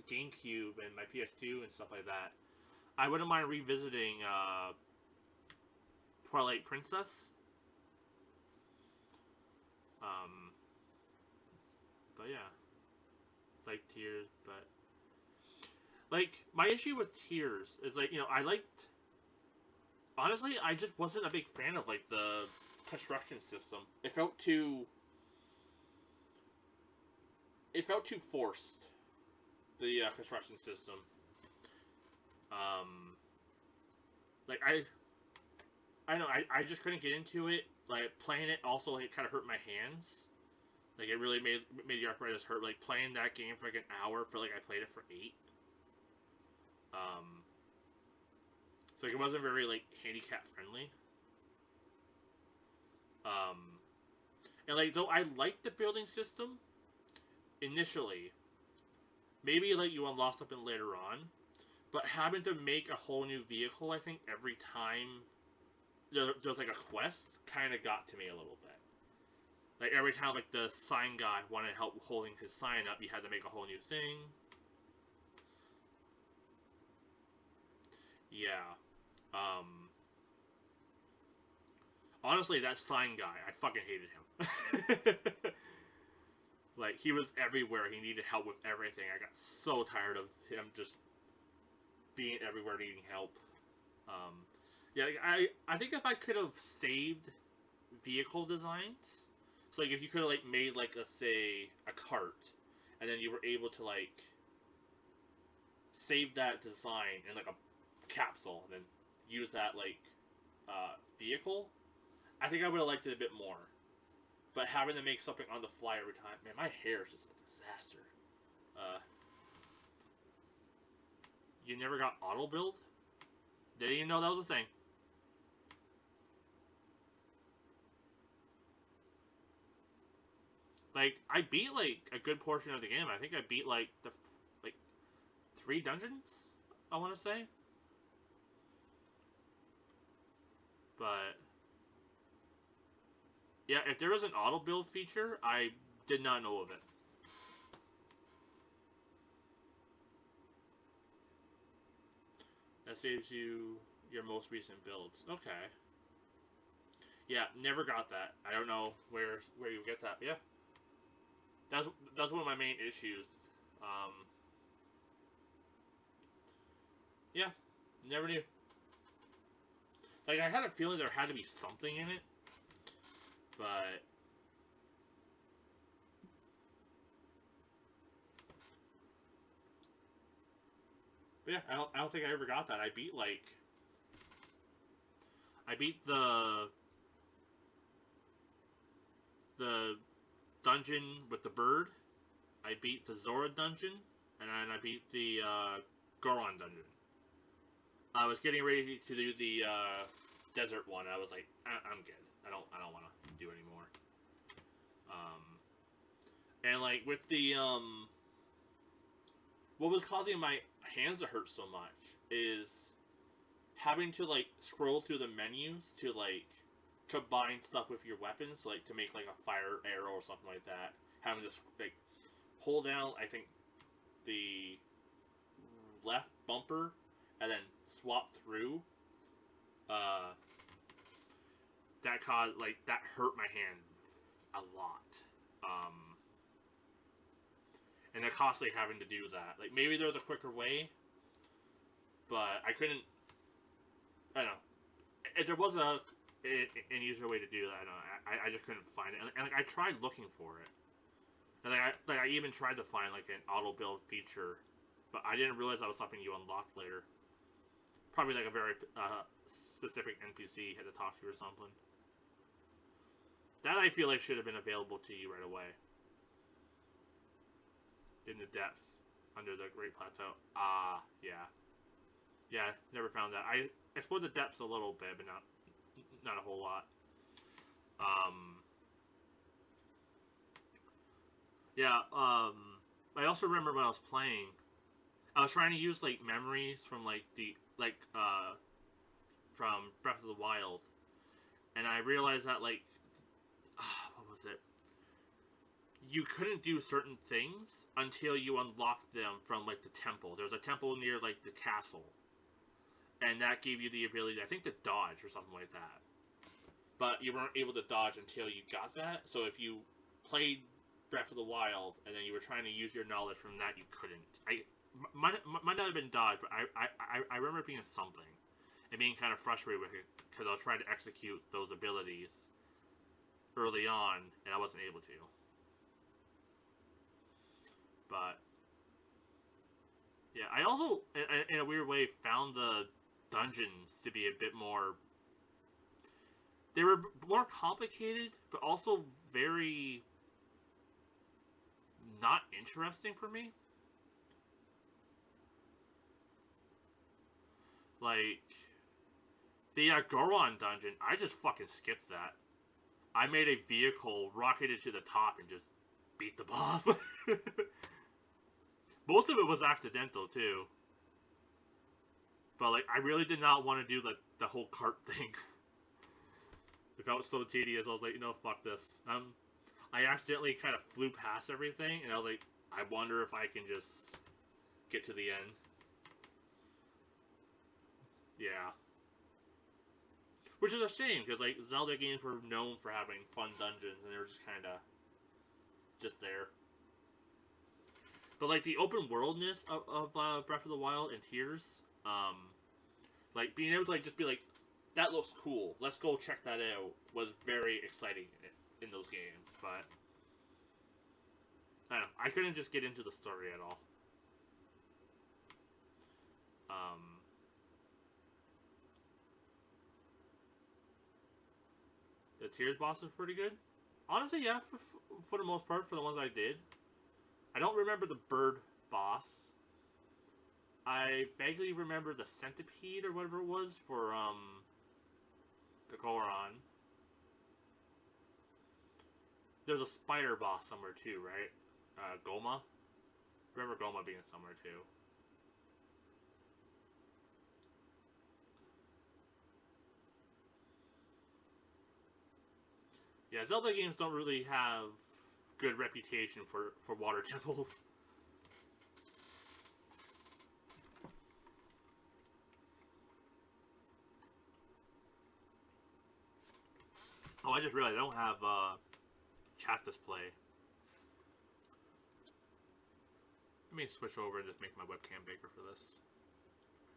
GameCube and my PS2 and stuff like that, I wouldn't mind revisiting Twilight Princess. Um, but yeah, like Tears. But like my issue with Tears is like I liked. Honestly, I just wasn't a big fan of like the construction system. It felt too forced. The construction system. Um, like I know I just couldn't get into it. Like playing it also like kind of hurt my hands. Like it really made the arthritis hurt. Like playing that game for like an hour, felt like I played it for 8. Um, so like, it wasn't very like handicap friendly. Um, and like though I liked the building system initially, maybe like you unlock something later on, but having to make a whole new vehicle, I think every time there's like a quest, kind of got to me a little bit. Like every time like the sign guy wanted help holding his sign up, you had to make a whole new thing. Yeah. Um, Honestly, that sign guy, I fucking hated him. Like he was everywhere. He needed help with everything. I got so tired of him just being everywhere needing help. Um, yeah, like, I think if I could have saved vehicle designs, so like if you could have like made like let's say a cart, and then you were able to like save that design in like a capsule, and then use that like vehicle, I think I would have liked it a bit more. But having to make something on the fly every time, man, my hair is just a disaster. Uh, you never got auto build? Didn't even know that was a thing. Like I beat like a good portion of the game. I think I beat like 3 dungeons. I want to say, but yeah, if there was an auto build feature, I did not know of it. That saves you your most recent builds. Okay. Yeah, never got that. I don't know where you get that. But yeah, that's one of my main issues. Um, yeah, never knew. Like I had a feeling there had to be something in it, but yeah, I don't think I ever got that. I beat the dungeon with the bird. I beat the Zora dungeon, and then I beat the Goron dungeon. I was getting ready to do the desert one. I was like, I'm good. I don't want to do anymore. And like with the what was causing my hands to hurt so much is having to like scroll through the menus to like combine stuff with your weapons, like to make like a fire arrow or something like that. Having to like hold down, I think the left bumper and then swap through, uh, that caused that hurt my hand a lot. And it costly having to do that. Like maybe there was a quicker way, but I couldn't. I don't know. If there was an easier way to do that, I just couldn't find it. And like I tried looking for it, and I even tried to find like an auto build feature, but I didn't realize that was something you unlocked later. Probably like a very specific NPC you had to talk to or something. That I feel like should have been available to you right away. In the depths, under the Great Plateau. Yeah. Yeah, never found that. I explored the depths a little bit, but not a whole lot. Yeah, I also remember when I was playing, I was trying to use like memories from from Breath of the Wild, and I realized that what was it? You couldn't do certain things until you unlocked them from like the temple. There was a temple near like the castle, and that gave you the ability, I think, to dodge or something like that. But you weren't able to dodge until you got that. So if you played Breath of the Wild and then you were trying to use your knowledge from that, you couldn't. Might not have been dodge, but I remember it being something and being kind of frustrated with it because I was trying to execute those abilities early on and I wasn't able to. But yeah, I also, in a weird way, found the dungeons to be a bit more. They were more complicated, but also very not interesting for me. Like the Goron dungeon, I just fucking skipped that. I made a vehicle, rocketed to the top, and just beat the boss. Most of it was accidental too. But like, I really did not want to do the whole cart thing. It felt so tedious. I was like, fuck this. I accidentally kind of flew past everything, and I was like, I wonder if I can just get to the end. Yeah. Which is a shame, because like Zelda games were known for having fun dungeons, and they were just kind of just there. But like the open worldness of Breath of the Wild and Tears, like being able to like just be like, that looks cool, let's go check that out, was very exciting in those games. But I don't know, I couldn't just get into the story at all. The Tears boss is pretty good. Honestly, yeah, for the most part, for the ones I did. I don't remember the bird boss. I vaguely remember the centipede or whatever it was for the Goron. There's a spider boss somewhere too, right? Goma. Remember Goma being somewhere too. Yeah, Zelda games don't really have good reputation for water temples. Oh, I just realized I don't have chat display. Let me switch over and just make my webcam bigger for this.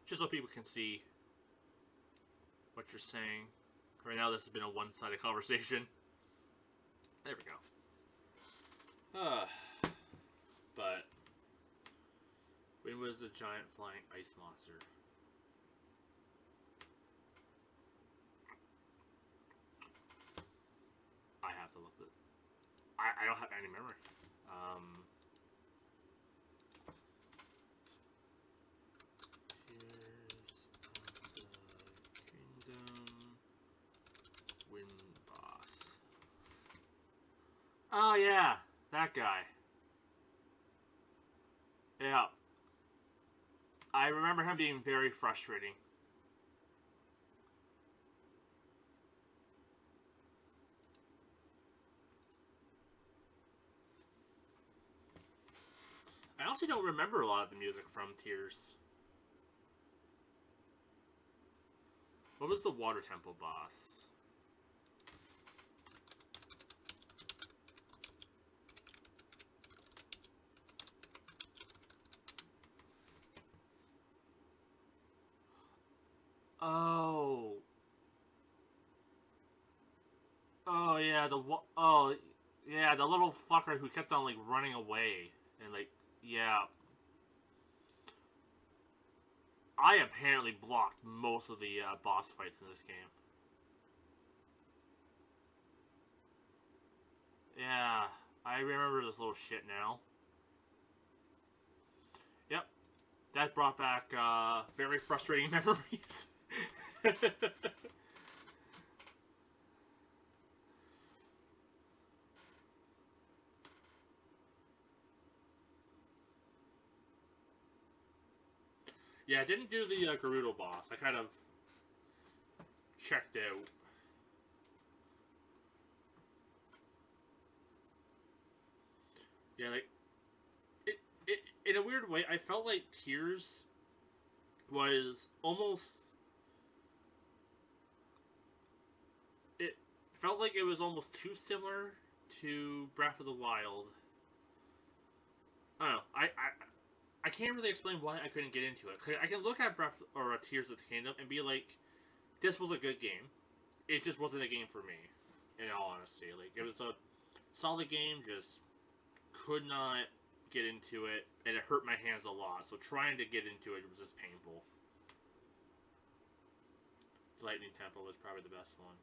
Just so people can see what you're saying. Right now this has been a one-sided conversation. There we go. But when was the giant flying ice monster? I have to look at it. I don't have any memory. Tears of the Kingdom. Wind boss. Oh yeah, that guy. Yeah. I remember him being very frustrating. I honestly don't remember a lot of the music from Tears. What was the Water Temple boss? Oh. Oh yeah, yeah, the little fucker who kept on like running away and like yeah. I apparently blocked most of the boss fights in this game. Yeah, I remember this little shit now. Yep, that brought back very frustrating memories. Yeah, I didn't do the Gerudo boss. I kind of checked out. Yeah, like it in a weird way, I felt like Tears was almost. It felt like it was almost too similar to Breath of the Wild. I don't know. I can't really explain why I couldn't get into it. I can look at Breath or Tears of the Kingdom and be like, this was a good game. It just wasn't a game for me. In all honesty, like it was a solid game, just could not get into it, and it hurt my hands a lot. So trying to get into it was just painful. Lightning Temple was probably the best one.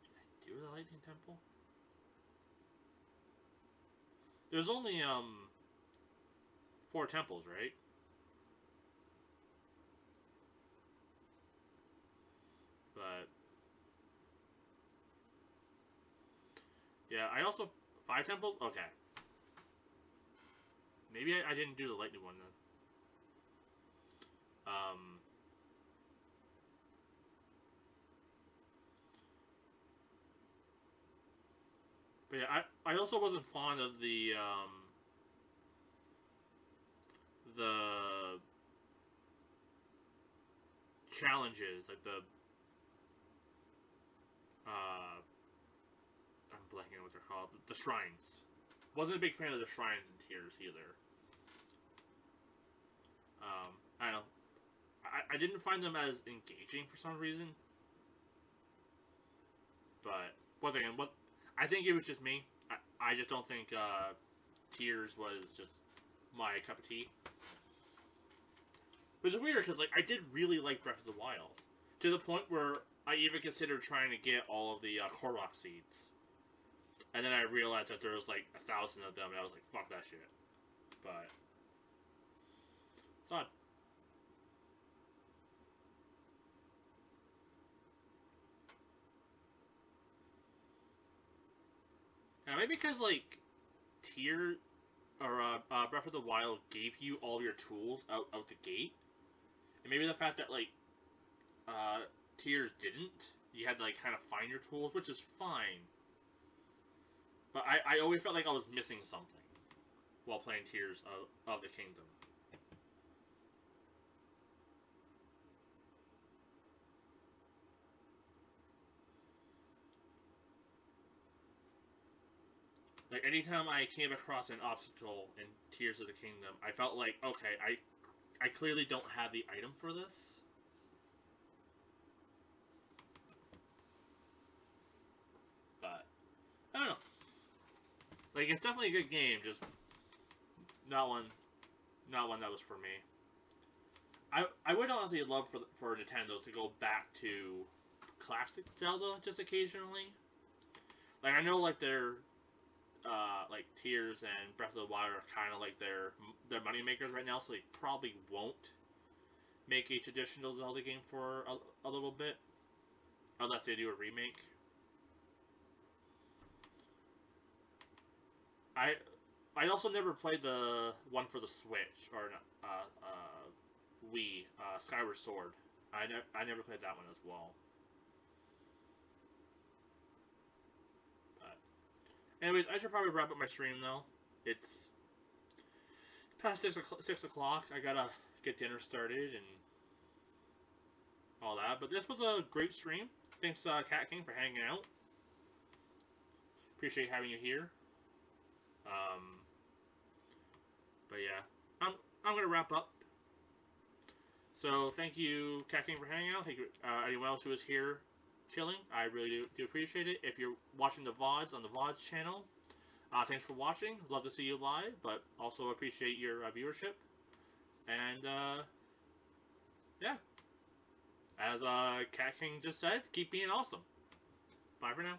Did I do the Lightning Temple? There's only 4 temples, right? But yeah, I also 5 temples. Okay, maybe I didn't do the lightning one then. Um, but yeah, I also wasn't fond of the challenges, like the I'm blanking on what they're called. The shrines. Wasn't a big fan of the shrines and Tears either. I don't know. I didn't find them as engaging for some reason. But once again, what I think it was just me. I just don't think Tears was just my cup of tea. Which is weird because like I did really like Breath of the Wild to the point where I even considered trying to get all of the Korok seeds, and then I realized that there was like 1,000 of them, and I was like, "Fuck that shit." But it's not. Now, maybe because like Tear or Breath of the Wild gave you all your tools out the gate, and maybe the fact that like Tears didn't, you had to like kind of find your tools, which is fine. But I always felt like I was missing something while playing Tears of the Kingdom. Like anytime I came across an obstacle in Tears of the Kingdom, I felt like, okay, I clearly don't have the item for this. But I don't know. Like it's definitely a good game, just not one, not one that was for me. I would honestly love for Nintendo to go back to classic Zelda just occasionally. Like I know like their like Tears and Breath of the Wild are kind of like their money makers right now, so they probably won't make a traditional Zelda game for a little bit, unless they do a remake. I I also never played the one for the Switch or Wii, Skyward Sword. I never played that one as well. But anyways, I should probably wrap up my stream though. It's past 6 o'clock. I gotta get dinner started and all that. But this was a great stream. Thanks, Cat King, for hanging out. Appreciate having you here. Um, but yeah, I'm gonna wrap up. So thank you, Cat King, for hanging out. Thank you, anyone else who was here chilling. I really do appreciate it. If you're watching the VODs on the VODs channel, thanks for watching. Love to see you live, but also appreciate your viewership. And yeah, as Cat King just said, keep being awesome. Bye for now.